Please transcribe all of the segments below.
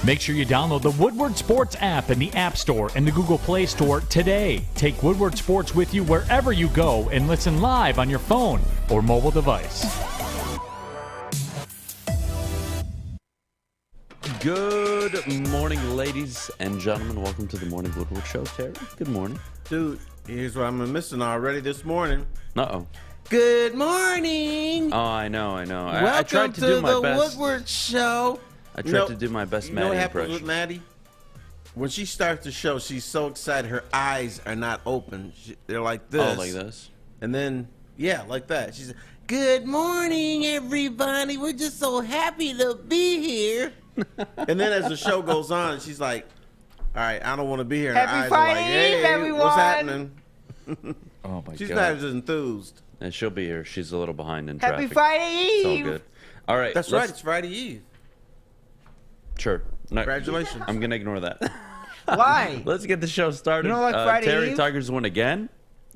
Make sure you download the Woodward Sports app in the App Store and the Google Play Store today. Take Woodward Sports with you wherever you go and listen live on your phone or mobile device. Good morning, ladies and gentlemen. Welcome to the Morning Woodward Show. Terry, good morning. Dude, here's what I'm missing already this morning. Uh-oh. Good morning. Oh, I know. Welcome I tried to do my the best. Woodward Show. I tried to do my best Maddy what happens impression. with Maddy? When she starts the show, she's so excited. Her eyes are not open. They're like this. Oh, like this? And then, yeah, like that. She's like, good morning, everybody. We're just so happy to be here. And then as the show goes on, she's like, all right, I don't want to be here. And Happy her eyes Friday are like, hey, Eve, everyone. what's happening? Oh, my She's God. not as enthused. And she'll be here. She's a little behind in Happy traffic. Friday It's all Eve. good. All right. That's right. It's Friday Eve. Sure. No, Congratulations. I'm going to ignore that. Why? Let's get the show started. You don't like Friday Terry Eve? Tigers win again.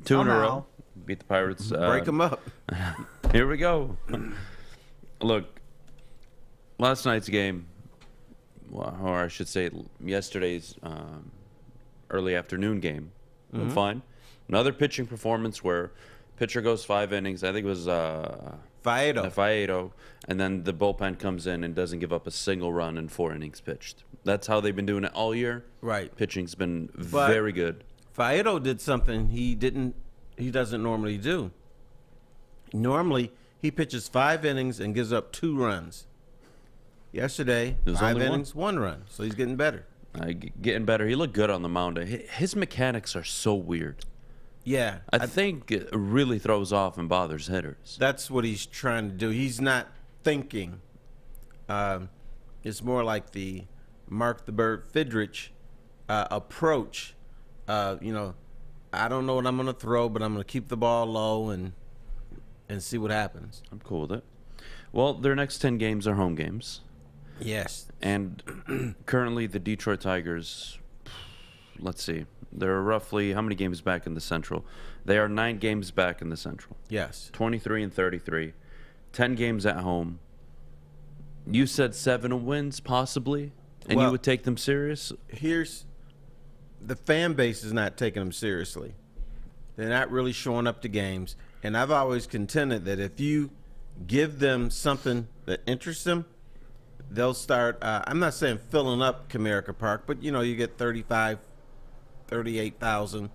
2 in a row. Somehow. Beat the Pirates. Break them up. Here we go. Look, last night's game, or I should say yesterday's early afternoon game, went fine. Another pitching performance where pitcher goes 5 innings. I think it was Faedo, and then the bullpen comes in and doesn't give up a single run in 4 innings pitched. That's how they've been doing it all year. Right. Pitching's been very good. Faedo did something he doesn't normally do. Normally, he pitches 5 innings and gives up 2 runs. Yesterday, It was 5 only innings, 1 run. So he's getting better. Getting better. He looked good on the mound. His mechanics are so weird. Yeah. I think it really throws off and bothers hitters. That's what he's trying to do. He's not thinking. It's more like the Mark the Bird Fidrich approach. I don't know what I'm going to throw, but I'm going to keep the ball low and see what happens. I'm cool with it. Well, their next 10 games are home games. Yes. And currently the Detroit Tigers, let's see, they're roughly, how many games back in the Central? They are 9 games back in the Central. Yes. 23 and 33. 10 games at home. You said 7 wins, possibly, and you would take them serious? Here's the fan base is not taking them seriously. They're not really showing up to games. And I've always contended that if you give them something that interests them, they'll start, I'm not saying filling up Comerica Park, but, you get 35, 38,000.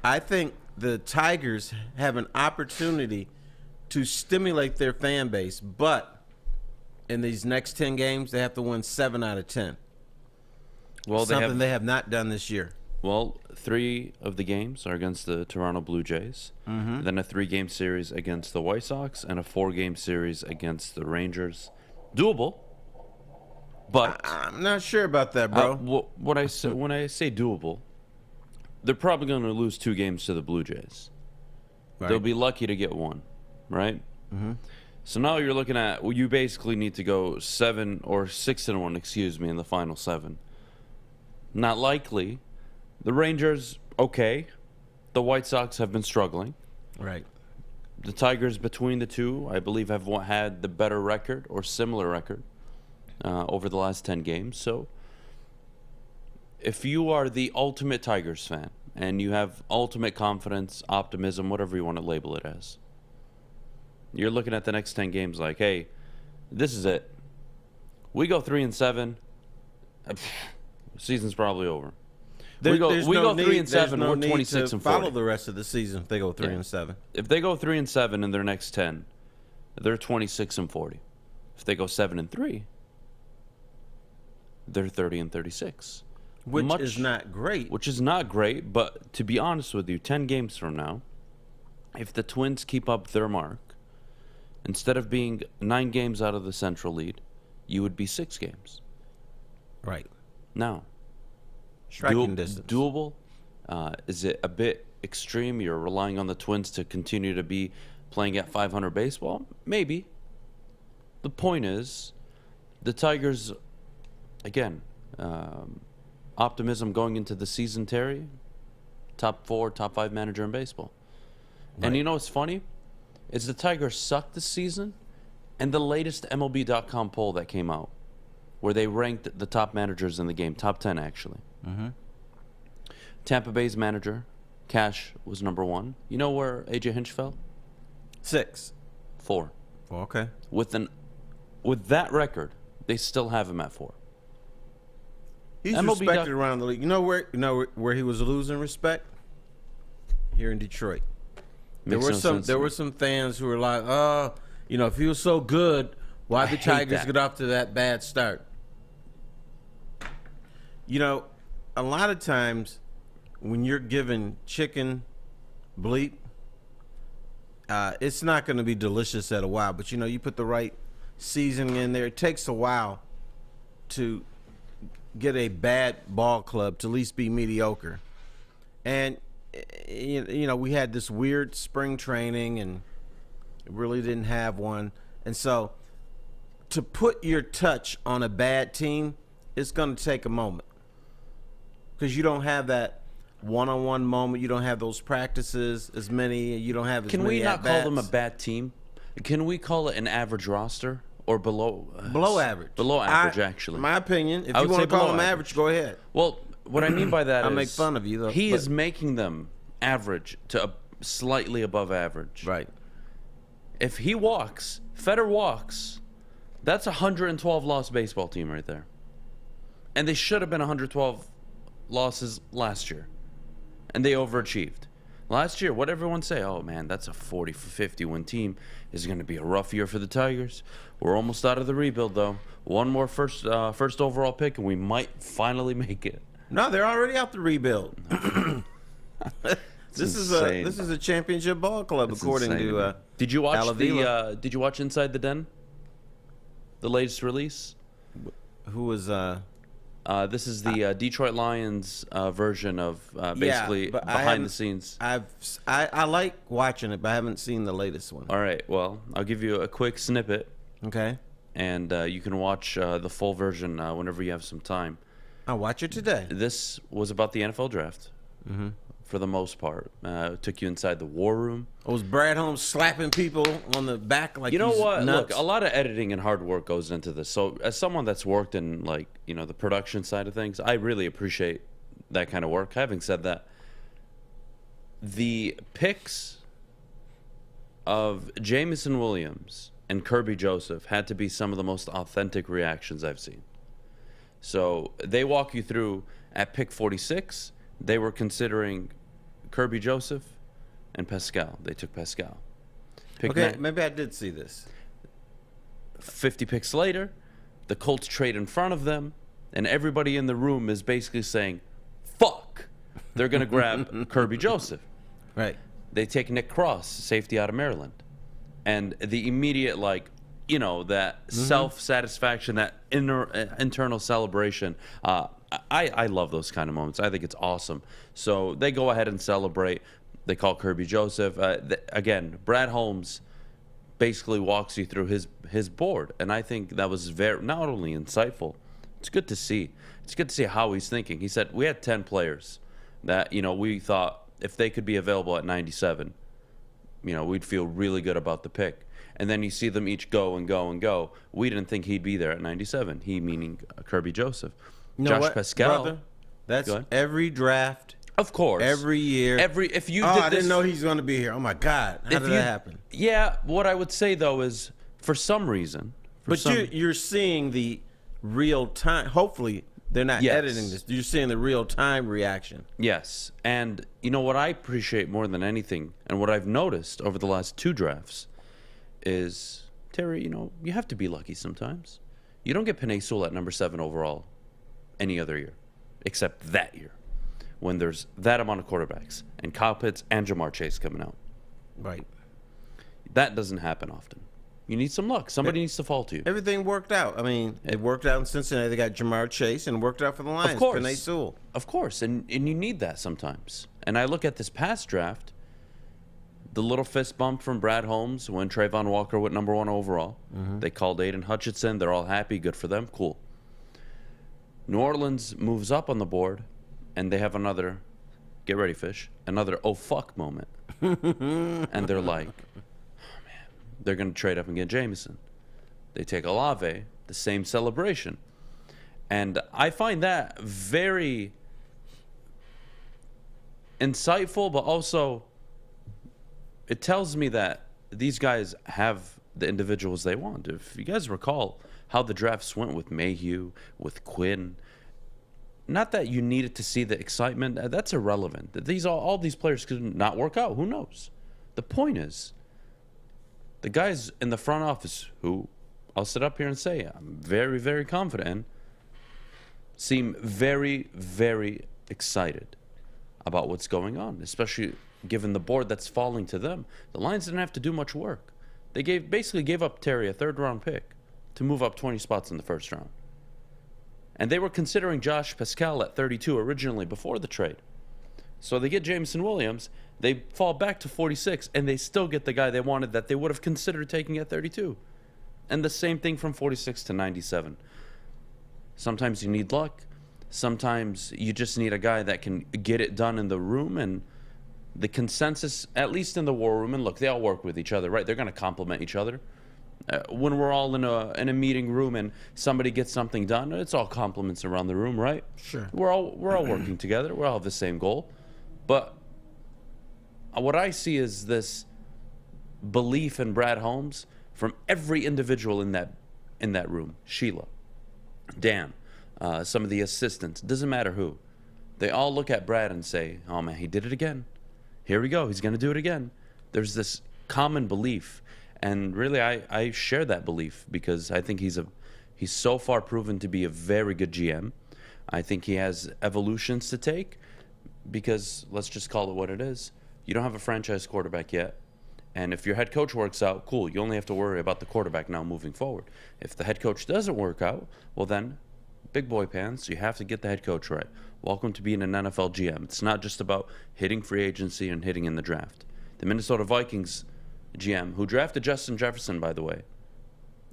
I think the Tigers have an opportunity to stimulate their fan base, but in these next 10 games, they have to win 7 out of 10. Well, Something they have not done this year. Well, 3 of the games are against the Toronto Blue Jays, then a 3-game series against the White Sox, and a 4-game series against the Rangers. Doable, but I'm not sure about that, bro. when I say doable, they're probably going to lose 2 games to the Blue Jays. Right. They'll be lucky to get 1, right? So now you're looking at, you basically need to go 7 or 6-1, in the final 7. Not likely. The Rangers, okay. The White Sox have been struggling. Right. The Tigers, between the two, I believe, have had the better record or similar record over the last 10 games. So if you are the ultimate Tigers fan and you have ultimate confidence, optimism, whatever you want to label it as, you're looking at the next 10 games like, hey, this is it. We go 3-7, season's probably over. We go 3-7. We're 26 and 40. Follow the rest of the season if they go 3-7. If they go 3-7 in their next 10, they're 26 and 40. If they go 7-3, they're 30 and 36. Which is not great. Which is not great, but to be honest with you, 10 games from now, if the Twins keep up their mark, instead of being 9 games out of the Central lead, you would be 6 games. Right. Now, striking distance. Doable? Is it a bit extreme? You're relying on the Twins to continue to be playing at 500 baseball? Maybe. The point is, the Tigers, again, optimism going into the season, Terry, top 4, top 5 manager in baseball. Right. And you know what's funny? Is the Tigers suck this season, and the latest MLB.com poll that came out, where they ranked the top managers in the game, top 10 actually. Tampa Bay's manager, Cash, was number 1. You know where AJ Hinch fell? 6. 4. Okay. With that record, they still have him at 4. He's MLB respected around the league. You know where he was losing respect? Here in Detroit. There were some fans who were like, "Oh, if he was so good, why did the Tigers get off to that bad start?" A lot of times when you're given chicken bleep, it's not going to be delicious at a while. But you put the right seasoning in there. It takes a while to get a bad ball club to at least be mediocre. And we had this weird spring training and really didn't have one. And so to put your touch on a bad team, it's going to take a moment. Because you don't have that one-on-one moment. You don't have those practices as many. You don't have as many Can we not at-bats. call them a bad team? Can we call it an average roster or below? Below average. Below average, actually. My opinion. If I you would want to say call them below average, go ahead. Well, what I mean by that I'll is make fun of you, though. He is making them average to slightly above average. Right. If he walks, Federer walks, that's a 112 loss baseball team right there. And they should have been 112 losses last year. And they overachieved. Last year, what everyone say? Oh, man, that's a 40 for 50 win team. Is going to be a rough year for the Tigers. We're almost out of the rebuild, though. One more first overall pick, and we might finally make it. No, they're already out the rebuild. This is a championship ball club, That's according insane to Did you watch Alavila. Did you watch Inside the Den? The latest release. who was This is the Detroit Lions version of basically behind the scenes. I like watching it, but I haven't seen the latest one. All right, well, I'll give you a quick snippet, Okay, and you can watch the full version whenever you have some time. I'll watch it today. This was about the NFL draft, for the most part. Took you inside the war room. Was Brad Holmes slapping people on the back like You know he's what? nuts? Look, a lot of editing and hard work goes into this. So, as someone that's worked in the production side of things, I really appreciate that kind of work. Having said that, the picks of Jamison Williams and Kirby Joseph had to be some of the most authentic reactions I've seen. So they walk you through at pick 46. They were considering Kirby Joseph and Pascal. They took Pascal. Okay, maybe I did see this. 50 picks later, the Colts trade in front of them, and everybody in the room is basically saying, fuck. They're going to grab Kirby Joseph. Right. They take Nick Cross, safety out of Maryland. And the immediate, that self-satisfaction, that internal celebration. I love those kind of moments. I think it's awesome. So they go ahead and celebrate. They call Kirby Joseph. Again, Brad Holmes basically walks you through his board. And I think that was not only insightful, it's good to see. It's good to see how he's thinking. He said, we had 10 players that, we thought if they could be available at 97, we'd feel really good about the pick. And then you see them each go and go and go. We didn't think he'd be there at 97. He meaning Kirby Joseph. Josh Pascal. Brother, that's every draft. Of course. Every year. I didn't know he's going to be here. Oh, my God. How did that happen? Yeah. What I would say, though, is for some reason. You're seeing the real time. Hopefully, they're not editing this. You're seeing the real time reaction. Yes. And what I appreciate more than anything, and what I've noticed over the last 2 drafts, is, Terry, you have to be lucky sometimes. You don't get Penei Sewell at number 7 overall any other year, except that year, when there's that amount of quarterbacks, and Kyle Pitts and Jamar Chase coming out. Right. That doesn't happen often. You need some luck. Somebody needs to fall to you. Everything worked out. I mean, it worked out in Cincinnati. They got Jamar Chase, and it worked out for the Lions. Of course. Penei Sewell. Of course, and you need that sometimes. And I look at this past draft, the little fist bump from Brad Holmes when Trayvon Walker went number 1 overall. They called Aiden Hutchinson. They're all happy. Good for them. Cool. New Orleans moves up on the board, and they have another, get ready, fish, another oh fuck moment. And they're like, oh man, they're going to trade up and get Jameson. They take Olave, the same celebration. And I find that very insightful, but also it tells me that these guys have the individuals they want. If you guys recall how the drafts went with Mayhew, with Quinn, not that you needed to see the excitement. That's irrelevant. All these players could not work out. Who knows? The point is, the guys in the front office, who I'll sit up here and say I'm very, very confident in, seem very, very excited about what's going on, especially given the board that's falling to them. The Lions didn't have to do much work. They basically gave up Terry a third-round pick to move up 20 spots in the first round. And they were considering Josh Pascal at 32 originally before the trade. So they get Jameson Williams, they fall back to 46, and they still get the guy they wanted that they would have considered taking at 32. And the same thing from 46 to 97. Sometimes you need luck. Sometimes you just need a guy that can get it done in the room. And the consensus, at least in the war room, and look, they all work with each other, right? They're going to complement each other. When we're all in a meeting room and somebody gets something done, it's all compliments around the room, right? Sure. We're all working together. We all have the same goal. But what I see is this belief in Brad Holmes from every individual in that room. Sheila, Dan, some of the assistants, doesn't matter who. They all look at Brad and say, oh man, he did it again. Here we go. He's going to do it again. There's this common belief. And really, I share that belief because I think he's so far proven to be a very good GM. I think he has evolutions to take because, let's just call it what it is. You don't have a franchise quarterback yet. And if your head coach works out, cool. You only have to worry about the quarterback now moving forward. If the head coach doesn't work out, well then, big boy pants, you have to get the head coach right. Welcome to being an NFL GM. It's not just about hitting free agency and hitting in the draft. The Minnesota Vikings GM, who drafted Justin Jefferson, by the way,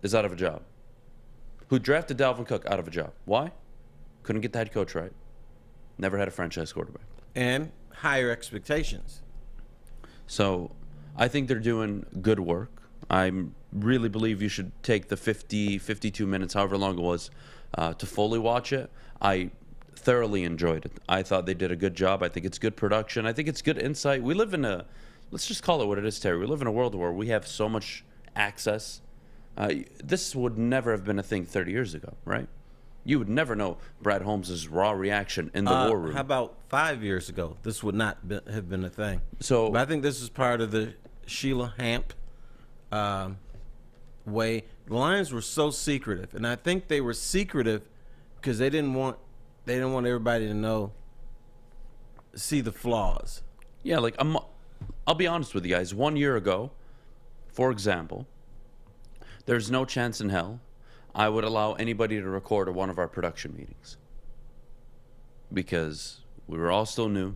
is out of a job. Who drafted Dalvin Cook, out of a job. Why? Couldn't get the head coach right. Never had a franchise quarterback. And higher expectations. So I think they're doing good work. I really believe you should take the 52 minutes, however long it was, to fully watch it. I thoroughly enjoyed it. I thought they did a good job. I think it's good production. I think it's good insight. We live in let's just call it what it is, Terry. We live in a world where we have so much access. This would never have been a thing 30 years ago, right? You would never know Brad Holmes' raw reaction in the war room. How about 5 years ago? This would not have been a thing. So, but I think this is part of the Sheila Hamp way. The Lions were so secretive, and I think they were secretive because they didn't want everybody to see the flaws. Yeah, like I'll be honest with you guys. 1 year ago, for example, there's no chance in hell I would allow anybody to record one of our production meetings because we were all still new,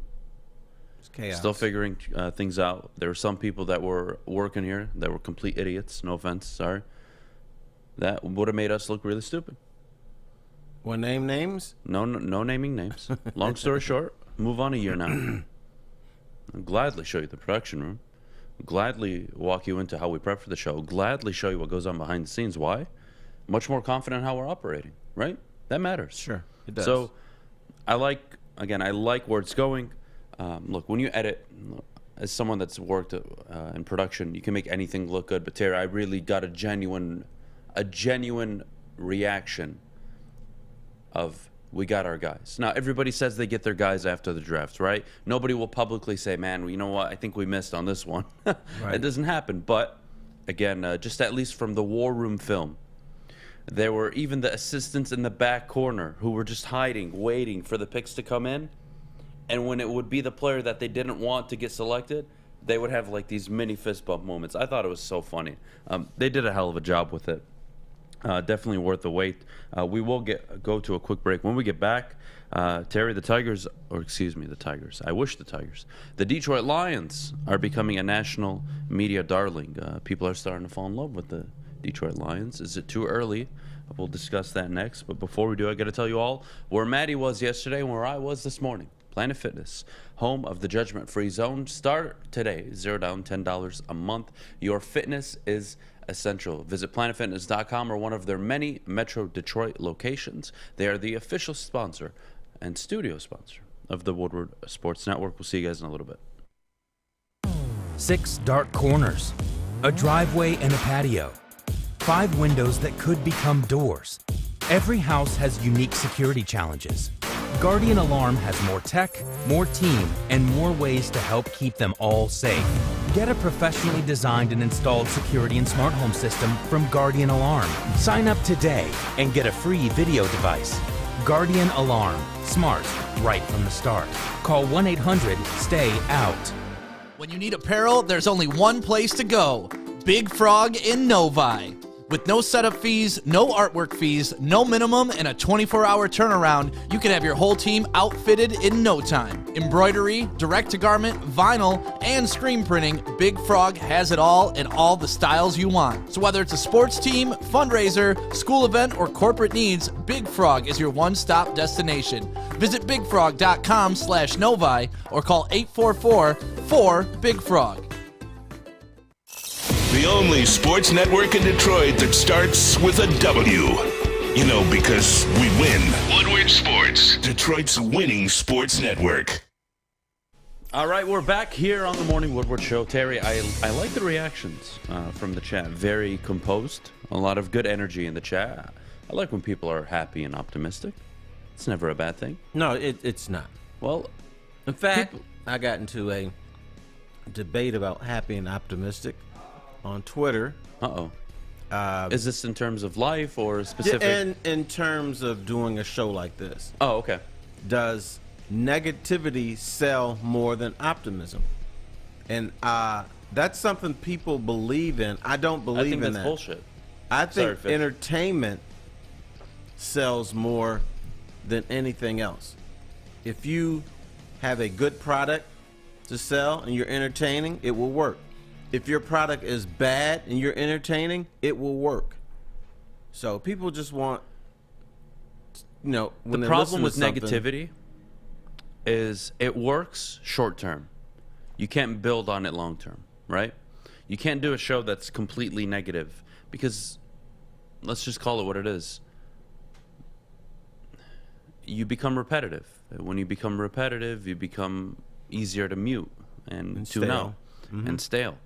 still figuring things out. There were some people that were working here that were complete idiots. No offense, sorry. That would have made us look really stupid. Want to name names? No naming names. Long story short, move on a year now. I'll gladly show you the production room. I'll gladly walk you into how we prep for the show. I'll gladly show you what goes on behind the scenes. Why? Much more confident in how we're operating, right? That matters. Sure, it does. So I like where it's going. Look, when you edit, as someone that's worked in production, you can make anything look good. But Terry, I really got a genuine reaction of we got our guys. Now, everybody says they get their guys after the draft, right? Nobody will publicly say, man, you know what? I think we missed on this one. Right. It doesn't happen. But, again, just at least from the War Room film, there were even the assistants in the back corner who were just hiding, waiting for the picks to come in. And when it would be the player that they didn't want to get selected, they would have like these mini fist bump moments. I thought it was so funny. They did a hell of a job with it. Definitely worth the wait. We will go to a quick break. When we get back, Terry, the Tigers. I wish the Tigers. The Detroit Lions are becoming a national media darling. People are starting to fall in love with the Detroit Lions. Is it too early? We'll discuss that next. But before we do, I got to tell you all where Maddy was yesterday and where I was this morning. Planet Fitness, home of the judgment-free zone. Start today. $0 down, $10 a month. Your fitness is essential. Visit planetfitness.com or one of their many Metro Detroit locations. They are the official sponsor and studio sponsor of the Woodward Sports Network. We'll see you guys in a little bit. 6 dark corners, a driveway and a patio, 5 windows that could become doors. Every house has unique security challenges. Guardian Alarm has more tech, more team, and more ways to help keep them all safe. Get a professionally designed and installed security and smart home system from Guardian Alarm. Sign up today and get a free video device. Guardian Alarm. Smart, right from the start. Call 1-800-STAY-OUT. When you need apparel, there's only one place to go. Big Frog in Novi. With no setup fees, no artwork fees, no minimum, and a 24-hour turnaround, you can have your whole team outfitted in no time. Embroidery, direct-to-garment, vinyl, and screen printing, Big Frog has it all in all the styles you want. So whether it's a sports team, fundraiser, school event, or corporate needs, Big Frog is your one-stop destination. Visit bigfrog.com/Novi or call 844-4-BIG-FROG. The only sports network in Detroit that starts with a W. You know, because we win. Woodward Sports, Detroit's winning sports network. All right, we're back here on the Morning Woodward Show. Terry, I like the reactions from the chat. Very composed. A lot of good energy in the chat. I like when people are happy and optimistic. It's never a bad thing. No, it's not. Well, in fact, I got into a debate about happy and optimistic on Twitter. Is this in terms of life or specific? In terms of doing a show like this. Oh, okay. Does negativity sell more than optimism? And that's something people believe in. I don't believe in that. I think that's bullshit. I think entertainment sells more than anything else. If you have a good product to sell and you're entertaining, it will work. If your product is bad and you're entertaining, it will work. So people just want, when the problem with negativity is it works short term. You can't build on it long term, right? You can't do a show that's completely negative because, let's just call it what it is. You become repetitive. When you become repetitive, you become easier to mute and tune out and stale.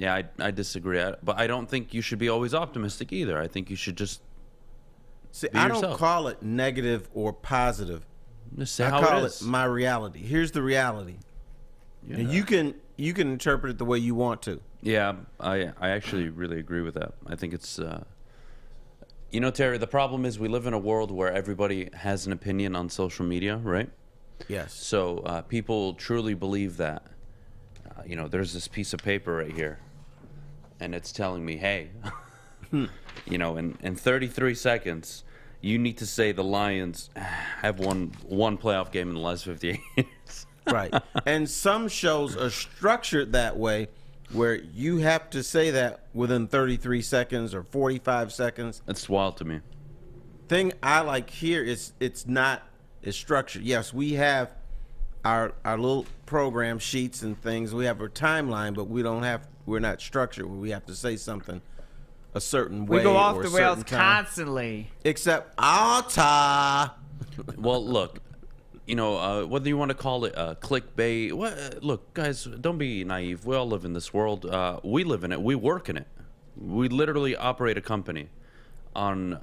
I disagree, but I don't think you should be always optimistic either. I think you should just be I yourself. Don't call it negative or positive. Just say I how call it is. My reality. Here's the reality, and you can interpret it the way you want to. Yeah, I actually really agree with that. I think it's Terry, the problem is we live in a world where everybody has an opinion on social media, right? Yes. So people truly believe that. There's this piece of paper right here, and it's telling me, hey, in 33 seconds, you need to say the Lions have won one playoff game in the last 58 years. Right. And some shows are structured that way where you have to say that within 33 seconds or 45 seconds. That's wild to me. Thing I like here is it's not as structured. Yes, we have our little program sheets and things. We have our timeline, but we're not structured where we have to say something a certain way. We go off or the rails time. constantly. Except Alta. Well, look, whether you want to call it clickbait, look, guys, don't be naive. We all live in this world. We live in it. We work in it. We literally operate a company on,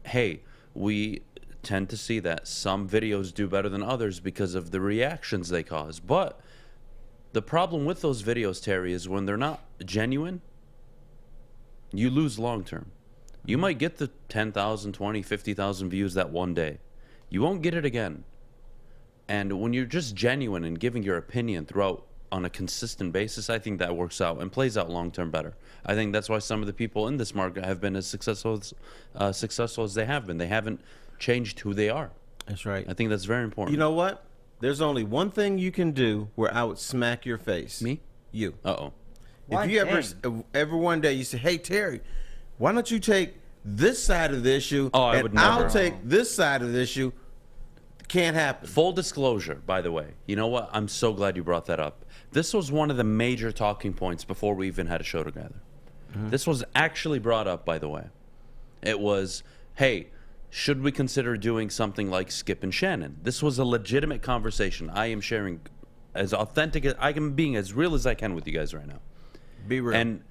hey, we tend to see that some videos do better than others because of the reactions they cause. But the problem with those videos, Terry, is when they're not genuine, you lose long term. You might get the 10,000, 20, 50,000 views that one day. You won't get it again. And when you're just genuine and giving your opinion throughout on a consistent basis, I think that works out and plays out long term better. I think that's why some of the people in this market have been as successful as they have been. They haven't changed who they are. That's right. I think that's very important. You know what? There's only one thing you can do where I would smack your face. Me? You. Uh-oh. If you ever one day you say, hey, Terry, why don't you take this side of the issue and I'll take this side of the issue, can't happen. Full disclosure, by the way. You know what? I'm so glad you brought that up. This was one of the major talking points before we even had a show together. This was actually brought up, by the way. It was, hey, should we consider doing something like Skip and Shannon? This was a legitimate conversation. I am sharing as authentic as I can, being as real as I can with you guys right now. Be real. And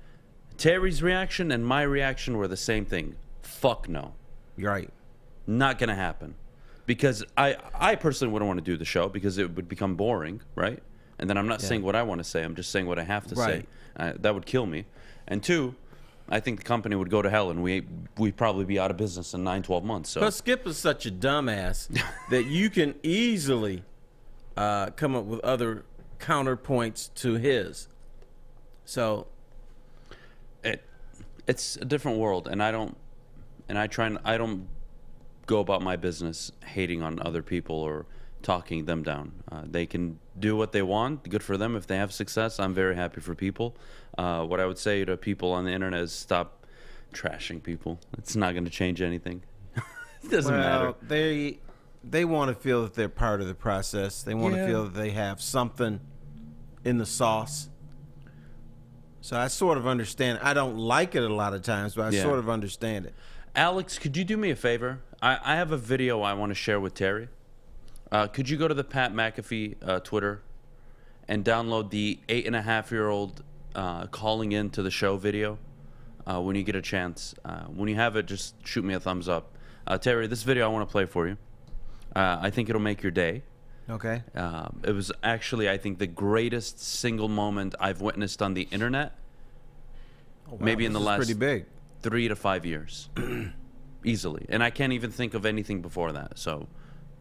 Terry's reaction and my reaction were the same thing. Fuck no. You're right. Not going to happen. Because I personally wouldn't want to do the show because it would become boring, right? And then I'm not saying what I want to say. I'm just saying what I have to say. That would kill me. And two, I think the company would go to hell and we'd probably be out of business in 9-12 months. So. But Skip is such a dumbass that you can easily come up with other counterpoints to his. So it's a different world, and I don't go about my business hating on other people or talking them down. They can do what they want. Good for them. If they have success, I'm very happy for people. What I would say to people on the internet is stop trashing people. It's not going to change anything. It doesn't matter. They want to feel that they're part of the process. They want to feel that they have something in the sauce. So I sort of understand. I don't like it a lot of times, but I sort of understand it. Alex, could you do me a favor? I have a video I want to share with Terry. Could you go to the Pat McAfee Twitter and download the 8.5-year-old calling in to the show video when you get a chance? When you have it, just shoot me a thumbs up. Terry, this video I want to play for you. I think it'll make your day. Okay. It was actually, I think, the greatest single moment I've witnessed on the internet. Oh, wow. Maybe in the last pretty big. 3 to 5 years. Easily. And I can't even think of anything before that. So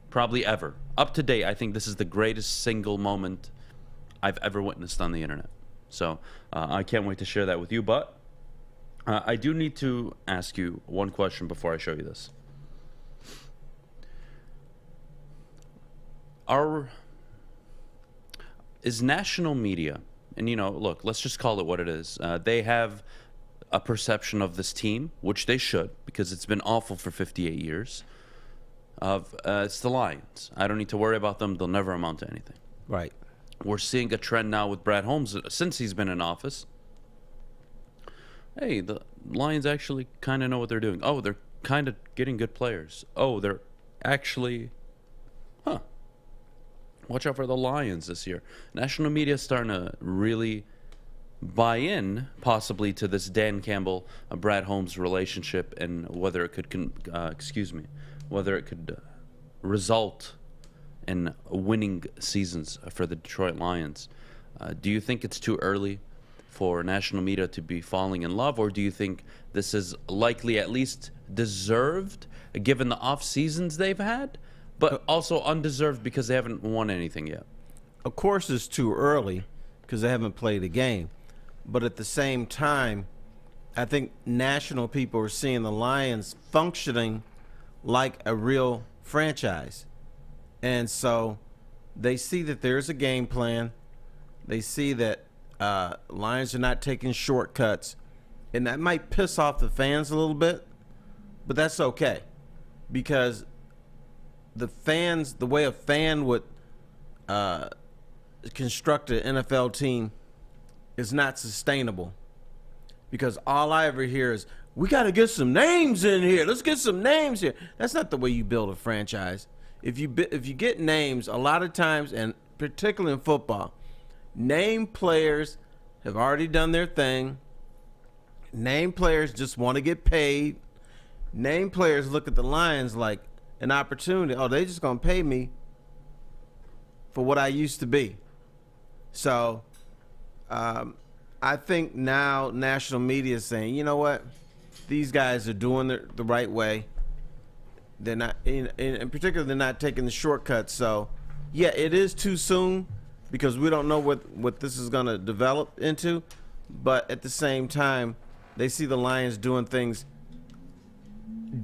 probably ever. Up to date, I think this is the greatest single moment I've ever witnessed on the internet. So I can't wait to share that with you. But I do need to ask you one question before I show you this. Is national media, and look, let's just call it what it is. They have a perception of this team, which they should, because it's been awful for 58 years. It's the Lions. I don't need to worry about them. They'll never amount to anything. Right. We're seeing a trend now with Brad Holmes since he's been in office. Hey, the Lions actually kind of know what they're doing. Oh, they're kind of getting good players. Oh, they're actually, watch out for the Lions this year. National media is starting to really buy in, possibly, to this Dan Campbell, Brad Holmes relationship, and whether it could, result in winning seasons for the Detroit Lions. Do you think it's too early for national media to be falling in love, or do you think this is likely, at least deserved, given the off seasons they've had? But also undeserved because they haven't won anything yet. Of course, it's too early because they haven't played a game. But at the same time, I think national people are seeing the Lions functioning like a real franchise. And so they see that there's a game plan. They see that Lions are not taking shortcuts. And that might piss off the fans a little bit, but that's okay. Because the way a fan would construct an NFL team is not sustainable. Because all I ever hear is, we got to get some names in here. Let's get some names here. That's not the way you build a franchise. If you get names, a lot of times, and particularly in football, name players have already done their thing. Name players just want to get paid. Name players look at the Lions like an opportunity. Oh, they just gonna pay me for what I used to be. So I think now national media is saying, you know what, these guys are doing it the right way. They're not, in particular, they're not taking the shortcuts. So yeah, it is too soon because we don't know what this is gonna develop into. But at the same time, they see the Lions doing things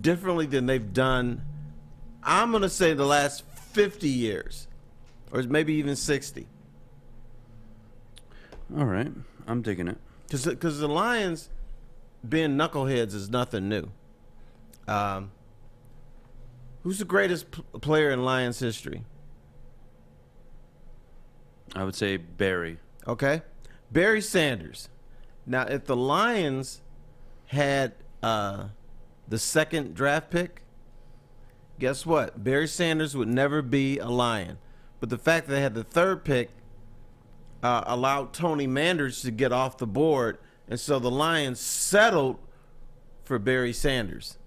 differently than they've done, I'm going to say, the last 50 years, or maybe even 60. All right. I'm digging it. Because the Lions being knuckleheads is nothing new. Who's the greatest player in Lions history? I would say Barry. Okay. Barry Sanders. Now, if the Lions had the second draft pick, guess what? Barry Sanders would never be a Lion. But the fact that they had the third pick allowed Tony Manders to get off the board, and so the Lions settled for Barry Sanders.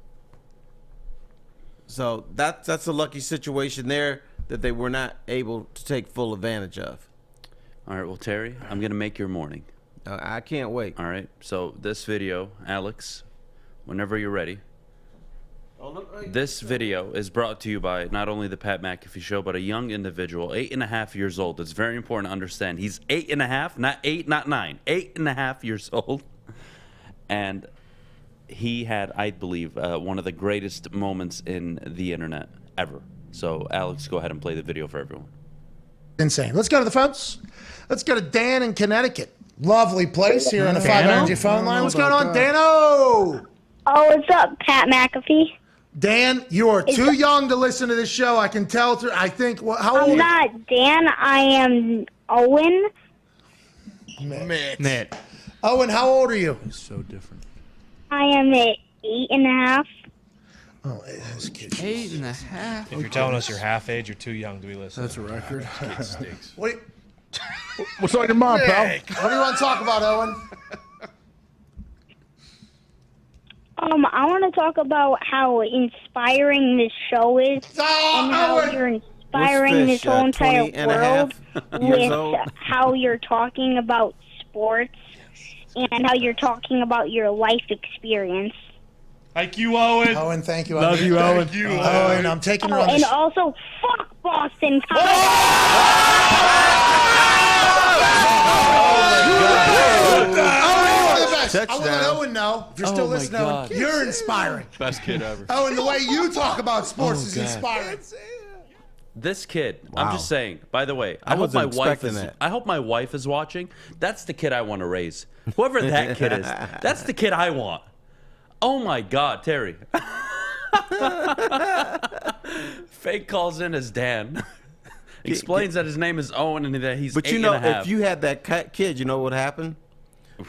So that's a lucky situation there that they were not able to take full advantage of. All right, well, Terry, I'm going to make your morning. I can't wait. All right, so this video, Alex, whenever you're ready. This video is brought to you by not only the Pat McAfee Show, but a young individual, 8.5 years old. It's very important to understand. He's 8.5, not 8, not 9, 8.5 years old. And he had, I believe, one of the greatest moments in the internet ever. So, Alex, go ahead and play the video for everyone. Insane. Let's go to the phones. Let's go to Dan in Connecticut. Lovely place here on the 5 Energy phone line. What's going on, Dano? Oh, what's up, Pat McAfee? Dan, you are too young to listen to this show. I can tell. I think. How old? I'm not Dan. I am Owen. Mitt. Owen, how old are you? It's so different. I am at 8.5. Oh, this kid. 8.5. If you're telling us you're half age, you're too young to be listening. That's a record. What? What's on your mind, pal? What do you want to talk about, Owen? I want to talk about how inspiring this show is, and how you're inspiring this whole entire world with how you're talking about sports and how you're talking about your life experience. Thank you, Owen. Owen, thank you. Love you, Owen. Thank you, Owen. I'm taking her on and the also, fuck Boston College. I want Owen know, if you're still listening, Owen, you're inspiring. Best kid ever. Owen, the way you talk about sports is inspiring. This kid, Wow. I'm just saying, by the way, I hope my wasn't wife expecting is that. I hope my wife is watching. That's the kid I want to raise. Whoever that kid is, that's the kid I want. Oh my God, Terry. Fake calls in as Dan. Explains that his name is Owen and that he's 8.5. But you know, if you had that kid, you know what happened?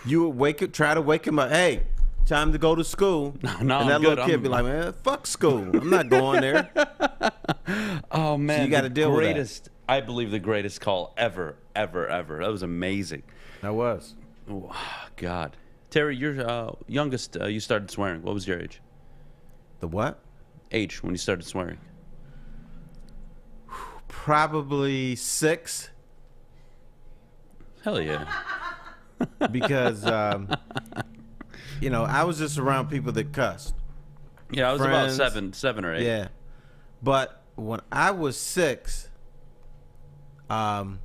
You would try to wake him up. Hey, time to go to school. No, and that I'm little good. kid be like, man, fuck school. I'm not going there. Oh man, So you got to deal with that. I believe the greatest call ever. That was amazing. That was. Oh, God, Terry, your youngest, you started swearing. What was your age? The what? Age when you started swearing? Probably 6. Hell yeah. Because, you know, I was just around people that cussed. Yeah, I was Friends. about 7 or 8. Yeah. But when I was 6, I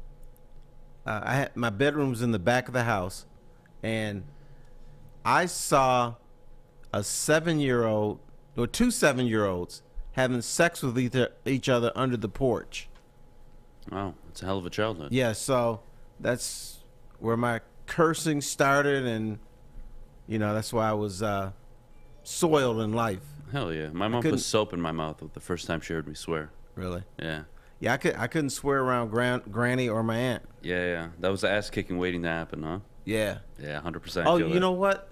had my bedroom's in the back of the house, and I saw a 7-year-old or 2 7-year-olds having sex with each other under the porch. Wow, it's a hell of a childhood. Yeah, so that's where my cursing started, and you know that's why I was soiled in life. Hell yeah, my mom put soap in my mouth the first time she heard me swear. Really? Yeah. Yeah, I couldn't swear around Granny or my aunt. Yeah. That was ass kicking waiting to happen, huh? Yeah. Yeah, 100%. Oh, you know what?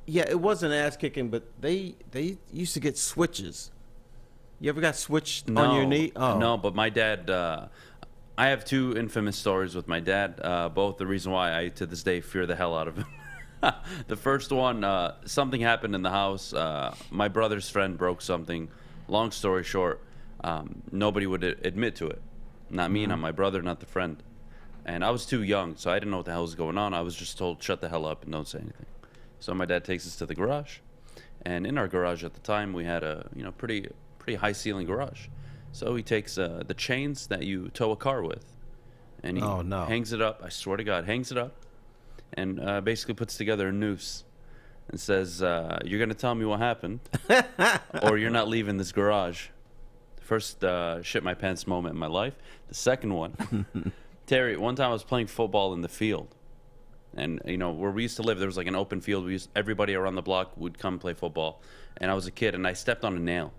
Yeah, it wasn't ass kicking, but they used to get switches. You ever got switched on your knee? Oh. No, but my dad. I have 2 infamous stories with my dad. Both the reason why I to this day fear the hell out of him. The first one, something happened in the house. My brother's friend broke something. Long story short, nobody would admit to it. Not me, not my brother, not the friend. And I was too young, so I didn't know what the hell was going on. I was just told, shut the hell up and don't say anything. So my dad takes us to the garage. And in our garage at the time, we had a pretty high ceiling garage. So he takes the chains that you tow a car with. And he hangs it up. I swear to God, hangs it up. And basically puts together a noose and says, you're going to tell me what happened or you're not leaving this garage. First shit my pants moment in my life. The second one, Terry, one time I was playing football in the field. And, you know, where we used to live, there was like an open field. Everybody around the block would come play football. And I was a kid and I stepped on a nail.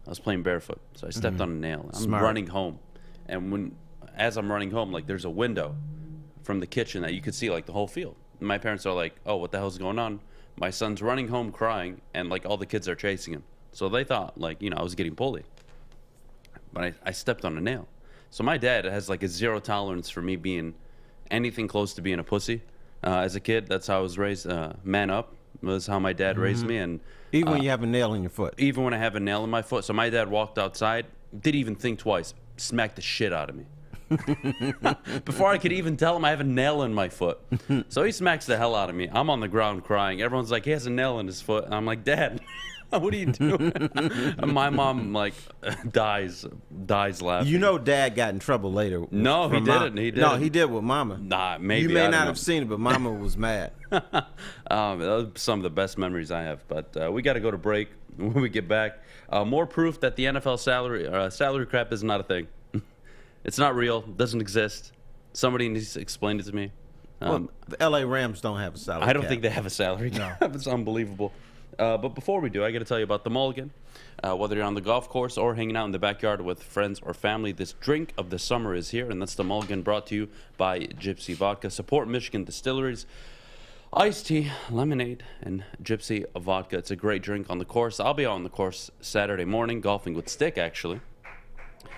I was playing barefoot. So I stepped on a nail. I'm running home. And as I'm running home, like there's a window from the kitchen that you could see like the whole field. And my parents are like, oh, what the hell's going on? My son's running home crying, and like all the kids are chasing him. So they thought like, I was getting bullied. But I stepped on a nail. So my dad has like a zero tolerance for me being anything close to being a pussy. As a kid, that's how I was raised. Man up was how my dad raised me. And even when you have a nail in your foot. Even when I have a nail in my foot. So my dad walked outside, didn't even think twice, smacked the shit out of me. Before I could even tell him I have a nail in my foot. So he smacks the hell out of me. I'm on the ground crying. Everyone's like, he has a nail in his foot. And I'm like, Dad, what are you doing? And my mom like dies laughing. Dad got in trouble later. No, he didn't. He did with Mama. Nah, maybe. You may not have seen it, but Mama was mad. That was some of the best memories I have. But we got to go to break. When we get back, more proof that the NFL salary crap is not a thing. It's not real. Doesn't exist. Somebody needs to explain it to me. The LA Rams don't have a salary cap. I don't think they have a salary cap. It's unbelievable. But before we do, I got to tell you about the Mulligan. Whether you're on the golf course or hanging out in the backyard with friends or family, this drink of the summer is here, and that's the Mulligan, brought to you by Gypsy Vodka. Support Michigan distilleries. Iced tea, lemonade, and Gypsy Vodka. It's a great drink on the course. I'll be on the course Saturday morning, golfing with Stick, actually.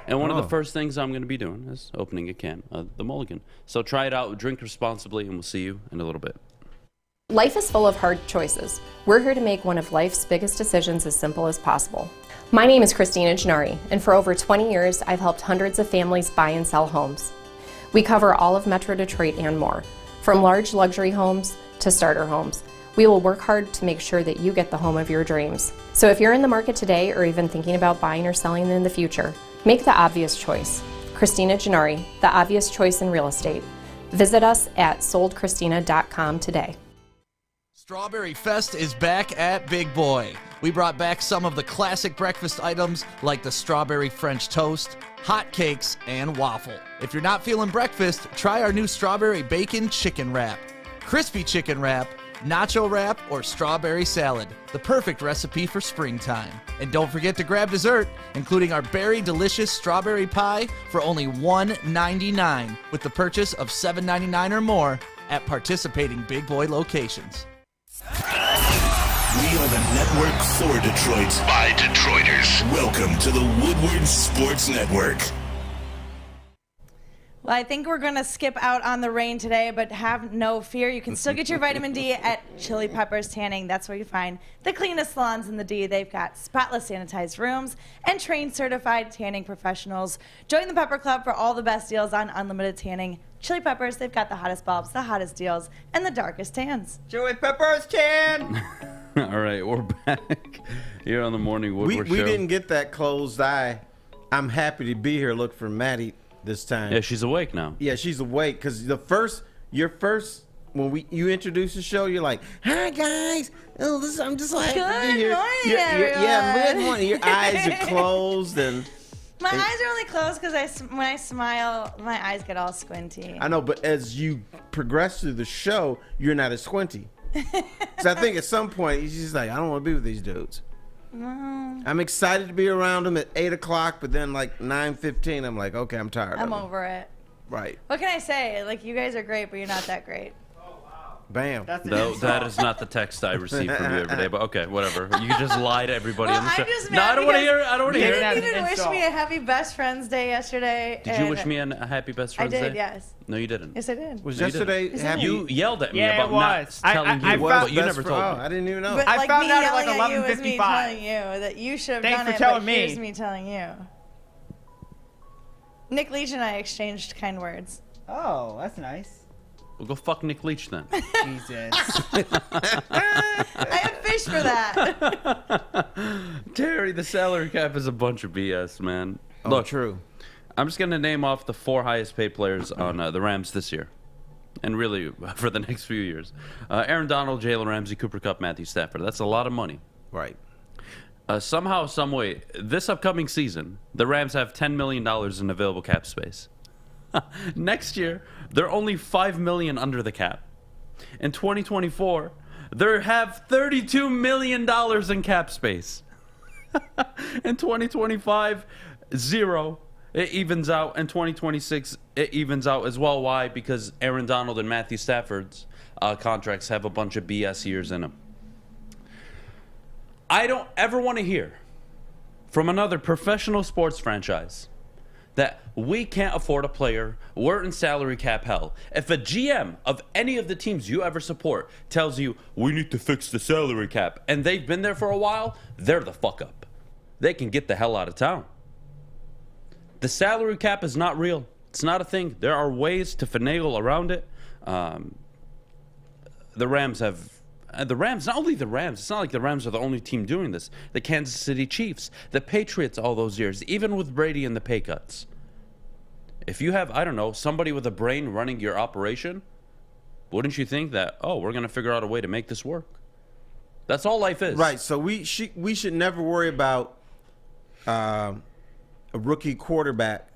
And one of the first things I'm going to be doing is opening a can of the Mulligan. So try it out, drink responsibly, and we'll see you in a little bit. Life is full of hard choices. We're here to make one of life's biggest decisions as simple as possible. My name is Christina Gennari, and for over 20 years, I've helped hundreds of families buy and sell homes. We cover all of Metro Detroit and more, from large luxury homes to starter homes. We will work hard to make sure that you get the home of your dreams. So if you're in the market today or even thinking about buying or selling in the future, make the obvious choice. Christina Gennari, the obvious choice in real estate. Visit us at soldchristina.com today. Strawberry Fest is back at Big Boy. We brought back some of the classic breakfast items like the strawberry French toast, hot cakes, and waffle. If you're not feeling breakfast, try our new strawberry bacon chicken wrap, crispy chicken wrap, nacho wrap, or strawberry salad. The perfect recipe for springtime. And don't forget to grab dessert, including our berry delicious strawberry pie for only $1.99 with the purchase of $7.99 or more at participating Big Boy locations. We are the network for Detroit by Detroiters. Welcome to the Woodward Sports Network. Well, I think we're going to skip out on the rain today, but have no fear. You can still get your vitamin D at Chili Peppers Tanning. That's where you find the cleanest salons in the D. They've got spotless sanitized rooms and trained certified tanning professionals. Join the Pepper Club for all the best deals on unlimited tanning. Chili Peppers, they've got the hottest bulbs, the hottest deals, and the darkest tans. Chili Peppers Tan! All right, we're back here on the Morning Woodward Show. We didn't get that closed eye. I'm happy to be here. Look for Maddy this time. Yeah, she's awake now. Yeah, she's awake because your first when you introduce the show, you're like, "Hi guys, I'm just like good morning, everyone." Yeah, good morning. Your eyes are closed and. My eyes are only closed because when I smile, my eyes get all squinty. I know, but as you progress through the show, you're not as squinty. So I think at some point, he's just like, I don't want to be with these dudes. No. I'm excited to be around them at 8 o'clock, but then like 9:15, I'm like, okay, I'm tired. I'm over it. Right. What can I say? Like, you guys are great, but you're not that great. Bam. No, that is not the text I receive from you every day, but okay, whatever. You can just lie to everybody Well, on the show. I'm just No, I don't want to hear it. I don't want to hear it. You didn't wish me a happy Best Friends Day yesterday. Did you wish me a happy Best Friends Day? I did, yes. No, you didn't. Yes, I did. Was yesterday happy? You yelled at me Yeah, about it not was. telling I you, but you never told me. I didn't even know. But I like found me out at yelling like at you is me 11:55. telling you that you should have Thanks done for it, telling but me. here's me telling you. Nick Leach and I exchanged kind words. Oh, that's nice. Well, go fuck Nick Leach then. Jesus. I have fish for that. Terry, the salary cap is a bunch of BS, man. Oh, Look, true. I'm just going to name off the 4 highest paid players on the Rams this year. And really, for the next few years. Aaron Donald, Jalen Ramsey, Cooper Kupp, Matthew Stafford. That's a lot of money. Right. Somehow, some way, this upcoming season, the Rams have $10 million in available cap space. Next year, they're only $5 million under the cap. In 2024, they have $32 million in cap space. In 2025, 0. It evens out. In 2026, it evens out as well. Why? Because Aaron Donald and Matthew Stafford's contracts have a bunch of BS years in them. I don't ever want to hear from another professional sports franchise that we can't afford a player, we're in salary cap hell. If a GM of any of the teams you ever support tells you, we need to fix the salary cap, and they've been there for a while, they're the fuck up. They can get the hell out of town. The salary cap is not real. It's not a thing. There are ways to finagle around it. The Rams, not only the Rams, it's not like the Rams are the only team doing this. The Kansas City Chiefs, the Patriots all those years, even with Brady and the pay cuts. If you have, I don't know, somebody with a brain running your operation, wouldn't you think that, oh, we're going to figure out a way to make this work? That's all life is. Right, so we should never worry about a rookie quarterback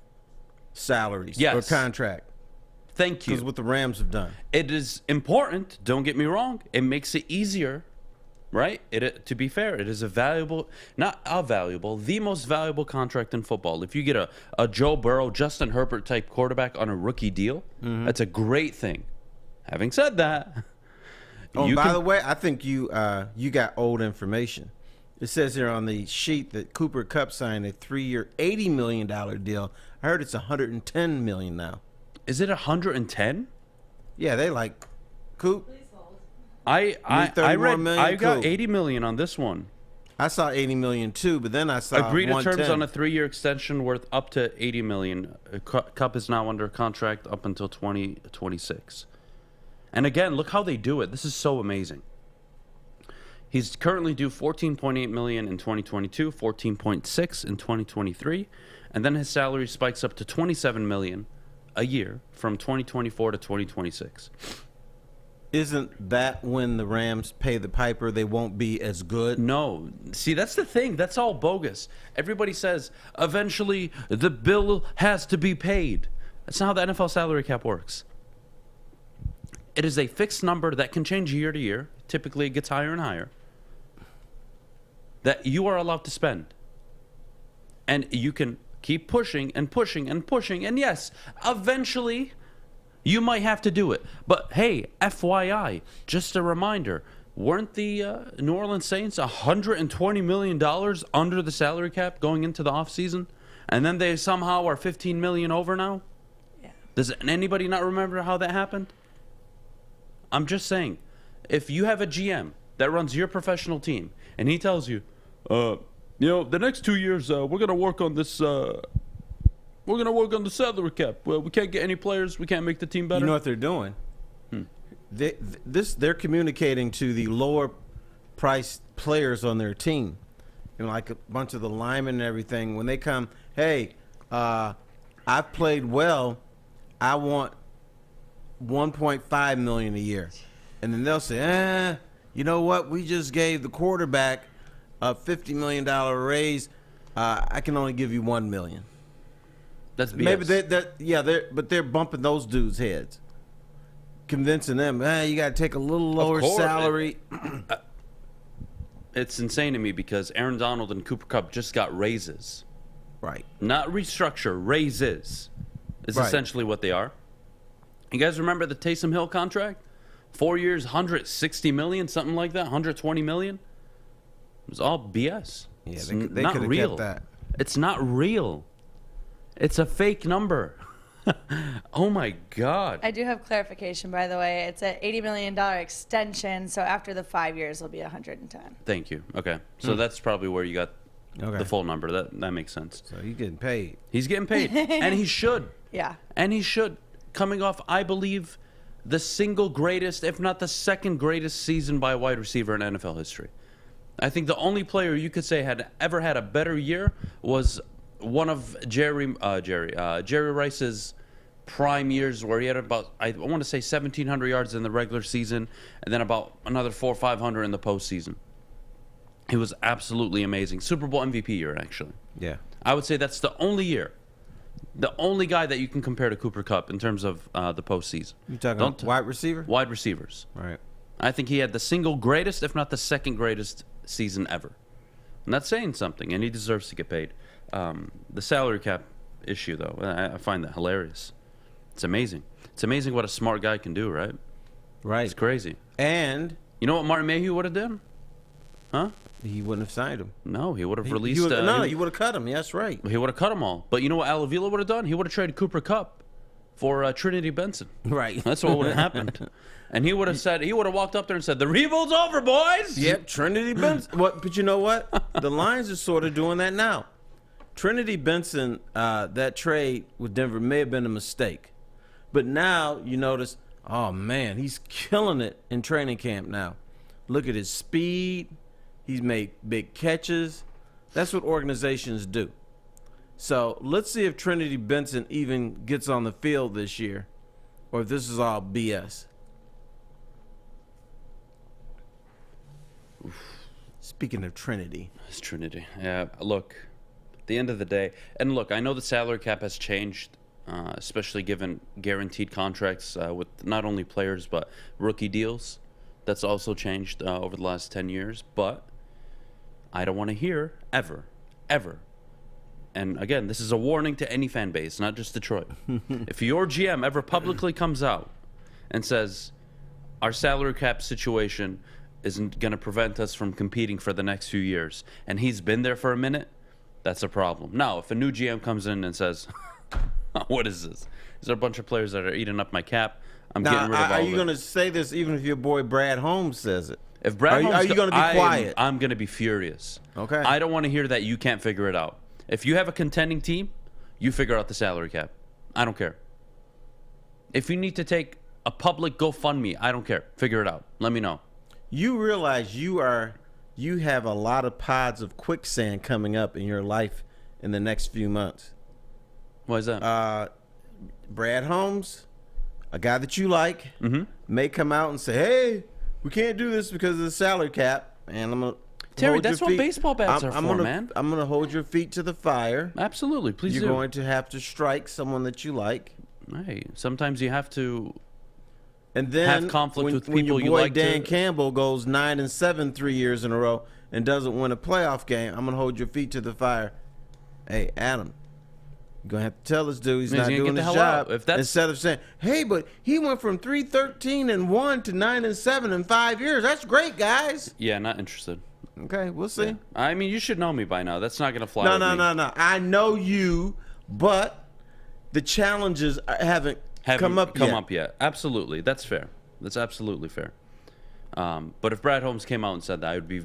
salaries or contract. Thank you. Because what the Rams have done. It is important, don't get me wrong. It makes it easier, right? To be fair, it is a valuable, not a valuable, the most valuable contract in football. If you get a Joe Burrow, Justin Herbert type quarterback on a rookie deal, that's a great thing. Having said that, by the way, I think you got old information. It says here on the sheet that Cooper Kupp signed a 3-year, $80 million deal. I heard it's $110 million now. Is it 110? Yeah, they like Coop. I got 80 million on this one. I saw 80 million too, but then I saw agreed to 110. terms on a 3-year extension worth up to 80 million. Kupp is now under contract up until 2026. And again, look how they do it. This is so amazing. He's currently due 14.8 million in 2022, 14.6 in 2023, and then his salary spikes up to 27 million a year from 2024 to 2026. Isn't that when the Rams pay the piper, they won't be as good? No. See, that's the thing. That's all bogus. Everybody says, eventually, the bill has to be paid. That's not how the NFL salary cap works. It is a fixed number that can change year to year. Typically, it gets higher and higher. That you are allowed to spend. And you can keep pushing and pushing and pushing. And yes, eventually, you might have to do it. But hey, FYI, just a reminder, weren't the New Orleans Saints $120 million under the salary cap going into the offseason? And then they somehow are $15 million over now? Yeah. Does anybody not remember how that happened? I'm just saying, if you have a GM that runs your professional team, and he tells you, the next 2 years, we're going to work on this, we're going to work on the salary cap. Well, we can't get any players. We can't make the team better. You know what they're doing? They're communicating to the lower priced players on their team. Like a bunch of the linemen and everything. When they come, hey, I've played well. I want $1.5 million a year. And then they'll say, you know what? We just gave the quarterback a $50 million raise. I can only give you $1 million. That's BS. Maybe but they're bumping those dudes' heads, convincing them, you got to take a little lower salary. It's insane to me because Aaron Donald and Cooper Kupp just got raises. Right. Not restructure, raises is essentially what they are. You guys remember the Taysom Hill contract? 4 years, $160 million, something like that, $120 million. It was all BS. Yeah, it's they not could have real. kept that. It's not real. It's a fake number. Oh my God. I do have clarification, by the way. It's an $80 million extension, so after the 5 years, it'll be 110. Thank you. Okay, so that's probably where you got the full number. That makes sense. So he's getting paid. He's getting paid, and he should. Yeah. And he should. Coming off, I believe, the single greatest, if not the second greatest season by a wide receiver in NFL history. I think the only player you could say had ever had a better year was one of Jerry Rice's prime years, where he had about, I want to say 1,700 yards in the regular season, and then about another 400 or 500 in the postseason. He was absolutely amazing. Super Bowl MVP year, actually. Yeah. I would say that's the only year. The only guy that you can compare to Cooper Kupp in terms of the postseason. You talking wide receiver? Wide receivers. Right. I think he had the single greatest, if not the second greatest season ever. And that's saying something, and he deserves to get paid. The salary cap issue, though, I find that hilarious. It's amazing. It's amazing what a smart guy can do, right? Right. It's crazy. And you know what Martin Mayhew would have done? Huh? He wouldn't have signed him. No, he would have He released. would, he would have cut him. That's right. He would have cut them all. But you know what Al Avila would have done? He would have traded Cooper Kupp for Trinity Benson. Right. That's what would have happened. And he would have said, he would have walked up there and said, the rebuild's over, boys. Yep, Trinity Benson. But you know what? The Lions are sort of doing that now. Trinity Benson, that trade with Denver may have been a mistake. But now you notice, oh, man, he's killing it in training camp now. Look at his speed. He's made big catches. That's what organizations do. So let's see if Trinity Benson even gets on the field this year or if this is all BS. Speaking of Trinity. It's Trinity. Yeah, look, at the end of the day, and look, I know the salary cap has changed, especially given guaranteed contracts with not only players but rookie deals. That's also changed over the last 10 years, but I don't want to hear ever, and again, this is a warning to any fan base, not just Detroit. If your GM ever publicly comes out and says, our salary cap situation isn't going to prevent us from competing for the next few years, and he's been there for a minute, that's a problem. Now, if a new GM comes in and says, what is this? These are a bunch of players that are eating up my cap. I'm getting rid of all of it. Are you going to say this even if your boy Brad Holmes says it? If Brad Holmes, are you going to be quiet? I'm going to be furious. Okay. I don't want to hear that you can't figure it out. If you have a contending team, you figure out the salary cap. I don't care. If you need to take a public GoFundMe, I don't care. Figure it out. Let me know. You realize you have a lot of pods of quicksand coming up in your life in the next few months. Why is that? Brad Holmes, a guy that you like, may come out and say, hey, we can't do this because of the salary cap. And I'm going to Terry, that's what baseball bats are for, man. I'm going to hold your feet to the fire. Absolutely, please do. You're going to have to strike someone that you like. Hey, sometimes you have to and then have conflict with people when your you boy like. Dan Campbell goes 9-7 3 years in a row and doesn't win a playoff game, I'm going to hold your feet to the fire. Hey, Adam, you're going to have to tell this dude he's not doing his job. Instead of saying, hey, but he went from 3-13-1 to 9-7 in 5 years. That's great, guys. Yeah, not interested. Okay, we'll see. Yeah. I mean, you should know me by now. That's not going to fly. No. I know you, but the challenges haven't come up yet. Absolutely. That's fair. That's absolutely fair. But if Brad Holmes came out and said that, I would be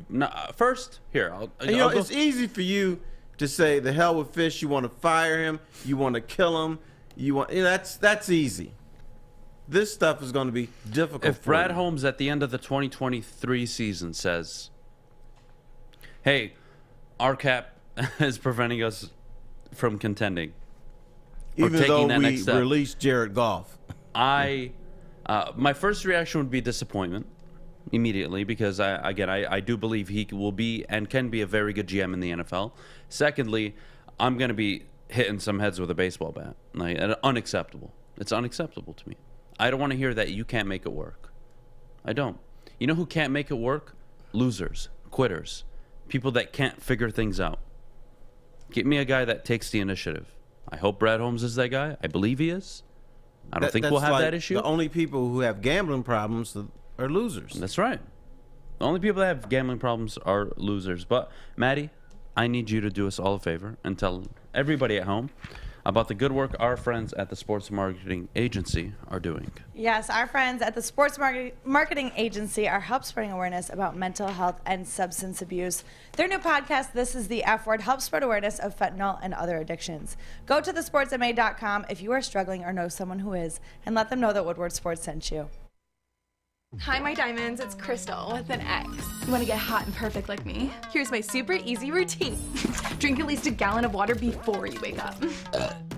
first here. It's easy for you to say the hell with Fish. You want to fire him. You want to kill him. That's easy. This stuff is going to be difficult. If Brad Holmes at the end of the 2023 season says, hey, our cap is preventing us from contending, even though we released Jared Goff, my first reaction would be disappointment immediately, because I do believe he will be and can be a very good GM in the NFL. Secondly, I'm going to be hitting some heads with a baseball bat. Unacceptable. It's unacceptable to me. I don't want to hear that you can't make it work. I don't. You know who can't make it work? Losers, quitters, people that can't figure things out. Get me a guy that takes the initiative. I hope Brad Holmes is that guy. I believe he is. I don't think we'll have that issue. The only people who have gambling problems are losers. That's right. The only people that have gambling problems are losers. But, Maddie, I need you to do us all a favor and tell everybody at home about the good work our friends at the Sports Marketing Agency are doing. Yes, our friends at the Sports Marketing Agency are help spreading awareness about mental health and substance abuse. Their new podcast, This is the F Word, helps spread awareness of fentanyl and other addictions. Go to thesportsma.com if you are struggling or know someone who is, and let them know that Woodward Sports sent you. Hi, my diamonds. It's Crystal with an X. You want to get hot and perfect like me? Here's my super easy routine. Drink at least a gallon of water before you wake up.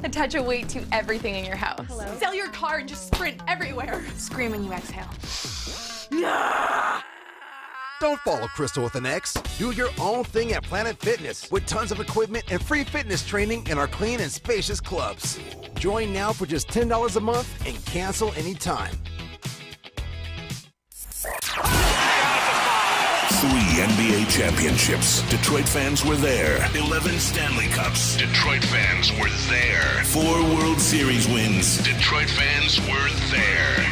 Attach a weight to everything in your house. Hello? Sell your car and just sprint everywhere. Scream when you exhale. Don't follow Crystal with an X. Do your own thing at Planet Fitness with tons of equipment and free fitness training in our clean and spacious clubs. Join now for just $10 a month and cancel anytime. 3 NBA championships. Detroit fans were there. 11 Stanley Cups. Detroit fans were there. 4 World Series wins. Detroit fans were there.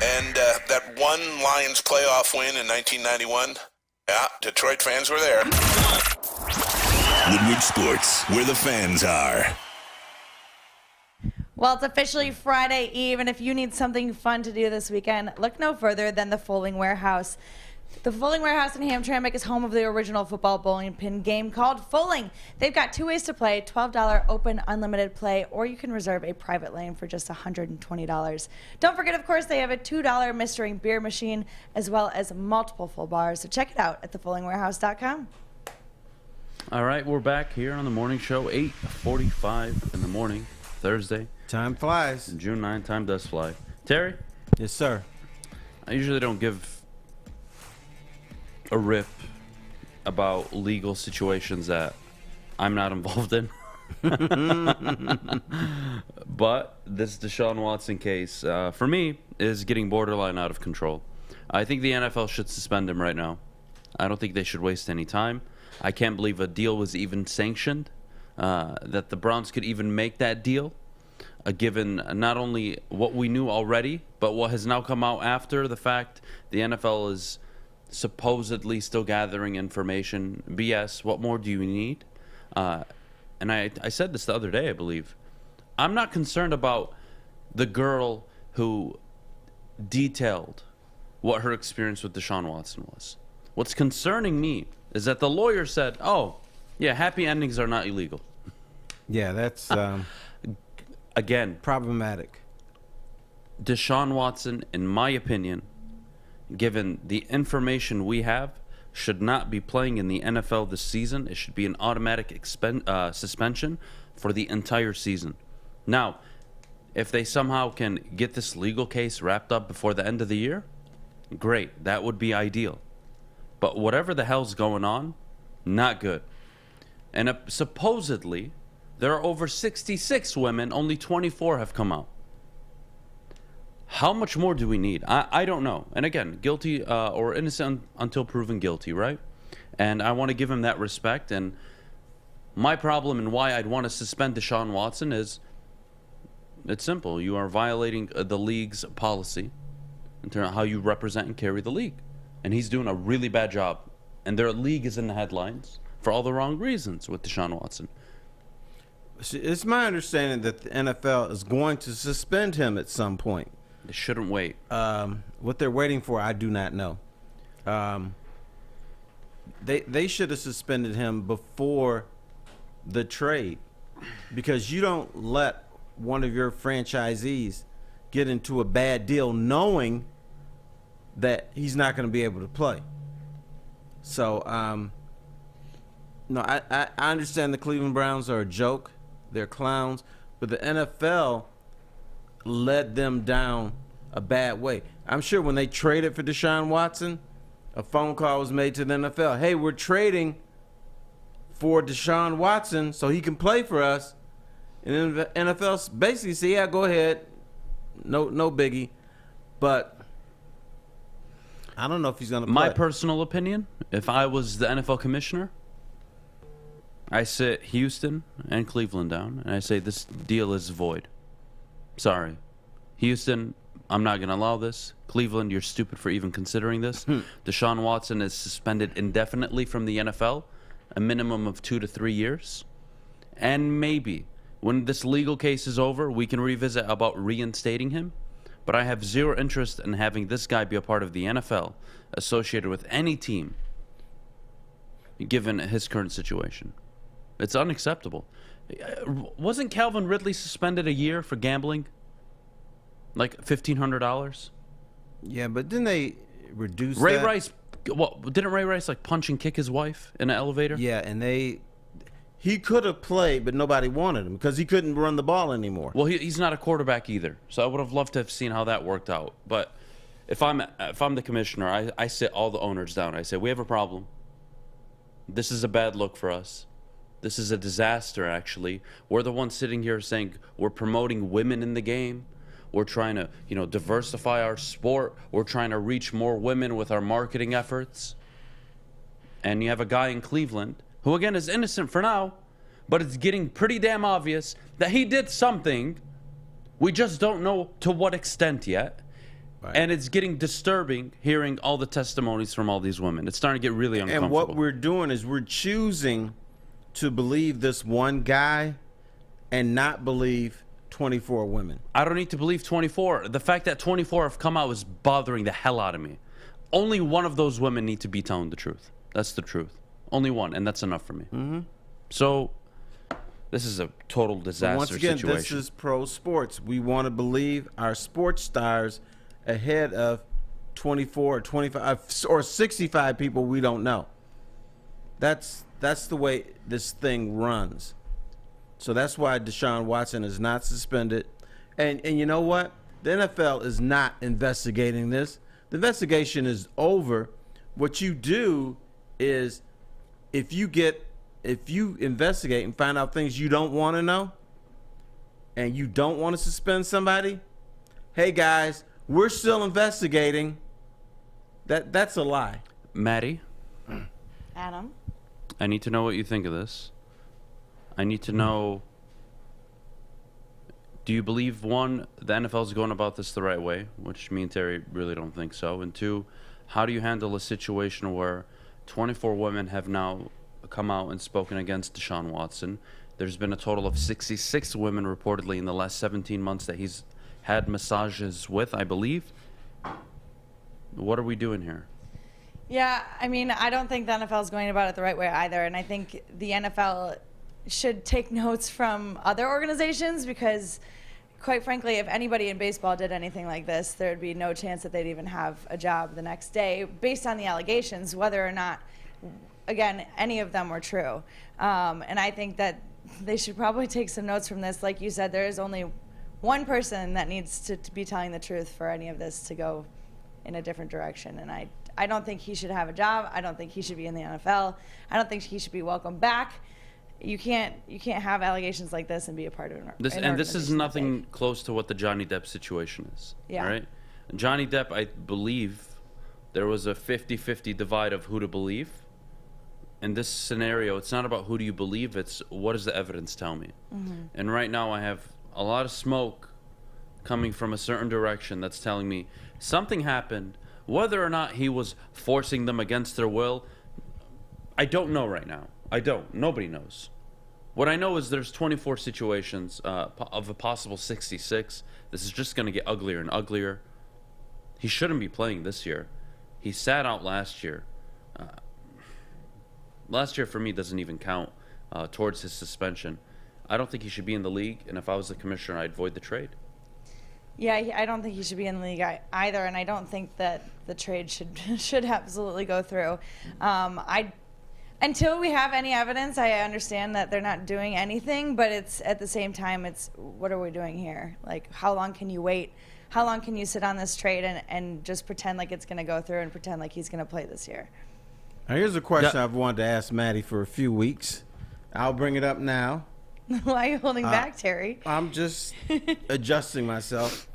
And that one Lions playoff win in 1991, Yeah, Detroit fans were there. Woodward Sports, where the fans are. Well, it's officially Friday Eve, and if you need something fun to do this weekend, look no further than the Fulling Warehouse. The Fulling Warehouse in Hamtramck is home of the original football bowling pin game called Fulling. They've got 2 ways to play, $12 open unlimited play, or you can reserve a private lane for just $120. Don't forget, of course, they have a $2 mystery beer machine as well as multiple full bars. So check it out at thefullingwarehouse.com. All right, we're back here on the morning show, 8:45 in the morning, Thursday. Time flies. June 9, time does fly. Terry? Yes, sir. I usually don't give a rip about legal situations that I'm not involved in. But this Deshaun Watson case, for me, is getting borderline out of control. I think the NFL should suspend him right now. I don't think they should waste any time. I can't believe a deal was even sanctioned, that the Browns could even make that deal, given not only what we knew already, but what has now come out after the fact. The NFL is supposedly still gathering information. BS. What more do you need? And I said this the other day, I believe. I'm not concerned about the girl who detailed what her experience with Deshaun Watson was. What's concerning me is that the lawyer said, oh, yeah, happy endings are not illegal. Yeah, that's again problematic. Deshaun Watson, in my opinion, given the information we have, should not be playing in the NFL this season. It should be an automatic suspension for the entire season. Now, if they somehow can get this legal case wrapped up before the end of the year, great. That would be ideal. But whatever the hell's going on, not good. And supposedly, there are over 66 women, only 24 have come out. How much more do we need? I don't know. And again, guilty or innocent until proven guilty, right? And I want to give him that respect. And my problem and why I'd want to suspend Deshaun Watson is, it's simple. You are violating the league's policy in terms of how you represent and carry the league. And he's doing a really bad job. And their league is in the headlines for all the wrong reasons with Deshaun Watson. It's my understanding that the NFL is going to suspend him at some point. They shouldn't wait. What they're waiting for, I do not know. They should have suspended him before the trade, because you don't let one of your franchisees get into a bad deal knowing that he's not going to be able to play. So, no, I understand the Cleveland Browns are a joke. They're clowns. But the NFL led them down a bad way. I'm sure when they traded for Deshaun Watson, a phone call was made to the NFL. Hey, we're trading for Deshaun Watson so he can play for us. And then the NFL basically said, yeah, go ahead. No biggie. But I don't know if he's going to play. My personal opinion, if I was the NFL commissioner, I sit Houston and Cleveland down, and I say this deal is void. Sorry. Houston, I'm not going to allow this. Cleveland, you're stupid for even considering this. Deshaun Watson is suspended indefinitely from the NFL, a minimum of 2 to 3 years. And maybe when this legal case is over, we can revisit about reinstating him. But I have zero interest in having this guy be a part of the NFL associated with any team, given his current situation. It's unacceptable. Wasn't Calvin Ridley suspended a year for gambling? Like $1,500? Yeah, but didn't they reduce Ray that? Rice, didn't Ray Rice like punch and kick his wife in an elevator? Yeah, and he could have played, but nobody wanted him because he couldn't run the ball anymore. Well, he's not a quarterback either, so I would have loved to have seen how that worked out. But if I'm the commissioner, I sit all the owners down. I say, we have a problem. This is a bad look for us. This is a disaster, actually. We're the ones sitting here saying we're promoting women in the game. We're trying to, diversify our sport. We're trying to reach more women with our marketing efforts. And you have a guy in Cleveland who, again, is innocent for now, but it's getting pretty damn obvious that he did something. We just don't know to what extent yet. And it's getting disturbing hearing all the testimonies from all these women. It's starting to get really uncomfortable. And what we're doing is we're choosing to believe this one guy and not believe 24 women. I don't need to believe 24. The fact that 24 have come out is bothering the hell out of me. Only one of those women need to be telling the truth. That's the truth. Only one, and that's enough for me. Mm-hmm. So this is a total disaster Once again, situation. this is pro sports. We want to believe our sports stars ahead of 24 or 25 or 65 people we don't know. That's the way this thing runs. So that's why Deshaun Watson is not suspended. And you know what? The NFL is not investigating this. The investigation is over. What you do is if you investigate and find out things you don't want to know and you don't want to suspend somebody, hey guys, we're still investigating. That's a lie. Maddy, Adham, I need to know what you think of this. I need to know, do you believe, one, the NFL is going about this the right way, which me and Terry really don't think so, and two, how do you handle a situation where 24 women have now come out and spoken against Deshaun Watson? There's been a total of 66 women reportedly in the last 17 months that he's had massages with, I believe. What are we doing here? Yeah, I mean, I don't think the NFL is going about it the right way either, and I think the NFL should take notes from other organizations because, quite frankly, if anybody in baseball did anything like this, there would be no chance that they'd even have a job the next day based on the allegations, whether or not, again, any of them were true. And I think that they should probably take some notes from this. Like you said, there is only one person that needs to be telling the truth for any of this to go in a different direction. And I don't think he should have a job. I don't think he should be in the NFL. I don't think he should be welcomed back. You can't have allegations like this and be a part of it. This is nothing close to what the Johnny Depp situation is. Yeah. All right? Johnny Depp, I believe there was a 50-50 divide of who to believe. In this scenario, it's not about who do you believe, it's what does the evidence tell me? Mm-hmm. And right now I have a lot of smoke coming from a certain direction that's telling me something happened. Whether or not he was forcing them against their will, I don't know right now. I don't. Nobody knows. What I know is there's 24 situations of a possible 66. This is just going to get uglier and uglier. He shouldn't be playing this year. He sat out last year. Last year for me doesn't even count towards his suspension. I don't think he should be in the league, and if I was the commissioner, I'd void the trade. Yeah, I don't think he should be in the league either, and I don't think that the trade should absolutely go through. Until we have any evidence, I understand that they're not doing anything, but it's at the same time, it's what are we doing here? Like, how long can you wait? How long can you sit on this trade and just pretend like it's going to go through and pretend like he's going to play this year? Now, here's a question I've wanted to ask Maddy for a few weeks. I'll bring it up now. Why are you holding back, Terry? I'm just adjusting myself.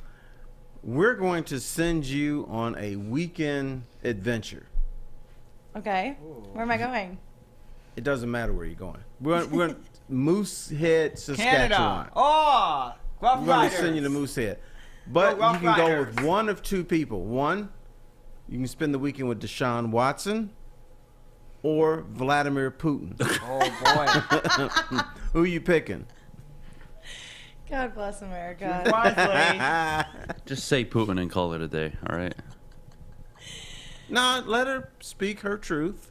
We're going to send you on a weekend adventure. Okay. Where am I going? It doesn't matter where you're going. We're going to Moosehead, Saskatchewan. Canada. Oh, Rough We're going to Riders. send you to Moosehead. But Go Rough you can go Riders. with one of two people. One, you can spend the weekend with Deshaun Watson or Vladimir Putin. Oh, boy. Who you picking? God bless America. Just say Putin and call it a day, all right? No, let her speak her truth.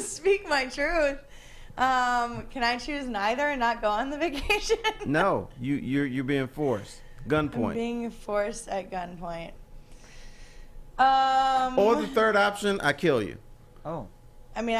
Speak my truth. Can I choose neither and not go on the vacation? No, you're being forced. Gunpoint. I'm being forced at gunpoint. Or the third option, I kill you. Oh. I mean,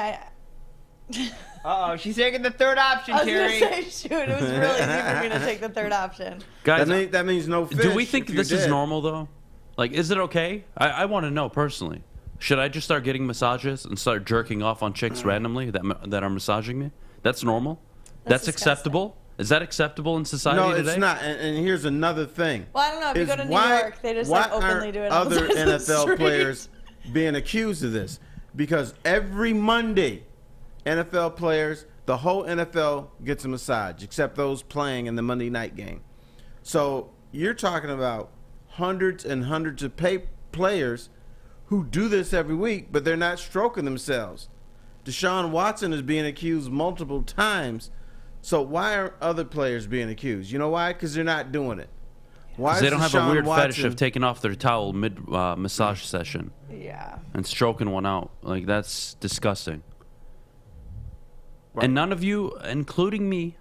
Uh-oh, she's taking the third option, I was Terry. going to say, shoot, it was really easy for me to take the third option. Guys, that means no fish. do we think if you're this is dead. normal, though? Like, is it okay? I want to know, personally. Should I just start getting massages and start jerking off on chicks randomly that are massaging me? That's normal? That's acceptable? Is that acceptable in society No, today? it's not. And here's another thing. Well, I don't know. If you is go to New why- York, they just why like openly aren't do it all other the NFL street? players being accused of this? Because every Monday, NFL players, the whole NFL gets a massage, except those playing in the Monday night game. So you're talking about hundreds and hundreds of players who do this every week, but they're not stroking themselves. Deshaun Watson is being accused multiple times. So why are other players being accused? You know why? Because they're not doing it. Why? They don't have a weird Watson fetish of taking off their towel mid massage session. Yeah. And stroking one out. Like, that's disgusting. Right. And none of you, including me,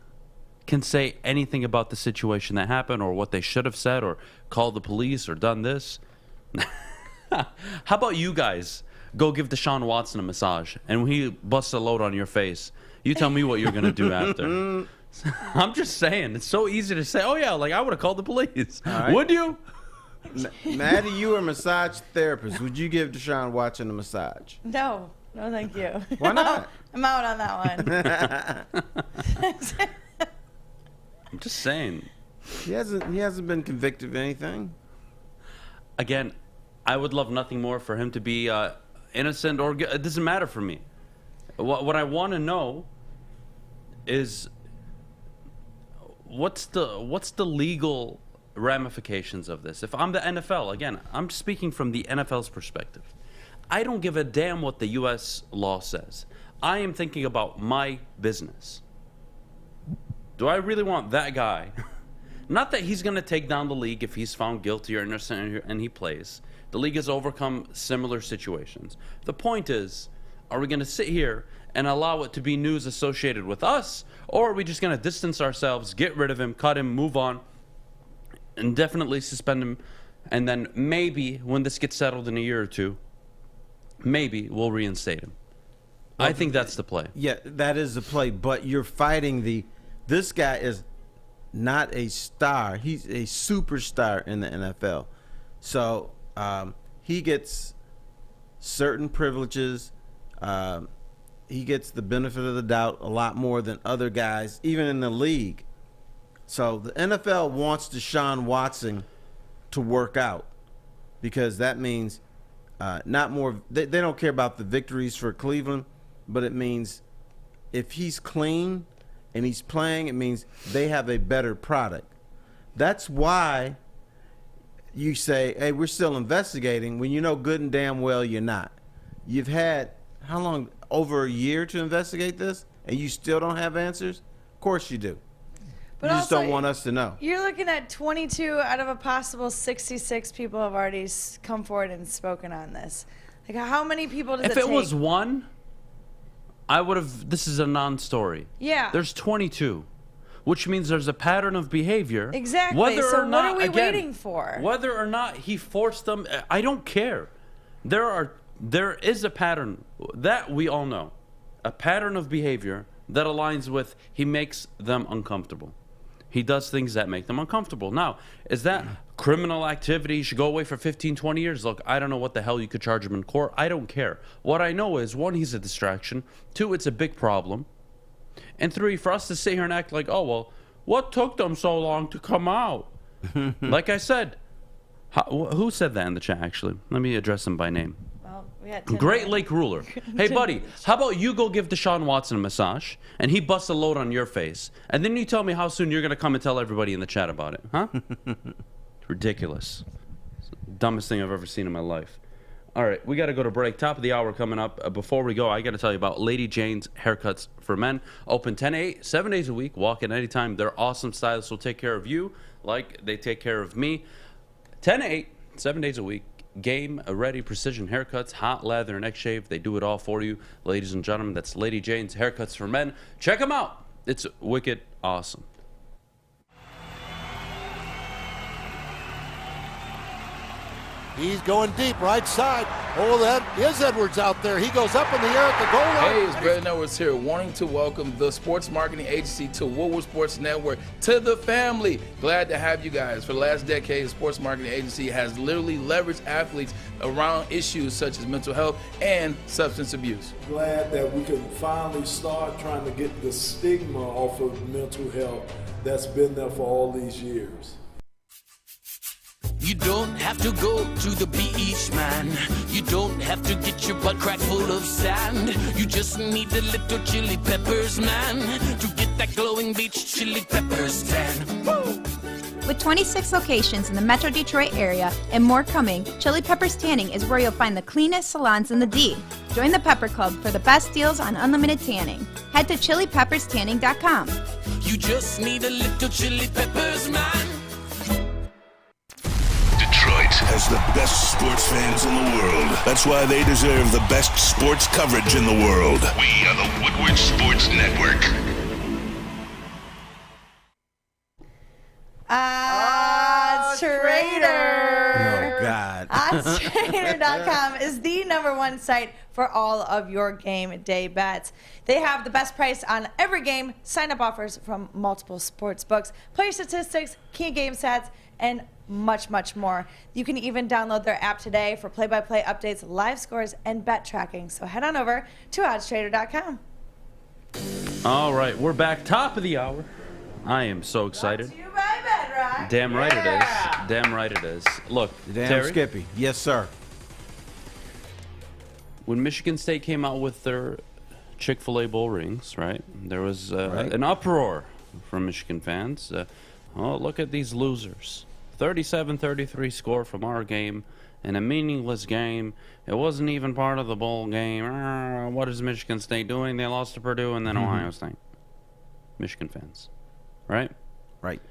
can say anything about the situation that happened or what they should have said or called the police or done this. How about you guys go give Deshaun Watson a massage and when he busts a load on your face, you tell me what you're going to do after. I'm just saying, it's so easy to say, oh yeah, like I would have called the police. Right. Would you? Maddie, you are a massage therapist. Would you give Deshaun Watson a massage? No, thank you. Why not? I'm out on that one. I'm just saying. He hasn't been convicted of anything. Again, I would love nothing more for him to be innocent or it doesn't matter for me. What I want to know is what's the legal ramifications of this? If I'm the NFL, again, I'm speaking from the NFL's perspective. I don't give a damn what the U.S. law says. I am thinking about my business. Do I really want that guy? Not that he's going to take down the league if he's found guilty or innocent and he plays. The league has overcome similar situations. The point is, are we going to sit here and allow it to be news associated with us, or are we just going to distance ourselves, get rid of him, cut him, move on, indefinitely suspend him, and then maybe when this gets settled in a year or two, maybe we'll reinstate him? Well, I think that's the play. Yeah, that is the play, but you're fighting this guy is not a star. He's a superstar in the NFL. So he gets certain privileges. He gets the benefit of the doubt a lot more than other guys, even in the league. So the NFL wants Deshaun Watson to work out because that means not more. They don't care about the victories for Cleveland, but it means if he's clean and he's playing, it means they have a better product. That's why you say, hey, we're still investigating when you know good and damn well you're not. You've had, how long, over a year to investigate this, and you still don't have answers? Of course you do. But you just don't want us to know. You're looking at 22 out of a possible 66 people have already come forward and spoken on this. Like, how many people does it take? If it was one, I would have, this is a non-story. Yeah. There's 22, which means there's a pattern of behavior. Exactly. Whether so or not, what are we again, waiting for? Whether or not he forced them, I don't care. There is a pattern that we all know, a pattern of behavior that aligns with he makes them uncomfortable. He does things that make them uncomfortable. Now, is that criminal activity? He should go away for 15, 20 years. Look, I don't know what the hell you could charge him in court. I don't care. What I know is, one, he's a distraction. Two, it's a big problem. And three, for us to sit here and act like, oh, well, what took them so long to come out? Like I said, who said that in the chat, actually? Let me address them by name. Great Lake Ruler. Hey, buddy, how about you go give Deshaun Watson a massage, and he busts a load on your face, and then you tell me how soon you're going to come and tell everybody in the chat about it, huh? It's ridiculous. It's the dumbest thing I've ever seen in my life. All right, we got to go to break. Top of the hour coming up. Before we go, I got to tell you about Lady Jane's Haircuts for Men. Open 10 to 8, 7 days a week. Walk in anytime. They're awesome stylists will take care of you like they take care of me. 10 to 8, 7 days a week. Game ready precision haircuts, hot lather, neck shave. They do it all for you, ladies and gentlemen. That's Lady Jane's Haircuts for Men. Check them out. It's wicked awesome. He's going deep, right side. Oh, that is Edwards out there. He goes up in the air at the goal line. Hey, it's Brandon Edwards here, wanting to welcome the sports marketing agency to Woodward Sports Network, to the family. Glad to have you guys. For the last decade, the sports marketing agency has literally leveraged athletes around issues such as mental health and substance abuse. Glad that we can finally start trying to get the stigma off of mental health that's been there for all these years. You don't have to go to the beach, man. You don't have to get your butt crack full of sand. You just need a little chili peppers, man, to get that glowing beach chili peppers tan. Woo! With 26 locations in the Metro Detroit area and more coming, Chili Peppers Tanning is where you'll find the cleanest salons in the D. Join the Pepper Club for the best deals on unlimited tanning. Head to chilipepperstanning.com. You just need a little chili peppers, man. Detroit has the best sports fans in the world. That's why they deserve the best sports coverage in the world. We are the Woodward Sports Network. Trader. Oh, God. OddsTrader.com is the #1 site for all of your game day bets. They have the best price on every game, sign-up offers from multiple sports books, player statistics, key game stats, and much, much more. You can even download their app today for play-by-play updates, live scores, and bet tracking. So head on over to OddsTrader.com. All right, we're back. Top of the hour. I am so excited. Damn right it is. Damn right it is. Look, Damn Terry, Skippy. Yes, sir. when Michigan State came out with their Chick-fil-A bowl rings, right, there was an uproar from Michigan fans. Oh, look at these losers. 37-33 score from our game in a meaningless game. It wasn't even part of the bowl game. What is Michigan State doing? They lost to Purdue and then Ohio State. Michigan fans, right? Right.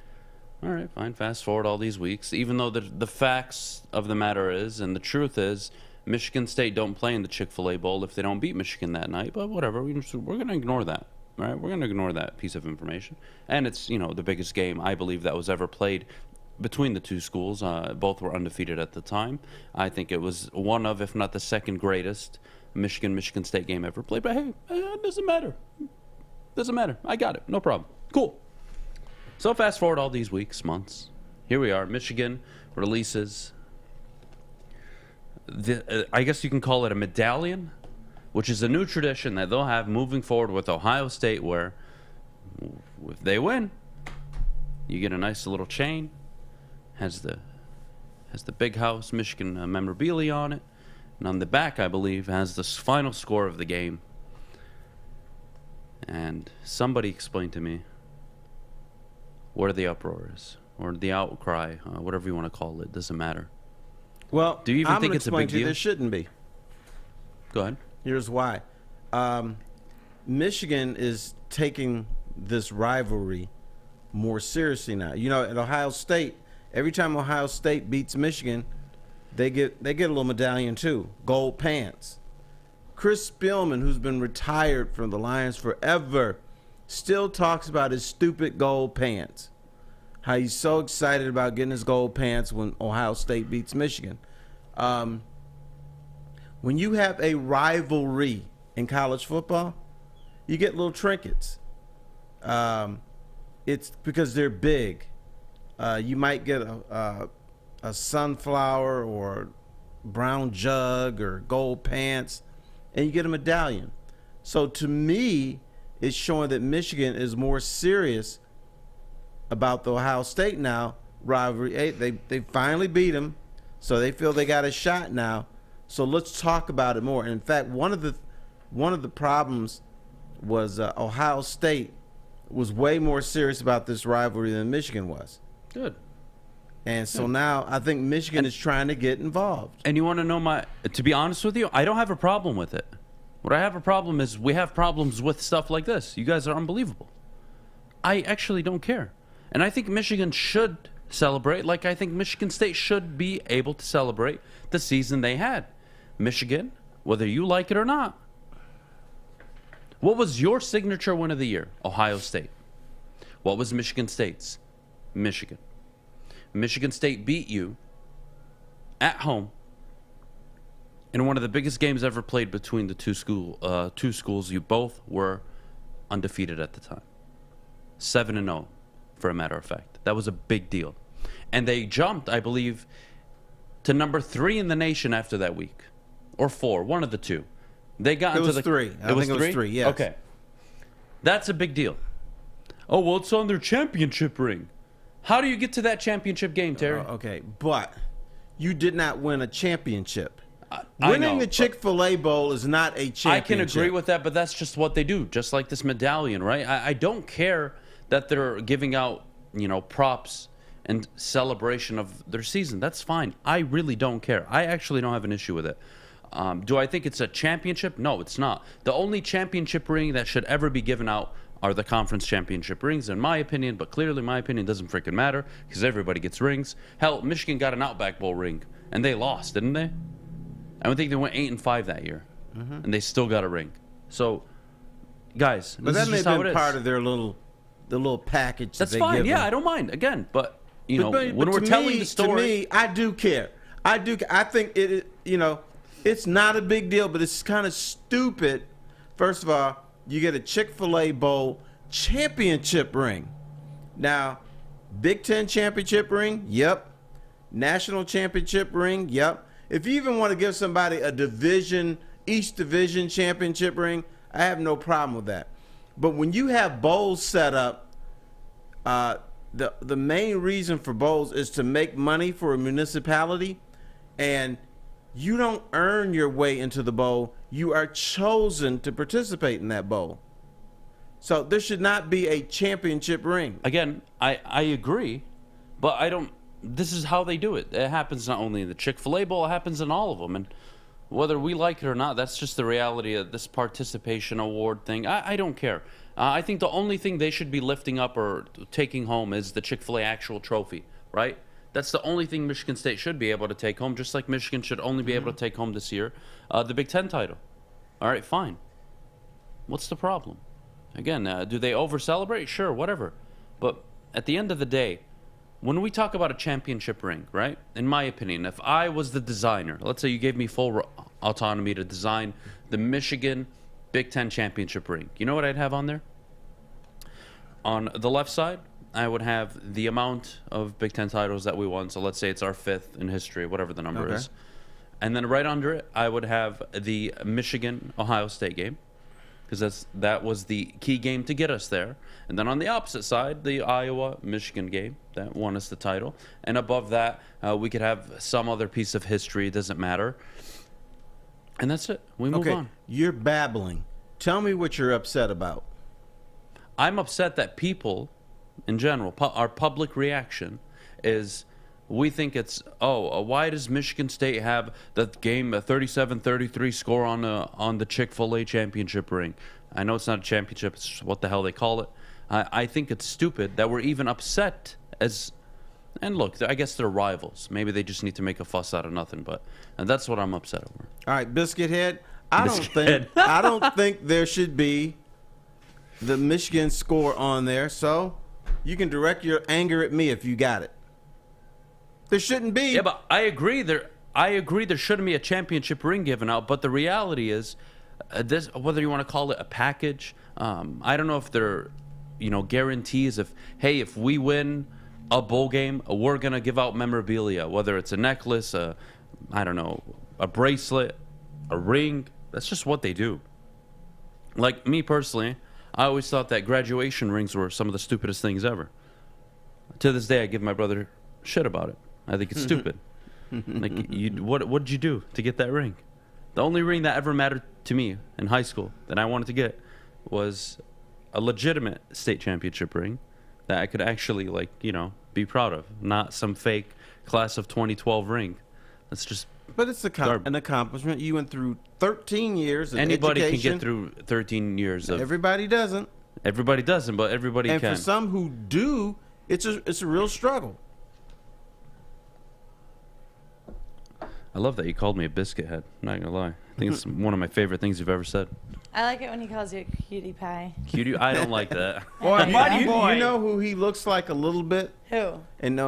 All right, fine. Fast forward all these weeks. Even though the facts of the matter is, and the truth is, Michigan State don't play in the Chick-fil-A Bowl if they don't beat Michigan that night. But whatever, we're going to ignore that. Right? We're going to ignore that piece of information. And it's, the biggest game, I believe, that was ever played between the two schools. Both were undefeated at the time. I think it was one of, if not the second greatest, Michigan State game ever played. But hey, it doesn't matter. Doesn't matter. I got it. No problem. Cool. So fast forward all these weeks, months. Here we are. Michigan releases, I guess you can call it a medallion, which is a new tradition that they'll have moving forward with Ohio State, where if they win, you get a nice little chain. Has the Big House Michigan memorabilia on it. And on the back, I believe, has the final score of the game. And somebody explained to me where the uproar is, or the outcry, whatever you want to call it. Doesn't matter. Well, do you even I'm think it's a big deal? There shouldn't be. Go ahead. Here's why. Michigan is taking this rivalry more seriously now. At Ohio State, every time Ohio State beats Michigan, they get a little medallion too, gold pants. Chris Spielman, who's been retired from the Lions forever, still talks about his stupid gold pants. How he's so excited about getting his gold pants when Ohio State beats Michigan. When you have a rivalry in college football, you get little trinkets. It's because they're big. You might get a sunflower or brown jug or gold pants, and you get a medallion. So to me, it's showing that Michigan is more serious about the Ohio State now rivalry. Hey, they finally beat them, so they feel they got a shot now. So let's talk about it more. And in fact, one of the problems was Ohio State was way more serious about this rivalry than Michigan was. Good. And so now I think Michigan is trying to get involved. And you want to know to be honest with you, I don't have a problem with it. What I have a problem is we have problems with stuff like this. You guys are unbelievable. I actually don't care. And I think Michigan should celebrate like I think Michigan State should be able to celebrate the season they had. Michigan, whether you like it or not. What was your signature win of the year? Ohio State. What was Michigan State's? Michigan. Michigan State beat you at home in one of the biggest games ever played between the two schools. You both were undefeated at the time. 7-0, for a matter of fact. That was a big deal. And they jumped, I believe, to number 3 in the nation after that week. Or 4, one of the two. They got into the 3. I think it was 3, yes. Okay. That's a big deal. Oh, well, it's on their championship ring. How do you get to that championship game, Terry? Okay, but you did not win a championship. Winning the Chick-fil-A Bowl is not a championship. I can agree with that, but that's just what they do, just like this medallion, right? I don't care that they're giving out, props and celebration of their season. That's fine. I really don't care. I actually don't have an issue with it. Do I think it's a championship? No, it's not. The only championship ring that should ever be given out are the conference championship rings, in my opinion. But clearly, my opinion doesn't freaking matter because everybody gets rings. Hell, Michigan got an Outback Bowl ring, and they lost, didn't they? I don't think they went 8-5 that year, and they still got a ring. So, guys, but that may have been part of their little package. That's that they fine. give yeah, them. I don't mind. Again, but when we're to telling me, the story, to me, I do care. I think it. It's not a big deal, but it's kind of stupid. First of all, you get a Chick-fil-A Bowl championship ring. Now, Big Ten championship ring, yep. National championship ring, yep. If you even want to give somebody a East Division championship ring, I have no problem with that. But when you have bowls set up, the main reason for bowls is to make money for a municipality, and you don't earn your way into the bowl. You are chosen to participate in that bowl. So there should not be a championship ring. Again, I agree, but I don't. This is how they do it. It happens not only in the Chick-fil-A Bowl, it happens in all of them. And whether we like it or not, that's just the reality of this participation award thing. I don't care. I think the only thing they should be lifting up or taking home is the Chick-fil-A actual trophy, right? That's the only thing Michigan State should be able to take home, just like Michigan should only be able to take home this year the Big Ten title. All right, fine. What's the problem? Again, do they over-celebrate? Sure, whatever. But at the end of the day, when we talk about a championship ring, right, in my opinion, if I was the designer, let's say you gave me full autonomy to design the Michigan Big Ten championship ring, you know what I'd have on there? On the left side, I would have the amount of Big Ten titles that we won. So let's say it's our 5th in history, whatever the number is. And then right under it, I would have the Michigan-Ohio State game, because that was the key game to get us there. And then on the opposite side, the Iowa-Michigan game that won us the title. And above that, we could have some other piece of history. It doesn't matter. And that's it. We move on. You're babbling. Tell me what you're upset about. I'm upset that people, in general, our public reaction is we think it's, why does Michigan State have the game, a 37-33 score on the Chick-fil-A championship ring? I know it's not a championship, it's what the hell they call it. I think it's stupid that we're even upset as, and look, I guess they're rivals. Maybe they just need to make a fuss out of nothing, and that's what I'm upset over. All right, Biscuit Head, I don't think there should be the Michigan score on there, so you can direct your anger at me if you got it. There shouldn't be. Yeah, but I agree there shouldn't be a championship ring given out, but the reality is this, whether you want to call it a package, I don't know if they're, guarantees if we win a bowl game, we're going to give out memorabilia, whether it's a necklace, a bracelet, a ring. That's just what they do. Like me personally, I always thought that graduation rings were some of the stupidest things ever. To this day, I give my brother shit about it. I think it's stupid. Like, what did you do to get that ring? The only ring that ever mattered to me in high school that I wanted to get was a legitimate state championship ring that I could actually, be proud of, not some fake class of 2012 ring. That's just. But it's an accomplishment. You went through 13 years of Anybody education. can get through 13 years of. Everybody doesn't. Everybody doesn't, but everybody can. And for some who do, it's a real struggle. I love that you called me a biscuit head. I'm not gonna lie. I think it's one of my favorite things you've ever said. I like it when he calls you a cutie pie. Cutie? I don't like that. You know who he looks like a little bit? Who? And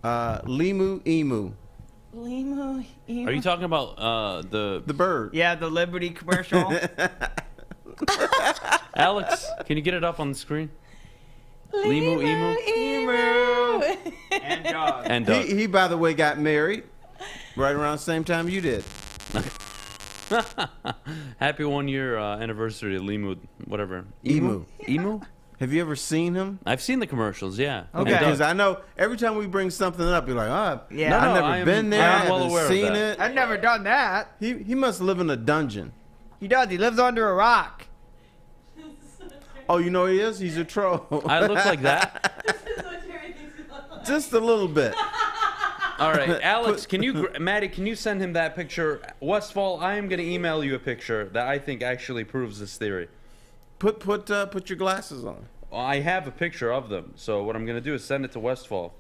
Limu Emu. Limu Emu. Are you talking about the bird? Yeah, the Liberty commercial. Alex, can you get it up on the screen? Limu Emu. And dog. And dog. He, by the way, got married right around the same time you did. Happy 1 year anniversary of Limu, whatever. Emu. Emu? Have you ever seen him? I've seen the commercials, yeah. Okay, because I know every time we bring something up, you're like, yeah. I've never been there. I haven't seen it. I've never done that. He must live in a dungeon. He does. He lives under a rock. Oh, you know what he is? He's a troll. I look like that. Just a little bit. All right, Alex, Maddie, can you send him that picture? Westfall, I am going to email you a picture that I think actually proves this theory. Put your glasses on. I have a picture of them, so what I'm going to do is send it to Westfall.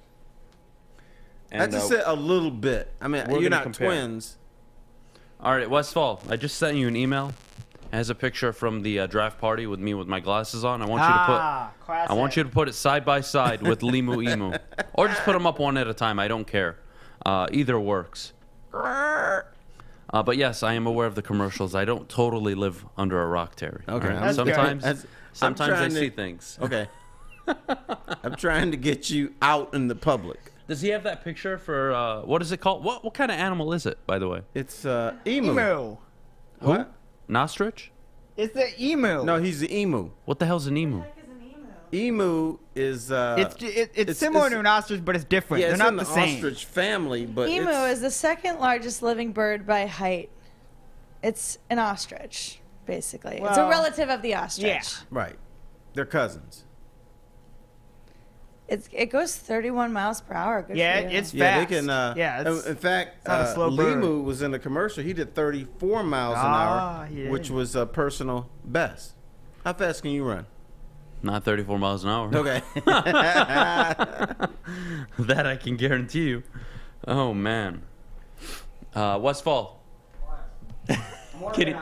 And, I just said a little bit. I mean, you're not twins. All right, Westfall, I just sent you an email. It has a picture from the draft party with me with my glasses on. I want you to put it side by side with Limu Emu, or just put them up one at a time. I don't care. Either works. But yes, I am aware of the commercials. I don't totally live under a rock, Terry. Okay. Right? Sometimes I see things. Okay. I'm trying to get you out in the public. Does he have that picture for what is it called? What kind of animal is it, by the way? It's emu. Emu. What? Nostrich? It's the emu. No, he's the emu. What the hell's an emu? Emu is it's similar to an ostrich, but it's different. Yeah, They're it's not in the the same. ostrich family, but Emu is the second largest living bird by height. It's an ostrich, basically. It's a Well, relative of the ostrich. yeah. Right. They're cousins. It goes 31 miles per hour. Good Yeah, for you. it's Yeah, fast. they can. It's in fact, not a slow bird. Limu was in a commercial. He did 34 miles an hour, which was a personal best. How fast can you run? Not 34 miles an hour. Okay. That I can guarantee you. Oh, man. Westfall. Kitty.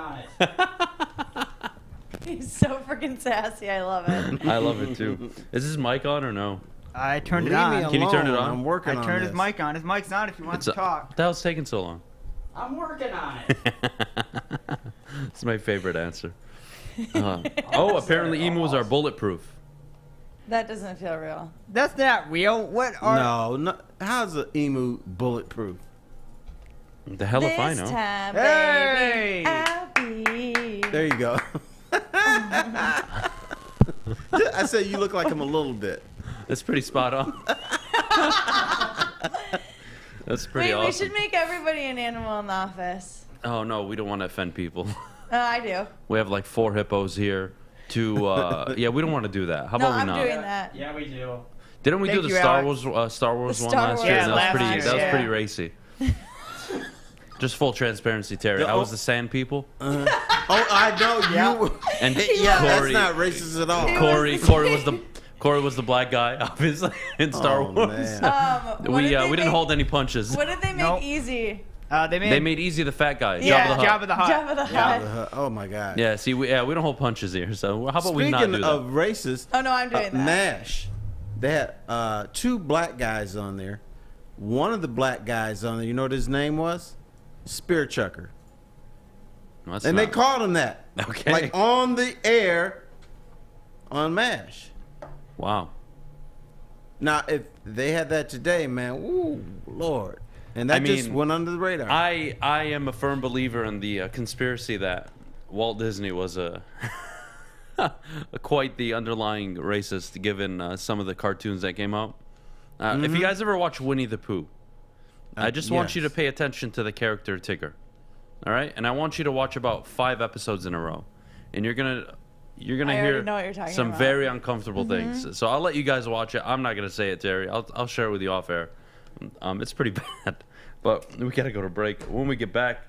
He's so freaking sassy. I love it. I love it, too. Is his mic on or no? I turned it Leave me on. Can you turn it alone. on? I'm working I on turned this. his mic on. His mic's on if you want to talk. What the hell's taking so long? I'm working on it. It's my favorite answer. Apparently emus are bulletproof. That doesn't feel real. That's not real. What are... No. How's an emu bulletproof? The hell if I know. This time, Hey! baby, I'll be. There you go. I said you look like him a little bit. That's pretty spot on. That's pretty awesome. We should make everybody an animal in the office. Oh, no, we don't want to offend people. I do. We have like 4 hippos here. We don't want to do that. How No, about we I'm not? doing that. Yeah, we do. Didn't we Thank do the you, Star Alex. Wars The one Star last Wars year? Yeah, And last year, that was yeah. pretty racy. Just full transparency, Terry. I was the sand people. Oh, I know you. And That's Corey, not racist at all. Corey was the black guy, obviously, in Star Wars. Man. We didn't hold any punches. What did they make Nope. easy? They made Easy the fat guy. Yeah. Jabba the Hutt. Jabba the Hutt. Oh my God. Yeah, see, we don't hold punches here. So how about we not do Speaking that? of racist, Oh, no, I'm doing that. MASH. They had 2 black guys on there. One of the black guys on there, you know what his name was? Spear Chucker. No, that's And they not- called him that. Okay. Like on the air on MASH. Wow. Now, if they had that today, man, ooh, Lord. And that just went under the radar. I am a firm believer in the conspiracy that Walt Disney was quite the underlying racist, given some of the cartoons that came out. If you guys ever watch Winnie the Pooh, I just want you to pay attention to the character Tigger. All right? And I want you to watch about 5 episodes in a row. And you're going to I already know what you're hear talking some about. very uncomfortable things. So I'll let you guys watch it. I'm not going to say it, Terry. I'll share it with you off air. It's pretty bad. But we got to go to break. When we get back,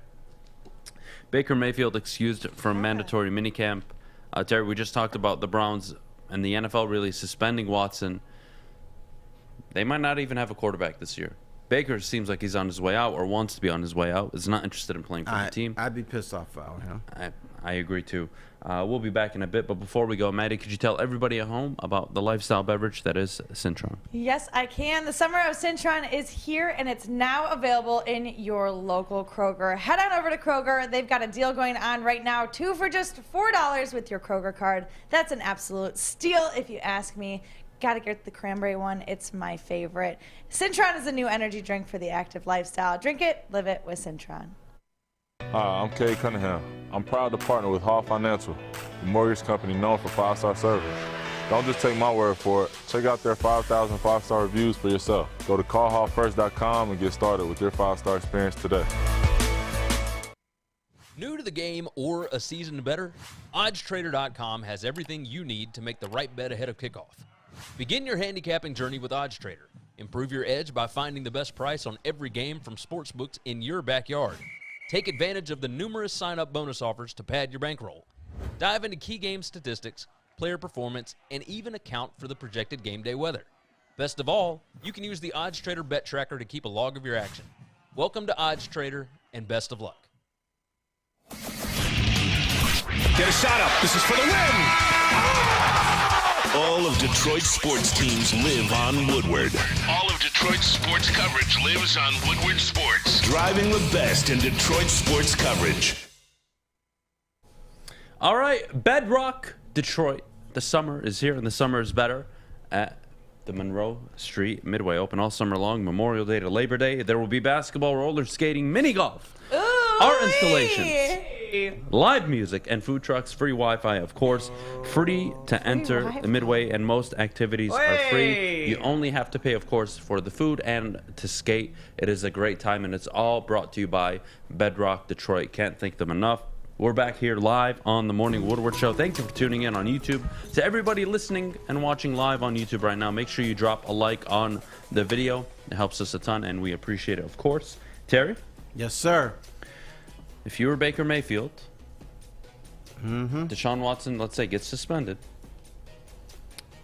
Baker Mayfield excused from mandatory minicamp. Terry, we just talked about the Browns and the NFL really suspending Watson. They might not even have a quarterback this year. Baker seems like he's on his way out or wants to be on his way out. Is not interested in playing for the team. I'd be pissed off if I were him. I agree, too. We'll be back in a bit. But before we go, Maddie, could you tell everybody at home about the lifestyle beverage that is Cintron? Yes, I can. The summer of Cintron is here, and it's now available in your local Kroger. Head on over to Kroger. They've got a deal going on right now, 2 for just $4 with your Kroger card. That's an absolute steal, if you ask me. Got to get the cranberry one. It's my favorite. Cintron is a new energy drink for the active lifestyle. Drink it, live it with Cintron. Hi, I'm Kay Cunningham. I'm proud to partner with Hall Financial, the mortgage company known for 5-star service. Don't just take my word for it. Check out their 5,000 5-star reviews for yourself. Go to callhallfirst.com and get started with your 5-star experience today. New to the game or a season better? OddsTrader.com has everything you need to make the right bet ahead of kickoff. Begin your handicapping journey with OddsTrader. Improve your edge by finding the best price on every game from sportsbooks in your backyard. Take advantage of the numerous sign-up bonus offers to pad your bankroll. Dive into key game statistics, player performance, and even account for the projected game day weather. Best of all, you can use the Odds Trader Bet Tracker to keep a log of your action. Welcome to Odds Trader, and best of luck. Get a shot up. This is for the win. All of Detroit's sports teams live on Woodward. All of Detroit's sports coverage lives on Woodward Sports. Driving the best in Detroit sports coverage. All right, Bedrock, Detroit. The summer is here, and the summer is better at the Monroe Street Midway Open all summer long, Memorial Day to Labor Day. There will be basketball, roller skating, mini golf, art installations, live music, and food trucks. Free Wi-Fi, of course. Free to enter the Midway, and most activities are free. You only have to pay, of course, for the food and to skate. It is a great time, and it's all brought to you by Bedrock Detroit. Can't thank them enough. We're back here live on the Morning Woodward Show. Thank you for tuning in on YouTube. To everybody listening and watching live on YouTube right now, make sure you drop a like on the video. It helps us a ton, and we appreciate it, of course. Terry? Yes, sir. If you were Baker Mayfield, Deshaun Watson, let's say, gets suspended,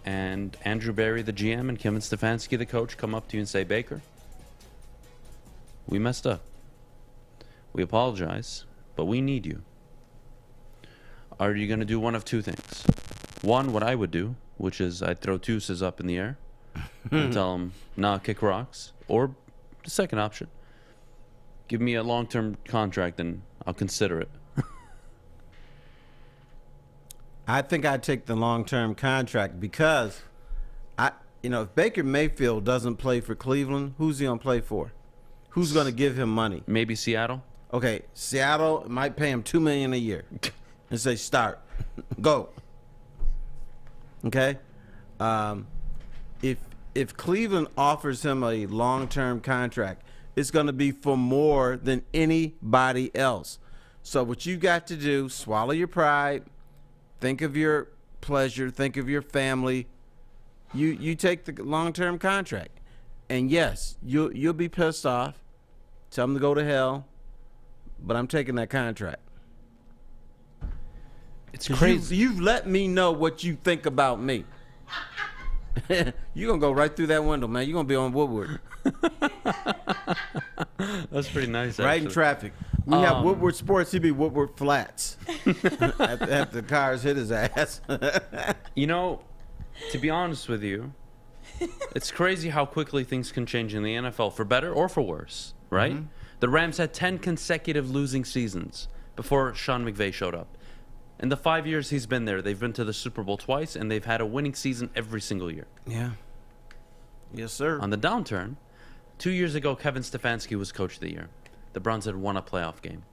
and Andrew Berry, the GM, and Kevin Stefanski, the coach, come up to you and say, Baker, we messed up. We apologize, but we need you. Are you going to do one of two things? One, what I would do, which is I'd throw Deuces up in the air and tell them, nah, kick rocks. Or the second option, give me a long-term contract and I'll consider it. I think I'd take the long-term contract because, if Baker Mayfield doesn't play for Cleveland, who's he going to play for? Who's going to give him money? Maybe Seattle. Okay, Seattle might pay him $2 million a year and say, start, go. Okay, if Cleveland offers him a long-term contract, it's going to be for more than anybody else. So what you got to do, swallow your pride, think of your pleasure, think of your family. You take the long-term contract, and yes, you'll be pissed off. Tell them to go to hell. But I'm taking that contract. It's crazy. You've let me know what you think about me. You're going to go right through that window, man. You're going to be on Woodward. That's pretty nice, Right actually. in traffic. We have Woodward Sports. He'd be Woodward Flats. after the cars hit his ass. To be honest with you, it's crazy how quickly things can change in the NFL, for better or for worse, right? Mm-hmm. The Rams had 10 consecutive losing seasons before Sean McVay showed up. In the 5 years he's been there, they've been to the Super Bowl twice, and they've had a winning season every single year. Yeah. Yes, sir. On the downturn, 2 years ago, Kevin Stefanski was coach of the year. The Browns had won a playoff game,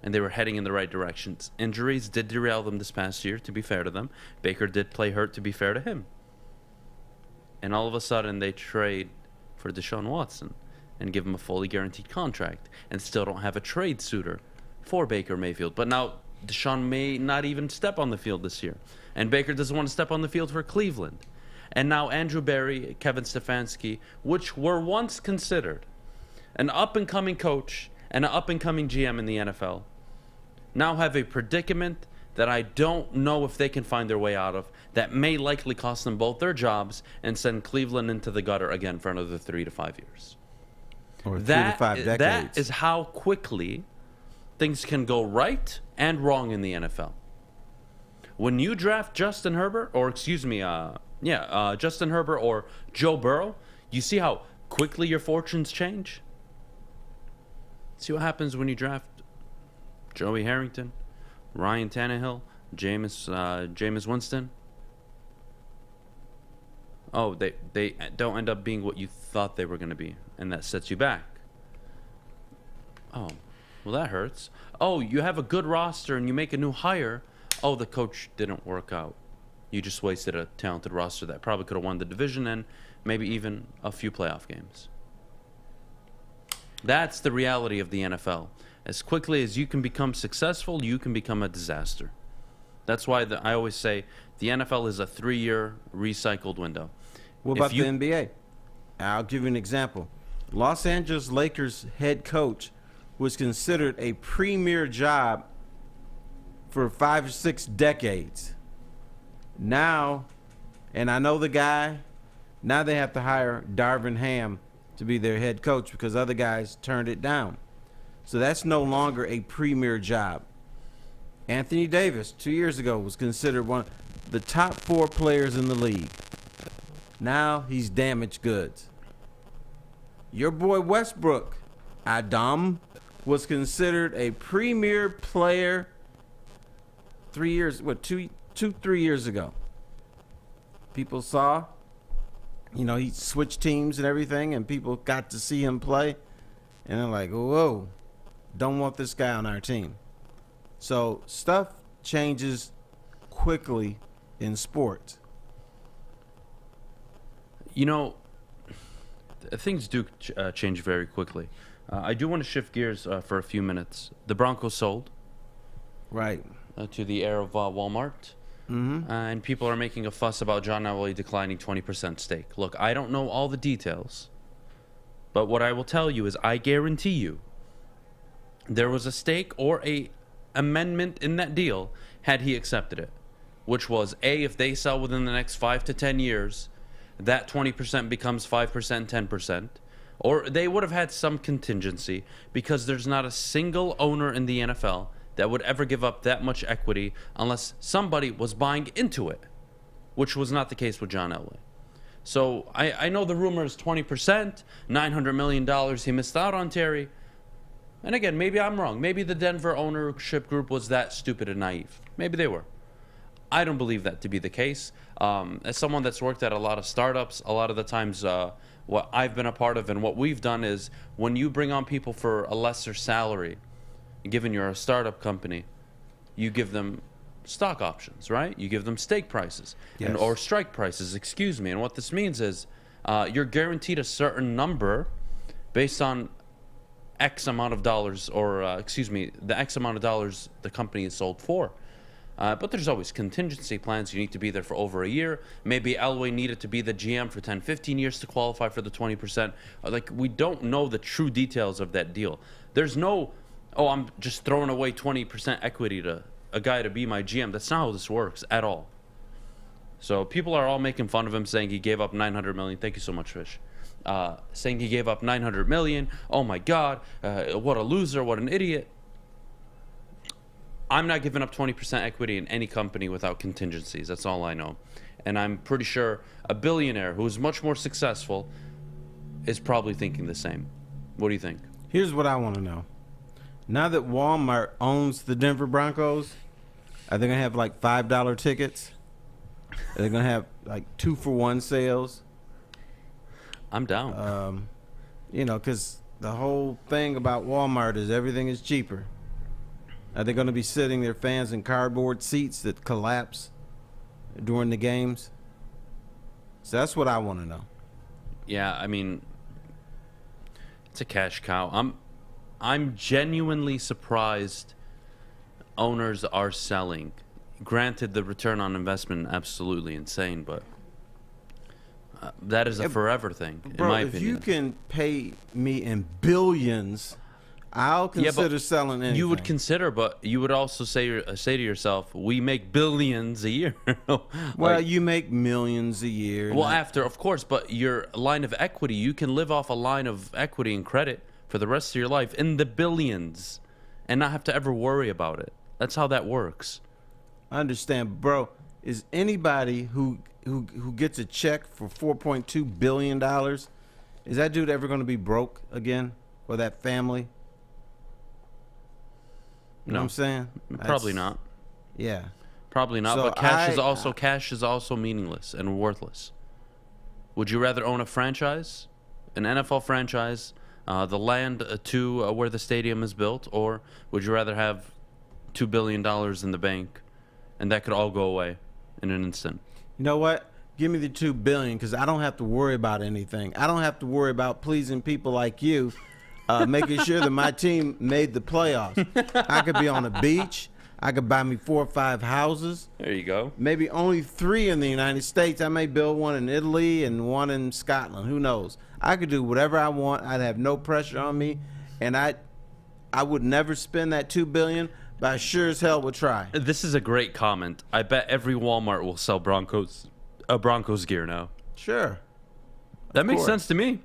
and they were heading in the right directions. Injuries did derail them this past year, to be fair to them. Baker did play hurt, to be fair to him. And all of a sudden, they trade for Deshaun Watson and give him a fully guaranteed contract, and still don't have a trade suitor for Baker Mayfield. But now Deshaun may not even step on the field this year, and Baker doesn't want to step on the field for Cleveland. And now Andrew Berry, Kevin Stefanski, which were once considered an up-and-coming coach and an up-and-coming GM in the NFL, now have a predicament that I don't know if they can find their way out of, that may likely cost them both their jobs and send Cleveland into the gutter again for another 3 to 5 years. Or 3 to 5 decades. That is how quickly things can go right and wrong in the NFL. When you draft Justin Herbert, or Justin Herbert or Joe Burrow, you see how quickly your fortunes change? See what happens when you draft Joey Harrington, Ryan Tannehill, Jameis Winston. Oh, they don't end up being what you thought they were going to be, and that sets you back. Oh, well, that hurts. Oh, you have a good roster and you make a new hire. Oh, the coach didn't work out. You just wasted a talented roster that probably could have won the division and maybe even a few playoff games. That's the reality of the NFL. As quickly as you can become successful, you can become a disaster. That's why I always say the NFL is a 3-year recycled window. What about the NBA? I'll give you an example. Los Angeles Lakers head coach was considered a premier job for 5 or 6 decades. Now, and I know the guy, now they have to hire Darvin Ham to be their head coach because other guys turned it down. So that's no longer a premier job. Anthony Davis, 2 years ago, was considered one of the top 4 players in the league. Now he's damaged goods. Your boy Westbrook, Adham, was considered a premier player 3 years ago. People saw, he switched teams and everything, and people got to see him play, and they're like, whoa, don't want this guy on our team. So stuff changes quickly in sports. Things do change very quickly. I do want to shift gears for a few minutes. The Broncos sold. Right. To the heir of Walmart. Mm-hmm. And people are making a fuss about John Elway declining 20% stake. Look, I don't know all the details, but what I will tell you is I guarantee you there was a stake or a amendment in that deal had he accepted it, which was, A, if they sell within the next 5 to 10 years, that 20% becomes 5%, 10%. Or they would have had some contingency because there's not a single owner in the NFL that would ever give up that much equity unless somebody was buying into it, which was not the case with John Elway. So I know the rumor is 20%, $900 million he missed out on, Terry. And again, maybe I'm wrong. Maybe the Denver ownership group was that stupid and naive. Maybe they were. I don't believe that to be the case. As someone that's worked at a lot of startups, a lot of the times what I've been a part of and what we've done is when you bring on people for a lesser salary, given you're a startup company, you give them stock options, right? You give them stake prices, Yes. or strike prices, excuse me. And what this means is you're guaranteed a certain number based on X amount of dollars, or the X amount of dollars the company is sold for. But there's always contingency plans. You need to be there for over a year. Maybe Elway needed to be the GM for 10, 15 years to qualify for the 20%. We don't know the true details of that deal. There's no, I'm just throwing away 20% equity to a guy to be my GM. That's not how this works at all. So people are all making fun of him, saying he gave up $900 million. Thank you so much, Fish. Saying he gave up $900 million. Oh my God, what a loser, what an idiot. I'm not giving up 20% equity in any company without contingencies. That's all I know. And I'm pretty sure a billionaire who is much more successful is probably thinking the same. What do you think? Here's what I want to know. Now that Walmart owns the Denver Broncos, are they going to have like $5 tickets? Are they going to have like 2-for-1 sales? I'm down. Because the whole thing about Walmart is everything is cheaper. Are they going to be sitting their fans in cardboard seats that collapse during the games? So that's what I want to know. Yeah, I mean, it's a cash cow. I'm genuinely surprised owners are selling. Granted, the return on investment absolutely insane, but that is a forever thing, in my opinion. If you can pay me in billions, I'll consider selling anything. You would consider, but you would also say to yourself, we make billions a year. Well, you make millions a year. Well, of course, but your line of equity, you can live off a line of equity and credit for the rest of your life in the billions and not have to ever worry about it. That's how that works. I understand, bro. Is anybody who gets a check for $4.2 billion, is that dude ever going to be broke again? Or that family? You know what I'm saying? Probably not. Yeah. Probably not, So but cash is also meaningless and worthless. Would you rather own a franchise, an NFL franchise, the land to where the stadium is built, or would you rather have $2 billion in the bank and that could all go away in an instant? You know what? Give me the $2 billion because I don't have to worry about anything. I don't have to worry about pleasing people like you, making sure that my team made the playoffs. I could be on a beach. I could buy me 4 or 5 houses. There you go. Maybe only 3 in the United States. I may build one in Italy and one in Scotland. Who knows? I could do whatever I want. I'd have no pressure on me, and I would never spend that $2 billion, but I sure as hell would try. This is a great comment. I bet every Walmart will sell Broncos gear now. Sure. That makes sense to me.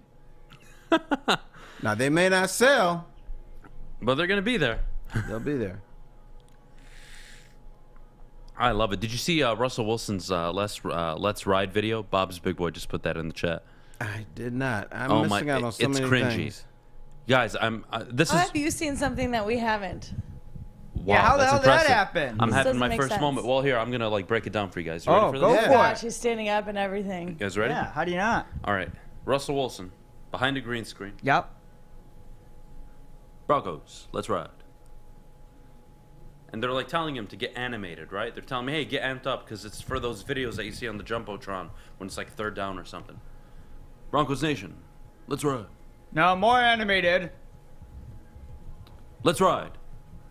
Now, they may not sell, but they're going to be there. They'll be there. I love it. Did you see Russell Wilson's Let's Ride video? Bob's Big Boy just put that in the chat. I did not. I'm missing out on so many things. Guys, Have you seen something that we haven't? Wow, yeah, how the that's hell did that impressive. happen? I'm This having doesn't my make first sense. moment. Well, here, I'm going to like break it down for you guys. You ready for go this? for Gosh, it. he's standing up and everything. You guys ready? Yeah, how do you not? All right. Russell Wilson, behind a green screen. Yep. Broncos, let's ride. And they're like telling him to get animated, right? They're telling me, hey, get amped up because it's for those videos that you see on the Jumbotron when it's like 3rd down or something. Broncos Nation, let's ride. No, more animated. Let's ride.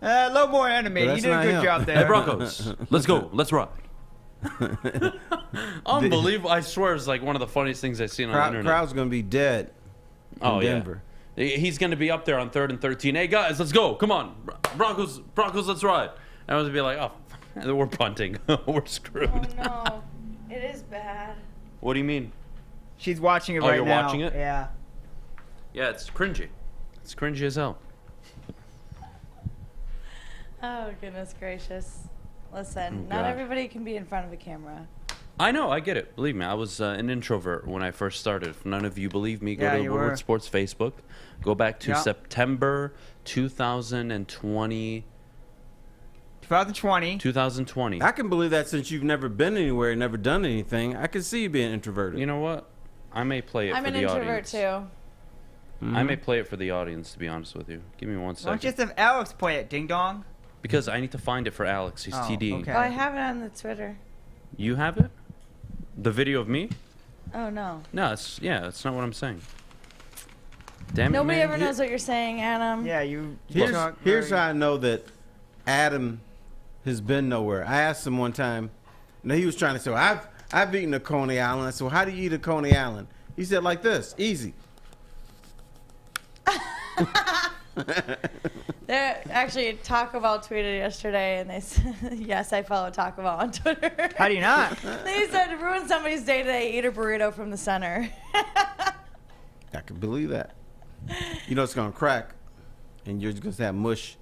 A little more animated. You did a good job there. Hey, Broncos, let's go. Let's ride. Unbelievable. I swear it's like one of the funniest things I've seen on the internet. Crowd's going to be dead in Denver. Yeah. He's going to be up there on 3rd and 13. Hey, guys, let's go. Come on. Broncos, let's ride. And I was be like, oh, we're punting. We're screwed. Oh, no. It is bad. What do you mean? She's watching it right now. Oh, you're watching it? Yeah. Yeah, it's cringy. It's cringy as hell. Oh, goodness gracious. Listen, Oh, not God. everybody can be in front of a camera. I know, I get it. Believe me, I was an introvert when I first started. If none of you believe me, go Yeah, to you Woodward were. Sports Facebook. Go back to Yeah. September 2020. 2020. I can believe that since you've never been anywhere and never done anything. I can see you being introverted. You know what? I may play it I'm for an the introvert, audience. too. I may play it for the audience, to be honest with you. Give me 1 Why don't second. you just have Alex play it, ding dong? Because I need to find it for Alex. He's Oh, TD. okay. Oh, I have it on the Twitter. You have it? The video of me? Oh, no. No, that's not what I'm saying. Damn it, Nobody man. ever knows what you're saying, Adam. Yeah, you. Here's how I know that Adham has been nowhere. I asked him one time, and he was trying to say, well, I've eaten a Coney Island. I said, well, how do you eat a Coney Island? He said, like this, easy. There actually Taco Bell tweeted yesterday, and they said, "Yes, I follow Taco Bell on Twitter." How do you not? They said, "Ruin somebody's day today. Eat a burrito from the center." I can believe that. You know it's gonna crack, and you're just gonna have mush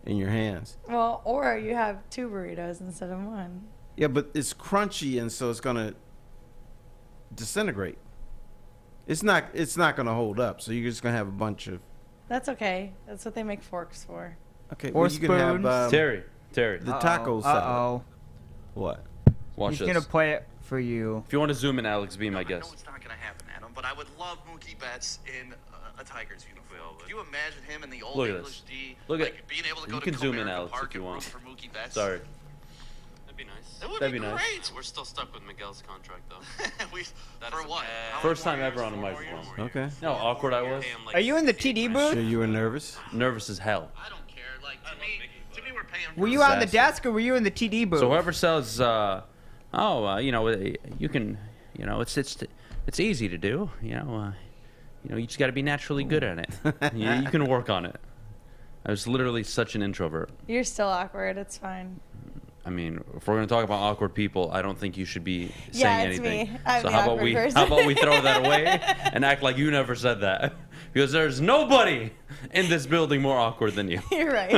in your hands. Well, or you have 2 burritos instead of 1. Yeah, but it's crunchy, and so it's gonna disintegrate. It's not gonna hold up. So you're just gonna have a bunch of. That's okay. That's what they make forks for. Okay, Or well, you can have spoons. Terry. the tacos. Uh-oh. What? Watch He's this. gonna play it for you. If you want to zoom in, Alex, be my guest. It's not going to happen, Adam, but I would love Mookie Betts in a Tigers uniform. Could you imagine him in the old Look at English this. D? Look like, at. being able to You go can to zoom in, Comerica Alex, Park if you and root want. for Mookie Betts. Sorry. That'd be nice. That would That'd be be nice. great. We're still stuck with Miguel's contract, though. For what? First time ever on a microphone. Okay. You know how awkward I was? Are you in the TD booth? Sure you were nervous? Nervous as hell. I don't care. Like, to me, we're paying for Were you on the Disaster. desk or were you in the TD booth? So whoever says, you can, it's easy to do, you just got to be naturally good at it. You can work on it. I was literally such an introvert. You're still awkward. It's fine. I mean, if we're gonna talk about awkward people, I don't think you should be saying Yeah, it's anything. me. I'm So the how about awkward we person. how about we throw that away and act like you never said that? Because there's nobody in this building more awkward than you. You're right.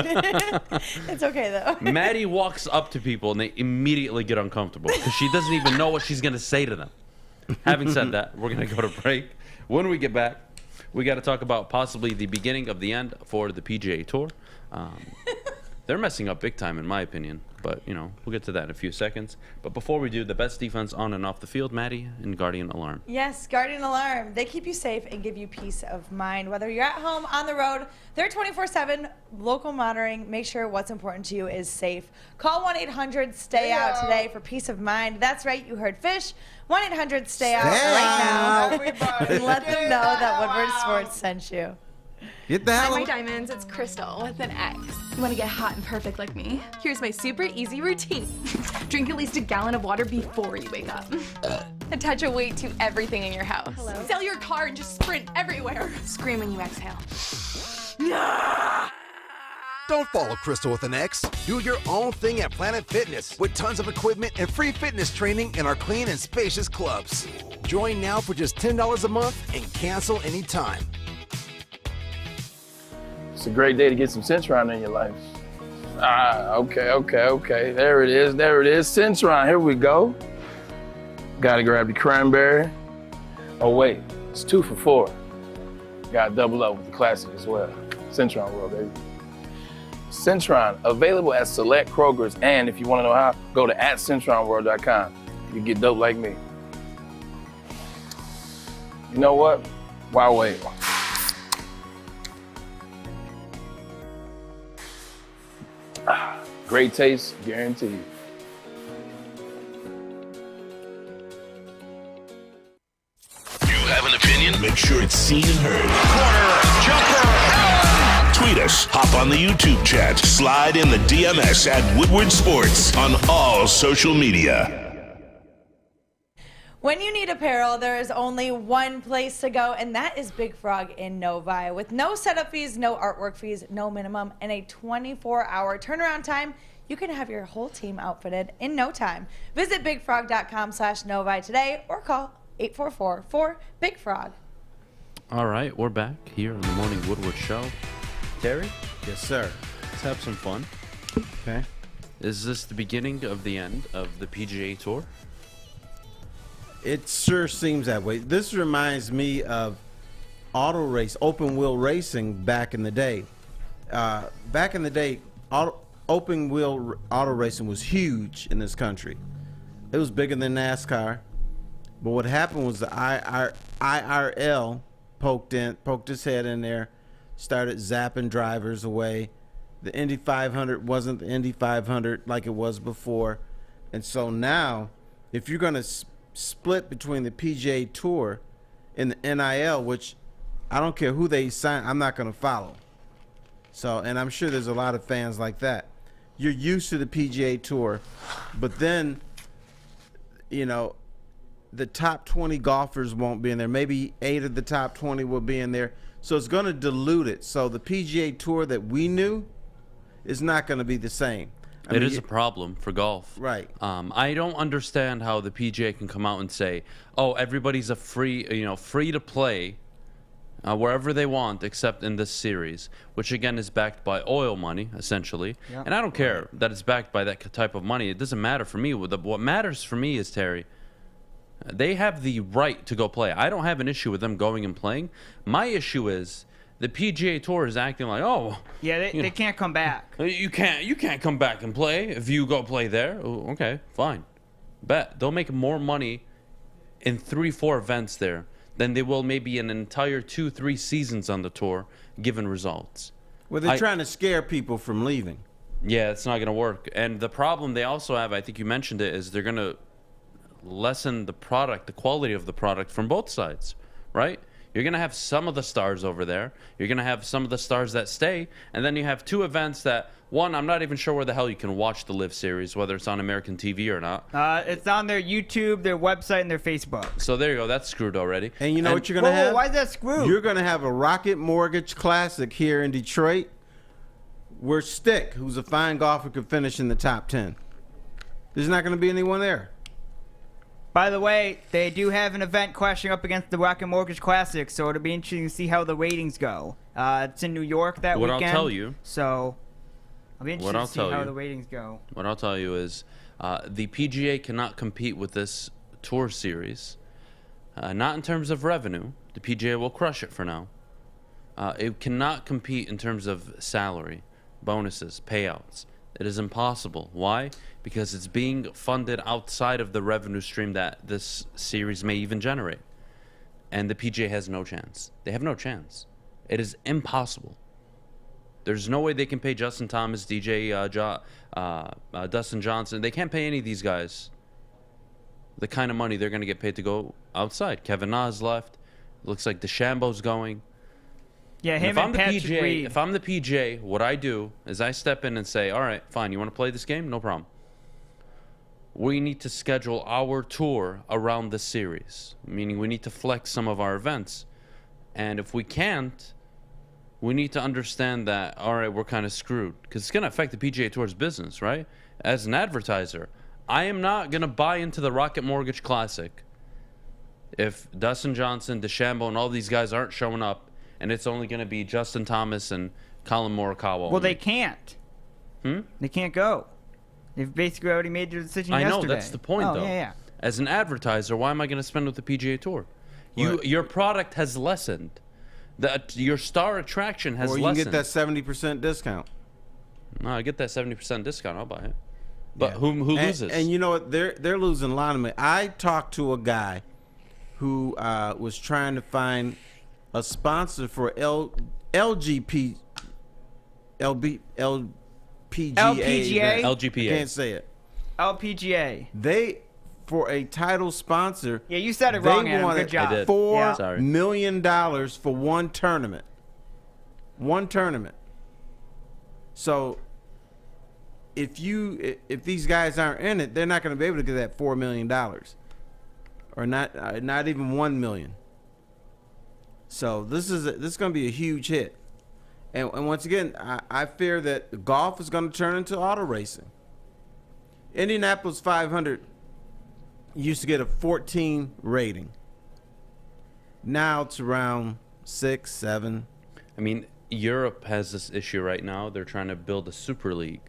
It's okay though. Maddy walks up to people and they immediately get uncomfortable because she doesn't even know what she's gonna say to them. Having said that, we're gonna go to break. When we get back, we got to talk about possibly the beginning of the end for the PGA Tour. They're messing up big time, in my opinion. But, we'll get to that in a few seconds. But before we do, the best defense on and off the field, Maddy and Guardian Alarm. Yes, Guardian Alarm. They keep you safe and give you peace of mind. Whether you're at home, on the road, they're 24/7 local monitoring. Make sure what's important to you is safe. Call 1-800-STAY-OUT today for peace of mind. That's right, you heard Fish. 1-800-STAY-OUT right now. And let them know that Woodward Sports sent you. Get the Hi, hell my away. diamonds. It's Crystal with an X. You want to get hot and perfect like me? Here's my super easy routine. Drink at least a gallon of water before you wake up. Attach a weight to everything in your house. Sell your car and just sprint everywhere. Scream when you exhale. Don't follow Crystal with an X. Do your own thing at Planet Fitness with tons of equipment and free fitness training in our clean and spacious clubs. Join now for just $10 a month and cancel anytime. It's a great day to get some Centron in your life. Okay. There it is. Centron, here we go. Gotta grab the cranberry. Oh wait, it's 2 for $4. Gotta double up with the classic as well. Centron World, baby. Centron, available at select Krogers, and if you wanna know how, go to @CentronWorld.com. You get dope like me. You know what? Why wait? Great taste, guaranteed. You have an opinion? Make sure it's seen and heard. Corner, jumper, tweet us, hop on the YouTube chat, slide in the DMS at Woodward Sports on all social media. When you need apparel, there is only one place to go, and that is Big Frog in Novi. With no setup fees, no artwork fees, no minimum, and a 24-hour turnaround time, you can have your whole team outfitted in no time. Visit bigfrog.com/Novi today or call 844-4-BIG-FROG. All right, we're back here on the Morning Woodward Show. Terry? Yes, sir. Let's have some fun. Okay. Is this the beginning of the end of the PGA Tour? It sure seems that way. This reminds me of open wheel racing back in the day. Back in the day, open wheel auto racing was huge in this country. It was bigger than NASCAR. But what happened was the IRL poked his head in there, started zapping drivers away. The Indy 500 wasn't the Indy 500 like it was before. And so now, if you're going to split between the PGA Tour and the NIL, which I don't care who they sign, I'm not going to follow. So, and I'm sure there's a lot of fans like that. You're used to the PGA Tour, but then, you know, the top 20 golfers won't be in there. Maybe 8 of the top 20 will be in there. So it's going to dilute it. So the PGA Tour that we knew is not going to be the same. It is a problem for golf. Right. I don't understand how the PGA can come out and say, "Oh, everybody's free to play wherever they want, except in this series," which again is backed by oil money, essentially. Yeah. And I don't care that it's backed by that type of money. It doesn't matter for me. What matters for me is, Terry, they have the right to go play. I don't have an issue with them going and playing. My issue is the PGA Tour is acting like, oh, yeah, they can't come back. You can't come back and play if you go play there. Oh, okay, fine. Bet they'll make more money in 3-4 events there than they will maybe in an entire 2-3 seasons on the tour, given results. Well, they're trying to scare people from leaving. Yeah, it's not going to work. And the problem they also have, I think you mentioned it, is they're going to lessen the quality of the product from both sides, right? You're going to have some of the stars over there. You're going to have some of the stars that stay. And then you have 2 events that, one, I'm not even sure where the hell you can watch the LIV series, whether it's on American TV or not. It's on their YouTube, their website, and their Facebook. So there you go. That's screwed already. And you know what you're going to have? Why is that screwed? You're going to have a Rocket Mortgage Classic here in Detroit where Stick, who's a fine golfer, could finish in the top 10. There's not going to be anyone there. By the way, they do have an event clashing up against the Rocket Mortgage Classic, so it'll be interesting to see how the ratings go. It's in New York that weekend. What I'll tell you. So I'll be interested to see how the ratings go. What I'll tell you is the PGA cannot compete with this tour series. Not in terms of revenue. The PGA will crush it for now. It cannot compete in terms of salary, bonuses, payouts. It is impossible. Why? Because it's being funded outside of the revenue stream that this series may even generate. And the PGA has no chance. They have no chance. It is impossible. There's no way they can pay Justin Thomas, Dustin Johnson. They can't pay any of these guys the kind of money they're going to get paid to go outside. Kevin Na's left. Looks like DeChambeau's going. Yeah, And him and Patrick PGA, Reed. if I'm the PGA, what I do is I step in and say, all right, fine, you want to play this game? No problem. We need to schedule our tour around the series, meaning we need to flex some of our events. And if we can't, we need to understand that, all right, we're kind of screwed, because it's going to affect the PGA Tour's business, right? As an advertiser, I am not going to buy into the Rocket Mortgage Classic if Dustin Johnson, DeChambeau, and all these guys aren't showing up, and it's only going to be Justin Thomas and Colin Morikawa. Well, they can't. They can't go. They've basically already made their decision I know, yesterday. that's the point, Oh, though. yeah. As an advertiser, why am I going to spend with the PGA Tour? Your product has lessened. Your star attraction has lessened. Or you can get that 70% discount. No, I get that 70% discount. I'll buy it. But who loses? And you know what? They're losing a lot of money. I talked to a guy who was trying to find a sponsor for LPGA. LGPA. I can't say it. LPGA. They, for a title sponsor. Yeah, you said it wrong, Adam. Good job. They wanted $4 million for one tournament. One tournament. So, if these guys aren't in it, they're not going to be able to get that $4 million, or not even $1 million. So this is going to be a huge hit. And once again, I fear that golf is going to turn into auto racing. Indianapolis 500 used to get a 14 rating. Now it's around 6, 7. I mean, Europe has this issue right now. They're trying to build a super league.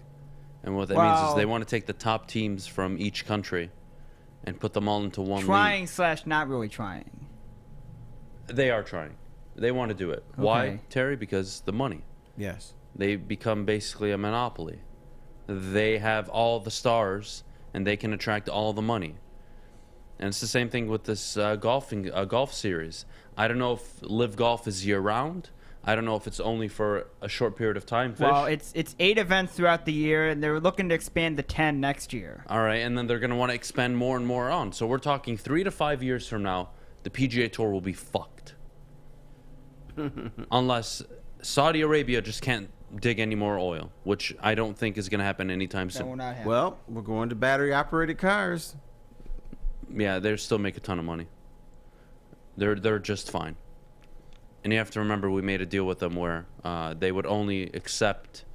And what that means is they want to take the top teams from each country and put them all into one league. / not really trying. They are trying. They want to do it. Okay. Why, Terry? Because the money. Yes. They become basically a monopoly. They have all the stars, and they can attract all the money. And it's the same thing with this golf series. I don't know if LIV Golf is year-round. I don't know if it's only for a short period of time. Well, it's 8 events throughout the year, and they're looking to expand to 10 next year. All right, and then they're going to want to expand more and more on. So we're talking 3 to 5 years from now, the PGA Tour will be fucked. Unless Saudi Arabia just can't dig any more oil, which I don't think is going to happen anytime soon. will not happen. Well, we're going to battery-operated cars. Yeah, they still make a ton of money. They're just fine. And you have to remember, we made a deal with them where they would only accept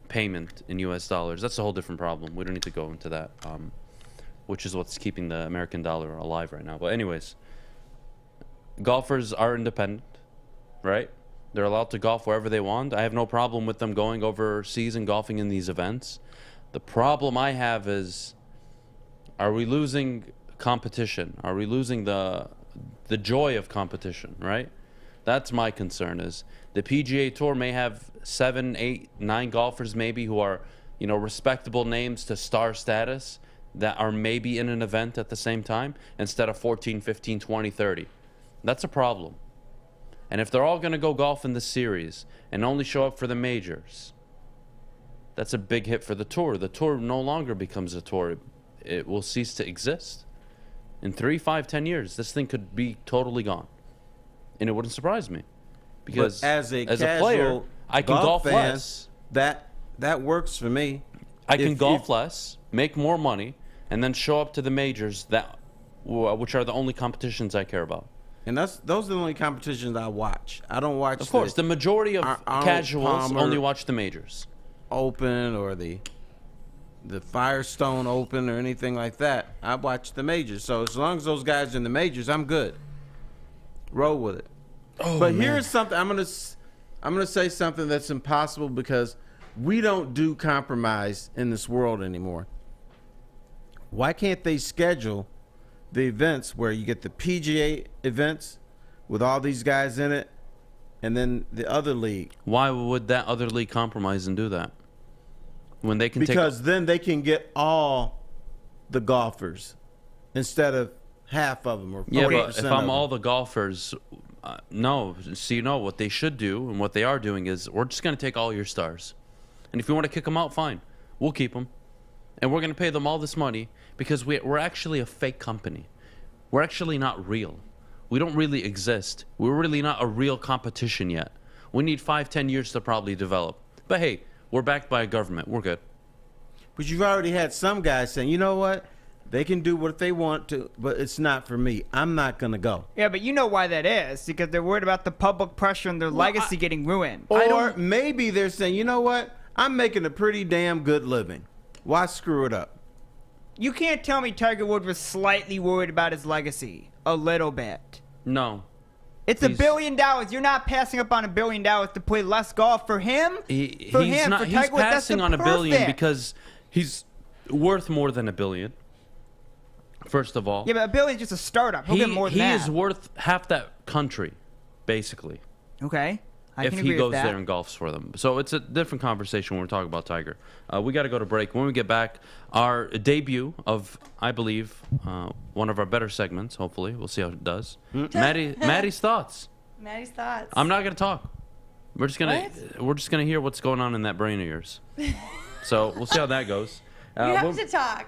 payment in U.S. dollars. That's a whole different problem. We don't need to go into that, which is what's keeping the American dollar alive right now. But anyways, golfers are independent, right? They're allowed to golf wherever they want. I have no problem with them going overseas and golfing in these events. The problem I have is, are we losing competition? Are we losing the joy of competition, right? That's my concern. Is the PGA Tour may have 7, 8, 9 golfers maybe who are, respectable names to star status that are maybe in an event at the same time instead of 14, 15, 20, 30. That's a problem. And if they're all going to go golf in the series and only show up for the majors, that's a big hit for the tour. The tour no longer becomes a tour. It will cease to exist. In 3, 5, 10 years, this thing could be totally gone. And it wouldn't surprise me. Because but as a player, I can golf fan, less. That works for me. I can golf less, make more money, and then show up to the majors which are the only competitions I care about. And those are the only competitions I watch. I don't watch. Of course, the majority of casuals Palmer only watch the majors. Open or the Firestone Open or anything like that. I watch the majors. So as long as those guys are in the majors, I'm good. Roll with it. But here's something I'm gonna say something that's impossible because we don't do compromise in this world anymore. Why can't they schedule the events where you get the PGA events with all these guys in it, and then the other league? Why would that other league compromise and do that? When they can then they can get all the golfers instead of half of them or 40%. Yeah, but if I'm all the golfers, no. So what they should do and what they are doing is we're just going to take all your stars. And if you want to kick them out, fine. We'll keep them. And we're going to pay them all this money because we're actually a fake company. We're actually not real. We don't really exist. We're really not a real competition yet. We need 5-10 years to probably develop. But hey, we're backed by a government. We're good. But you've already had some guys saying, you know what? They can do what they want to, but it's not for me. I'm not going to go. Yeah, but you know why that is. Because they're worried about the public pressure and their legacy getting ruined. Or maybe they're saying, you know what? I'm making a pretty damn good living. Why screw it up? You can't tell me Tiger Woods was slightly worried about his legacy. A little bit. No. It's $1 billion. You're not passing up on $1 billion to play less golf for him. He's passing on $1 billion because he's worth more than $1 billion. First of all. Yeah, but $1 billion is just a startup. He'll get more than that. He is worth half that country, basically. Okay. If he goes there and golfs for them. So it's a different conversation when we're talking about Tiger. We got to go to break. When we get back, our debut of, I believe, one of our better segments, hopefully. We'll see how it does. Maddie's thoughts. Maddie's thoughts. I'm not going to talk. We're just gonna hear what's going on in that brain of yours. So we'll see how that goes. You have to talk.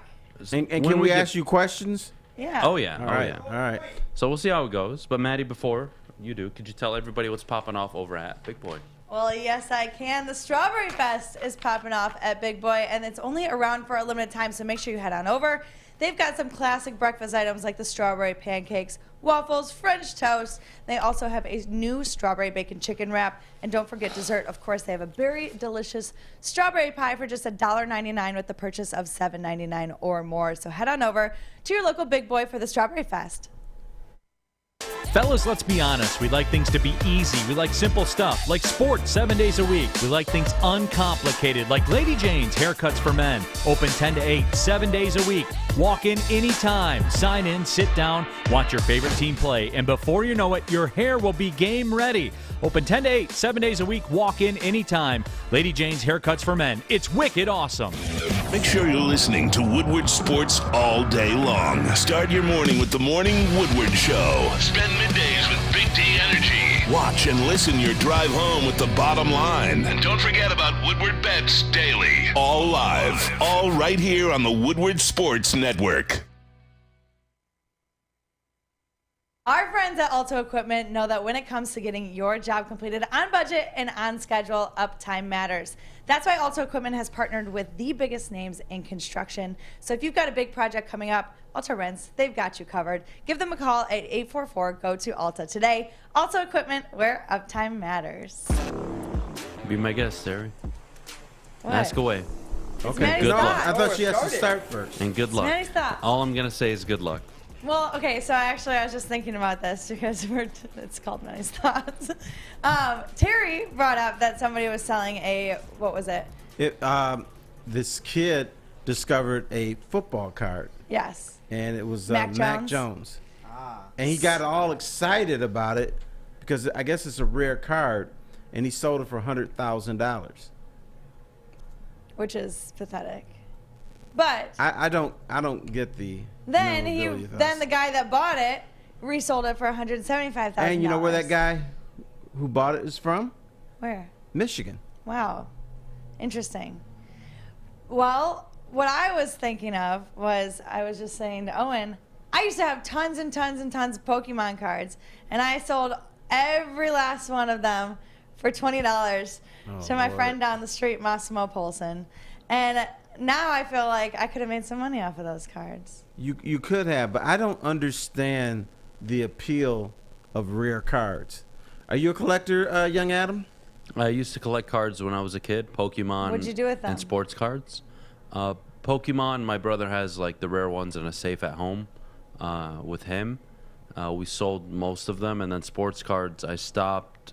And can we ask you questions? Yeah. Oh, yeah. All right. All right. So we'll see how it goes. But, Maddie, before you do, could you tell everybody what's popping off over at Big Boy? Well, yes, I can. The Strawberry Fest is popping off at Big Boy, and it's only around for a limited time, so make sure you head on over. They've got some classic breakfast items like the strawberry pancakes, waffles, French toast. They also have a new strawberry bacon chicken wrap. And don't forget dessert. Of course, they have a very delicious strawberry pie for just $1.99 with the purchase of $7.99 or more. So head on over to your local Big Boy for the Strawberry Fest. Fellas, let's be honest. We like things to be easy. We like simple stuff, like sports 7 days a week. We like things uncomplicated, like Lady Jane's Haircuts for Men. Open 10 to 8, 7 days a week. Walk in anytime. Sign in, sit down, watch your favorite team play, and before you know it, your hair will be game ready. Open 10 to 8, 7 days a week. Walk in anytime. Lady Jane's Haircuts for Men. It's wicked awesome. Make sure you're listening to Woodward Sports all day long. Start your morning with the Morning Woodward Show. Spend middays with Big D Energy. Watch and listen your drive home with the bottom line. And don't forget about Woodward Bets Daily. All live, all right here on the Woodward Sports Network. Our friends at Alto Equipment know that when it comes to getting your job completed on budget and on schedule, uptime matters. That's why Alto Equipment has partnered with the biggest names in construction. So if you've got a big project coming up, Alto Rents, they've got you covered. Give them a call at 844-GO-TO-ALTA today. Alto Equipment, where uptime matters. Be my guest, Terry. What? Ask away. Okay. Good luck. I thought she has to start first. And good luck. Maddie's thoughts. All I'm going to say is good luck. Well, okay, so I was just thinking about this because it's called Maddie's Thoughts. Terry brought up that somebody was selling what was it? This kid discovered a football card. Yes. And it was Mac Mac Jones. And he got all excited about it because I guess it's a rare card, and he sold it for $100,000. Which is pathetic. But I don't get the then the guy that bought it resold it for $175,000. And you know where that guy who bought it is from? Where? Michigan. Wow. Interesting. Well, what I was thinking of was I was just saying to Owen, I used to have tons and tons and tons of Pokemon cards, and I sold every last one of them for $20 to my friend down the street, Massimo Polson. And now I feel like I could have made some money off of those cards. You could have, but I don't understand the appeal of rare cards. Are you a collector, young Adam? I used to collect cards when I was a kid, Pokemon. What'd you do with them? And sports cards. Pokemon, my brother has like the rare ones in a safe at home with him. We sold most of them, and then sports cards I stopped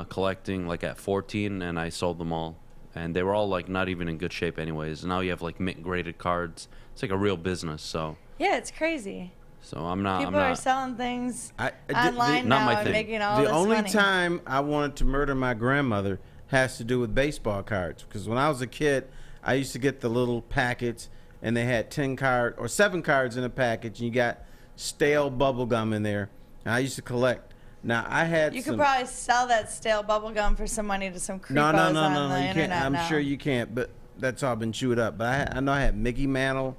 collecting like at 14, and I sold them all. And they were all like not even in good shape anyways. Now you have like mint graded cards. It's like a real business, so. Yeah, it's crazy. So I'm not. People are selling things online not now my and thing. making all this The only money. time I wanted to murder my grandmother has to do with baseball cards. Because when I was a kid, I used to get the little packets, and they had 10 cards or 7 cards in a package, and you got stale bubble gum in there. And I used to collect. Now I had. You could probably sell that stale bubble gum for some money to some creepos No, on the you internet can't. I'm now. sure you can't, but that's all been chewed up. But I know I had Mickey Mantle,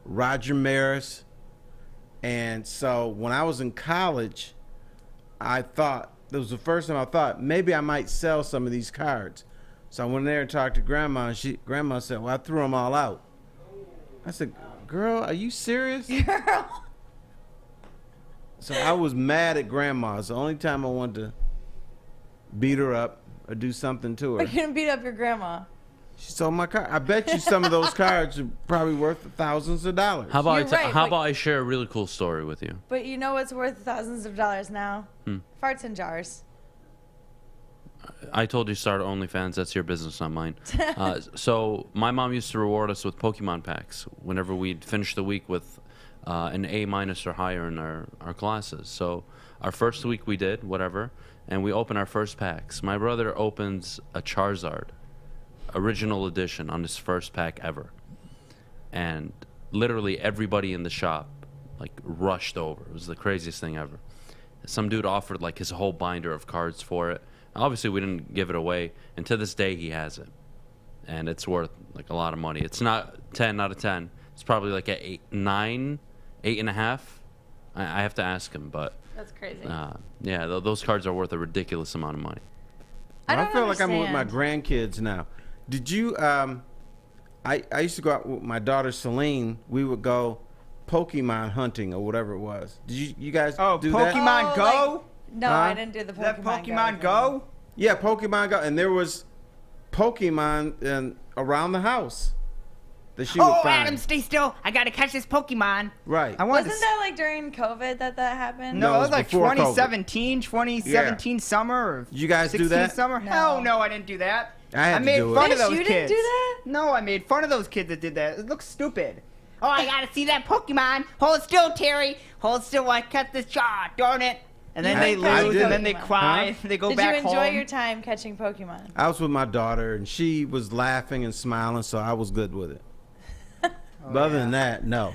Roger Maris, and so when I was in college, I thought that was the first time I thought maybe I might sell some of these cards. So I went in there and talked to Grandma, and Grandma said, well, I threw them all out. I said, girl, are you serious? Girl. So I was mad at Grandma. It's the only time I wanted to beat her up or do something to her. You're going to beat up your grandma. She sold my card. I bet you some of those cards are probably worth thousands of dollars. How about I share a really cool story with you? But you know what's worth thousands of dollars now? Hmm. Farts in jars. I told you start OnlyFans. That's your business, not mine. So my mom used to reward us with Pokemon packs whenever we'd finish the week with an A- or higher in our classes. So our first week we did whatever, and we opened our first packs. My brother opens a Charizard, original edition, on his first pack ever, and literally everybody in the shop like rushed over. It was the craziest thing ever. Some dude offered like his whole binder of cards for it. Obviously, we didn't give it away, and to this day, he has it, and it's worth like a lot of money. It's not 10 out of 10. It's probably like a 8.5. I have to ask him, but that's crazy. Yeah, those cards are worth a ridiculous amount of money. I feel like I'm with my grandkids now. Did you? I used to go out with my daughter Celine. We would go Pokemon hunting or whatever it was. Did you guys do that? Pokemon Go? No, I didn't do the Pokemon Go. Yeah, Pokemon Go, and there was Pokemon around the house that she would find. Adham, stay still! I gotta catch this Pokemon. Right. Wasn't that like during COVID that happened? No, it was like before 2017 summer. Or Did you guys do 16 that? Summer? No. Hell no, I didn't do that. I made fun of those you kids. didn't do that? No, I made fun of those kids that did that. It looks stupid. Oh, I gotta see that Pokemon. Hold still, Terry. Hold still while I catch this shot. Darn it. And then they lose, and then they cry. They go back home. Did you enjoy your time catching Pokemon? I was with my daughter, and she was laughing and smiling, so I was good with it. But other than that, no.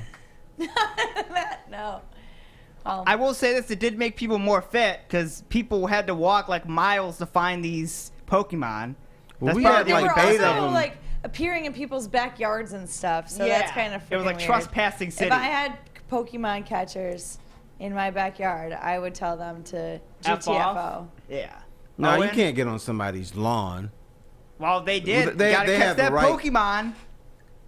No. I will say this: it did make people more fit because people had to walk like miles to find these Pokemon. Well, That's we probably had the like only 8 of them. Like appearing in people's backyards and stuff. So Yeah. that's kind of It was like weird. trespassing city. If I had Pokemon catchers in my backyard, I would tell them to F GTFO. off? Yeah. No, you Owen? can't get on somebody's lawn. Well, they did. They- you gotta they catch have the that right- Pokemon.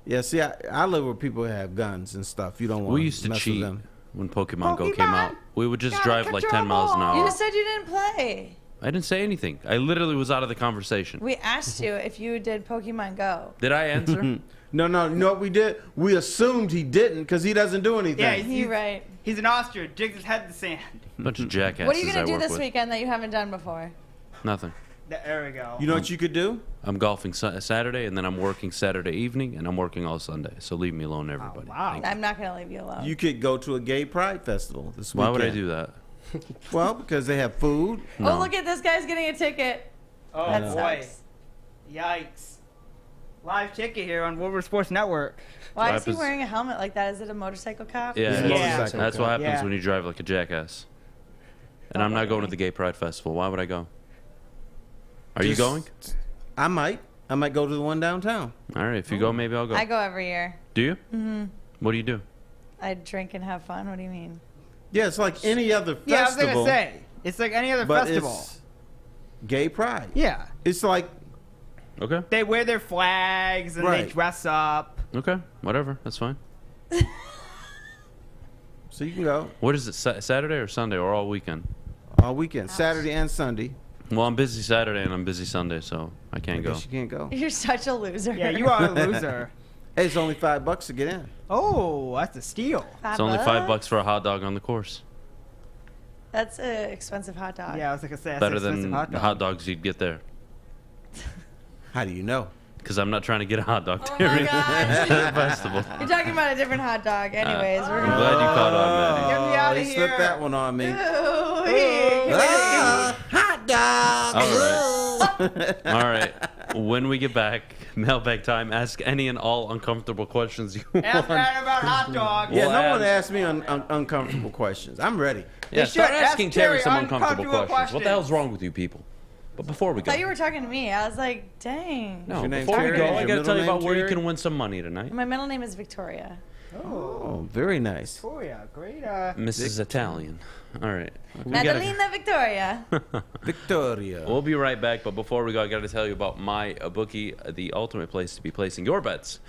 Yeah, see, I live where people have guns and stuff. You don't want We used to mess cheat with them. when Pokemon Go came out. We would just drive like 10 miles an You hour. said you didn't play. I didn't say anything. I literally was out of the conversation. We asked you if you did Pokemon Go. Did I answer? No, you know what we did? We assumed he didn't because he doesn't do anything. Yeah, You're right. He's an ostrich. Digs his head in the sand. Bunch of jackasses What are you I going to do work this with. weekend that you haven't done before? Nothing. There we go. You know what you could do? I'm golfing Saturday, and then I'm working Saturday evening, and I'm working all Sunday. So leave me alone, everybody. Wow. I'm not going to leave you alone. You could go to a gay pride festival this Why weekend. would I do that? Well, because they have food. Oh, look at this guy's getting a ticket. Oh, that boy. sucks. Yikes. Live ticket here on Woodward Sports Network. Why is he wearing a helmet like that? Is it a motorcycle cop? Yeah, that's what happens Yeah. when you drive like a jackass. And I'm not going to the Gay Pride Festival. Why would I go? Are you going? I might go to the one downtown. All right, if you go, maybe I'll go. I go every year. Do you? Mm-hmm. What do you do? I drink and have fun. What do you mean? Yeah, it's like any other festival. Yeah, I was going to say. It's like any other but festival. It's gay pride. Yeah. It's like Okay. They wear their flags and they Right. dress up. Okay, whatever. That's fine. So you can go What is it, Saturday or Sunday or all weekend? all weekend, Saturday and Sunday. Well, I'm busy Saturday and I'm busy Sunday, so I can't go. Guess you can't go. You're such a loser. Yeah, you are a loser. Hey, it's only $5 to get in. Oh, that's a steal. It's only $5 for a hot dog on the course. That's an expensive hot dog. Yeah, I was going to say that's Better an expensive than hot the dog. hot dogs you'd get there. How do you know? Because I'm not trying to get a hot dog Oh during my gosh. the festival. You're talking about a different hot dog. Anyways, we're I'm gonna. glad you caught on, Maddie. Get me out of They here. slipped that one on me. Hot dog. All right. When we get back, mailbag time. Ask any and all uncomfortable questions you want. Ask Adam about hot dogs. Yeah, We'll no one ask- asked me uncomfortable questions. I'm ready. Yeah, should start ask asking Terry Terry some uncomfortable uncomfortable questions. What the questions. hell's wrong with you people? But before we I go, thought you were talking to me. I was like, dang. no, your name before we Terry? go, Is I your got to tell you middle about name where you Terry? can win some money tonight. My middle name is Victoria. Oh, very nice. Oh, yeah. Great. Mrs. Italian. All right. Madalena Victoria. Victoria. We'll be right back, but before we go, I got to tell you about my bookie, the ultimate place to be placing your bets.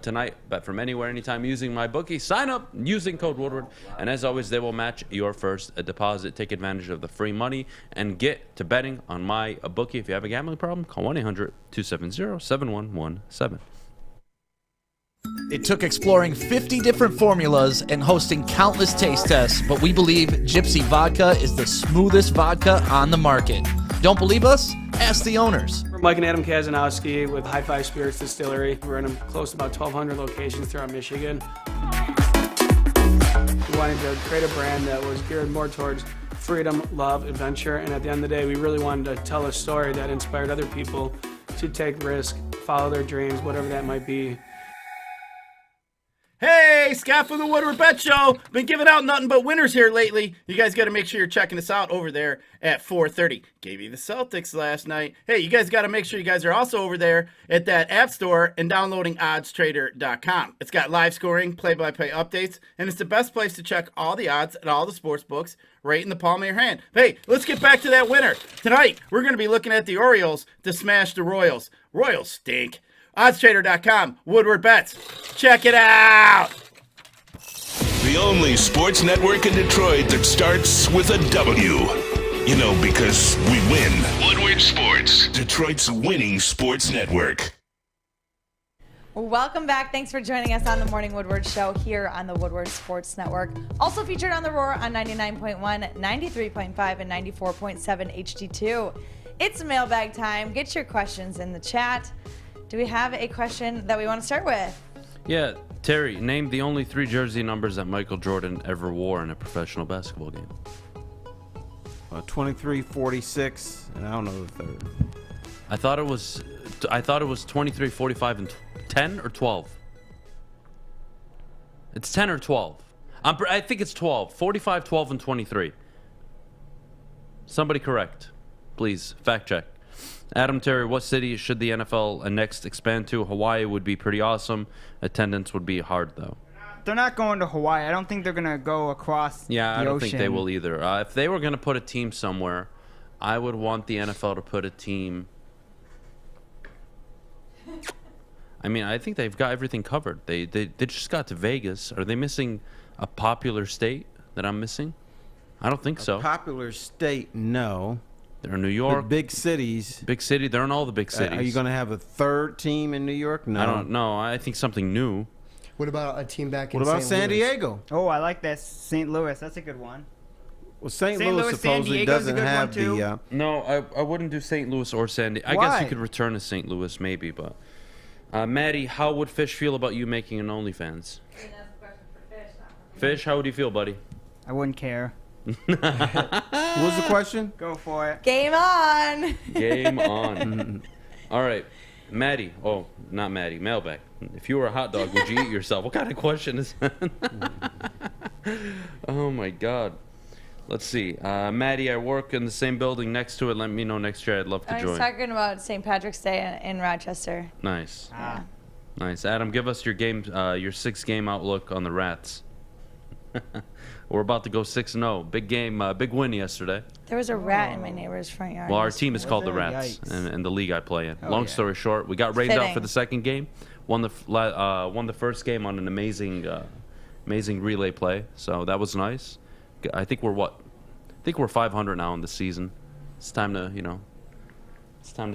Tonight, bet from anywhere, anytime using my bookie. Sign up using code Woodward, and as always, they will match your first deposit. Take advantage of the free money and get to betting on my bookie. If you have a gambling problem, call 1-800-270-7117. It took exploring 50 different formulas and hosting countless taste tests, but we believe Gypsy Vodka is the smoothest vodka on the market. Don't believe us? Ask the owners. We're Mike and Adam Kazanowski with High Five Spirits Distillery. We're in close to about 1,200 locations throughout Michigan. We wanted to create a brand that was geared more towards freedom, love, adventure, and at the end of the day, we really wanted to tell a story that inspired other people to take risk, follow their dreams, whatever that might be. Hey, Scott from the Woodward Bet Show. Been giving out nothing but winners here lately. You guys got to make sure you're checking us out over there at 4:30. Gave you the Celtics last night. Hey, you guys got to make sure you guys are also over there at that app store and downloading oddstrader.com. It's got live scoring, play-by-play updates, and it's the best place to check all the odds at all the sports books right in the palm of your hand. Hey, let's get back to that winner. Tonight, we're going to be looking at the Orioles to smash the Royals. Royals stink. OddsTrader.com, Woodward Bets. Check it out. The only sports network in Detroit that starts with a W. You know, because we win. Woodward Sports, Detroit's winning sports network. Welcome back. Thanks for joining us on the Morning Woodward Show here on the Woodward Sports Network. Also featured on The Roar on 99.1, 93.5, and 94.7 HD2. It's mailbag time. Get your questions in the chat. Do we have a question that we want to start with? Yeah, Terry, name the only 3 jersey numbers that Michael Jordan ever wore in a professional basketball game. 23, 46, and I don't know the third. I thought it was 23, 45, and 10 or 12. It's 10 or 12. I think it's 12. 45, 12, and 23. Somebody correct. Please, fact check. Adam, Terry, what city should the NFL next expand to? Hawaii would be pretty awesome. Attendance would be hard, though. They're not going to Hawaii. I don't think they're going to go across the I don't ocean. think they will either. If they were going to put a team somewhere, I would want the NFL to put a team. I mean, I think they've got everything covered. They just got to Vegas. Are they missing a popular state that I'm missing? I don't think so. Popular state, no. They're in New York. But big cities. Big city. They're in all the big cities. Are you going to have a third team in New York? No. I don't know. I think something new. What about a team back in What about San Louis? Diego? Oh, I like that. St. Louis. That's a good one. Well, St. Louis supposedly doesn't have the... No, I wouldn't do St. Louis or San Diego. I guess you could return to St. Louis maybe, but... Maddie, how would Fish feel about you making an OnlyFans? Fish, how would you feel, buddy? I wouldn't care. What was the question? Go for it. Game on. Game on. All right. Maddie. Oh, not Maddie. Mailbag. If you were a hot dog, would you eat yourself? What kind of question is that? Oh, my God. Let's see. Maddie, I work in the same building next to it. Let me know next year. I'd love to I join. was talking about St. Patrick's Day in Rochester. Nice. Yeah. Nice. Adam, give us your 6-game outlook on the Rats. We're about to go 6-0. Big game, big win yesterday. There was a rat in my neighbor's front yard. Well, our team is called the Rats, and the league I play in. Long story short, we got rained out for the second game. Won the first game on an amazing relay play. So that was nice. I think we're 500 now in the season. It's time to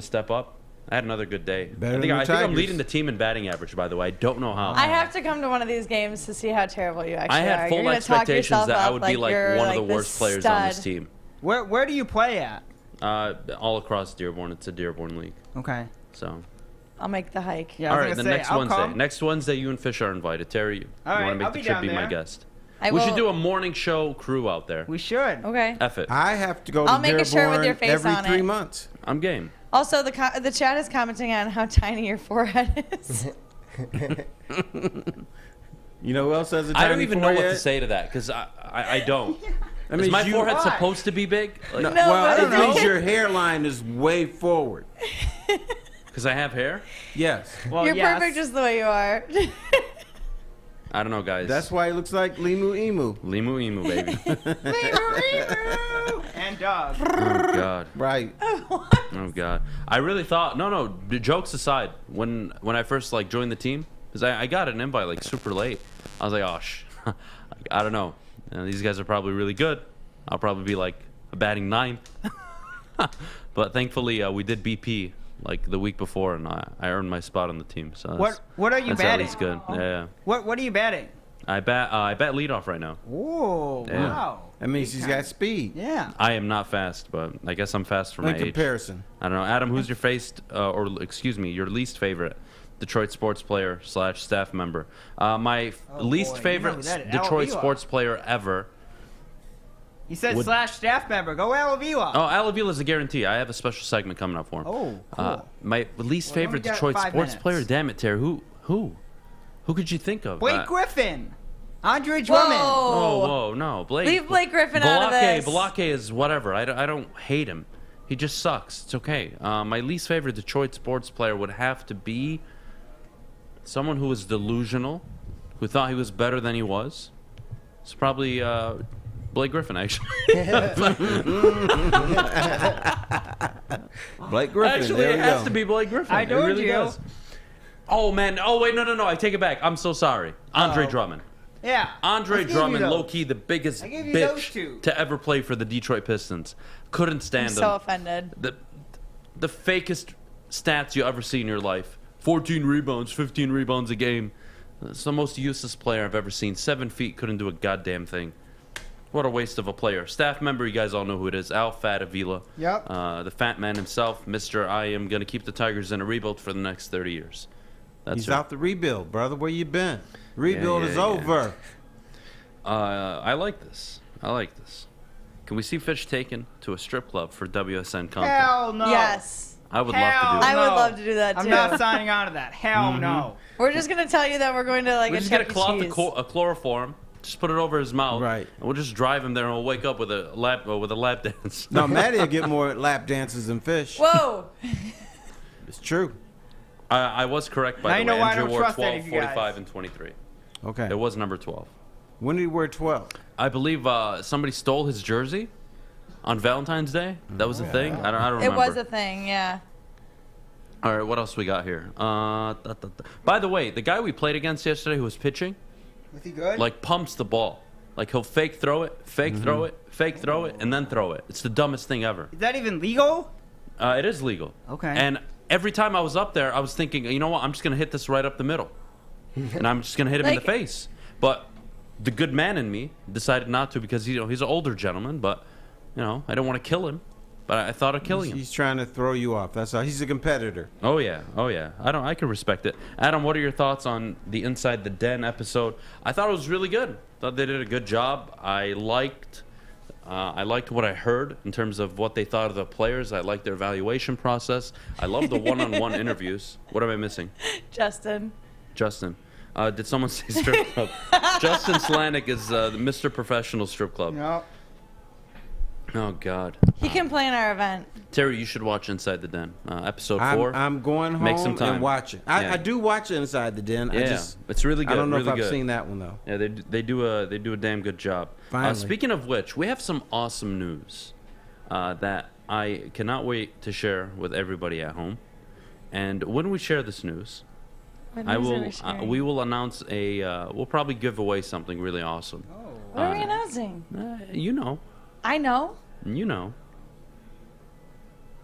step up. I had another good day. I think I'm leading the team in batting average, by the way. I don't know how. I have to come to one of these games to see how terrible you actually are. I had full expectations that I would be like one of the worst players on this team. Where do you play at? All across Dearborn. It's a Dearborn league. Okay. So. I'll make the hike. Yeah, all right, next Wednesday. Next Wednesday, you and Fish are invited. Terry, you want to make the trip, be my guest. We should do a morning show crew out there. We should. Okay. F it. I have to go I'll to make a shirt with your face every on 3 it. months. I'm game. Also, the chat is commenting on how tiny your forehead is. You know who else has a tiny forehead? I don't even know what to say to that because I don't. I mean, is my forehead supposed to be big? Like, well, it means your hairline is way forward. Because I have hair? Yes. Well, you're perfect just the way you are. I don't know, guys. That's why he looks like Limu Emu. Limu Emu, baby. And dog. Oh, God. Right. Oh, God. I really thought, no, jokes aside, when I first, like, joined the team, because I got an invite, like, super late. I was like, oh, I don't know. These guys are probably really good. I'll probably be, like, a batting ninth. But thankfully, we did BP, like, the week before, and I earned my spot on the team. So What are you that's batting? at least good. Yeah. What are you batting? I bat leadoff right now. Whoa, Yeah. wow. That means he's got speed. Yeah. I am not fast, but I guess I'm fast for my In age. comparison. I don't know. Adam, who's your least favorite Detroit sports player / staff member? My least favorite Detroit sports player ever. He said / staff member. Go Al Avila. Oh, Al Avila's a guarantee. I have a special segment coming up for him. Oh, cool. My least favorite got Detroit 5 sports minutes. player. Damn it, Terry. Who could you think of? Blake Griffin. Andre Drummond. Whoa, no, Blake. Leave Blake Griffin out of this. Balake is whatever. I don't hate him. He just sucks. It's okay. My least favorite Detroit sports player would have to be someone who was delusional, who thought he was better than he was. It's probably Blake Griffin, actually. Blake Griffin. Actually, there it we has go. to be Blake Griffin. I told it really you. does. Oh, man. Oh, wait, no. I take it back. I'm so sorry. Andre Drummond. Yeah. Andre Let's give you Drummond, those. low-key the biggest I gave you those bitch two. to ever play for the Detroit Pistons. Couldn't stand I'm him. so offended. The fakest stats you ever see in your life. 14 rebounds, 15 rebounds a game. It's the most useless player I've ever seen. 7 feet, couldn't do a goddamn thing. What a waste of a player. Staff member, you guys all know who it is. Al Fat Avila. Yep. The fat man himself, Mr. I am going to keep the Tigers in a rebuild for the next 30 years. He's out the rebuild, brother. Where you been? Rebuild is over. I like this. Can we see Fish taken to a strip club for WSN content? Hell no. Yes. I would love to do I that. would love to do that too. I'm not signing on to that. Hell no. We're just gonna tell you that we're going to like We'll a just get a Chuck E. cloth, Cheese. a chloroform, just put it over his mouth, Right. and we'll just drive him there, and we'll wake up with a lap dance. No, Maddy will get more lap dances than Fish. Whoa. It's true. I was correct, by Now the you know way. why I Andrew don't wore trust 12, any of you guys. 45, and 23. Okay. It was number 12. When did he wear 12? I believe somebody stole his jersey on Valentine's Day. That was a thing. I don't remember. It was a thing, yeah. All right, what else we got here? By the way, the guy we played against yesterday who was pitching, Was he good? like pumps the ball. Like he'll fake throw it, throw it, fake throw it, and then throw it. It's the dumbest thing ever. Is that even legal? It is legal. Okay. And every time I was up there, I was thinking, you know what? I'm just gonna hit this right up the middle, and I'm just gonna hit him in the face. But the good man in me decided not to because he's an older gentleman. But I don't want to kill him. But I thought of killing him. He's trying to throw you off. That's all. He's a competitor. Oh yeah. I can respect it. Adam, what are your thoughts on the Inside the Den episode? I thought it was really good. Thought they did a good job. I liked what I heard in terms of what they thought of the players. I liked their evaluation process. I love the one-on-one interviews. What am I missing? Justin. Did someone say strip club? Justin Slanik is the Mr. Professional Strip Club. No. Oh God. He can play in our event. Terry, you should watch Inside the Den, episode 4. I'm going home Make some time. and watch it. I do watch Inside the Den. Yeah, it's really good. I don't know really if I've good. seen that one though. Yeah, they do a damn good job. Finally. Speaking of which, we have some awesome news that I cannot wait to share with everybody at home. And when we share this news, we will announce we'll probably give away something really awesome. What are we announcing? You know. I know. You know.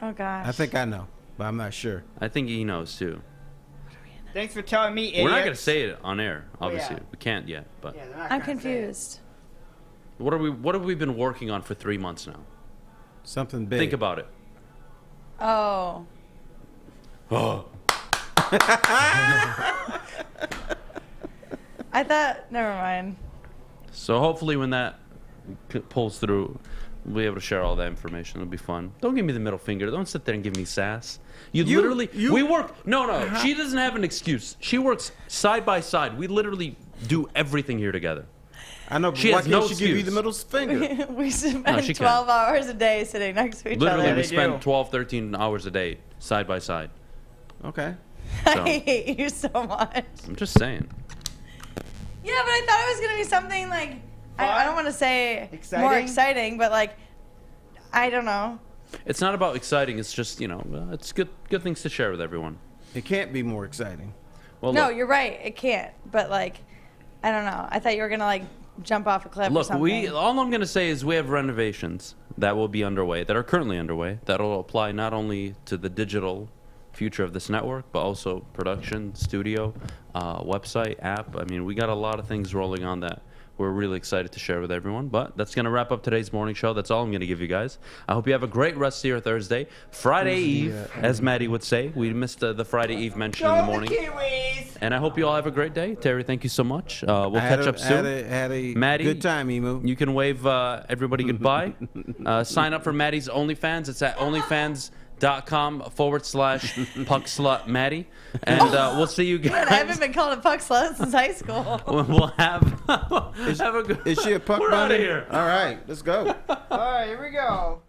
Oh gosh. I think I know, but I'm not sure. I think he knows too. Thanks for telling me, idiot. We're not gonna say it on air, obviously. yeah. We can't yet, but I'm confused. what have we been working on for 3 months now? Something big. Think about it. Oh. Oh. I thought. Never mind. So hopefully when that pulls through, we'll be able to share all that information. It'll be fun. Don't give me the middle finger. Don't sit there and give me sass. We work. No. She doesn't have an excuse. She works side by side. We literally do everything here together. I know, but She why has can't no she give you excuse. the middle finger? We spend No, she 12 hours a day sitting next to each Literally, other. we spend 12, 13 hours a day side by side. Okay. So, I hate you so much. I'm just saying. Yeah, but I thought it was gonna be something like I don't want to say Exciting? more exciting, but like I don't know. It's not about exciting. It's just it's good things to share with everyone. It can't be more exciting. Well, No, look, you're right. It can't. But like, I don't know. I thought you were gonna like jump off a cliff or look, something. all I'm gonna say is we have renovations that will be underway, that are currently underway, that will apply not only to the digital future of this network, but also production, studio, website, app. I mean, we got a lot of things rolling on that we're really excited to share with everyone. But that's going to wrap up today's morning show. That's all I'm going to give you guys. I hope you have a great rest of your Thursday. Friday Eve, as Maddie would say. We missed the Friday Eve mention in the morning. And I hope you all have a great day. Terry, thank you so much. We'll catch up soon. Had a Maddie, good time, Emu. You can wave everybody goodbye. Sign up for Maddie's OnlyFans. It's at onlyfans.com/puckslut-Maddie. And we'll see you guys. Man, I haven't been called a puck slut since high school. We'll have a good. Is she a puck We're bunny? outta here. All right, let's go. All right, here we go.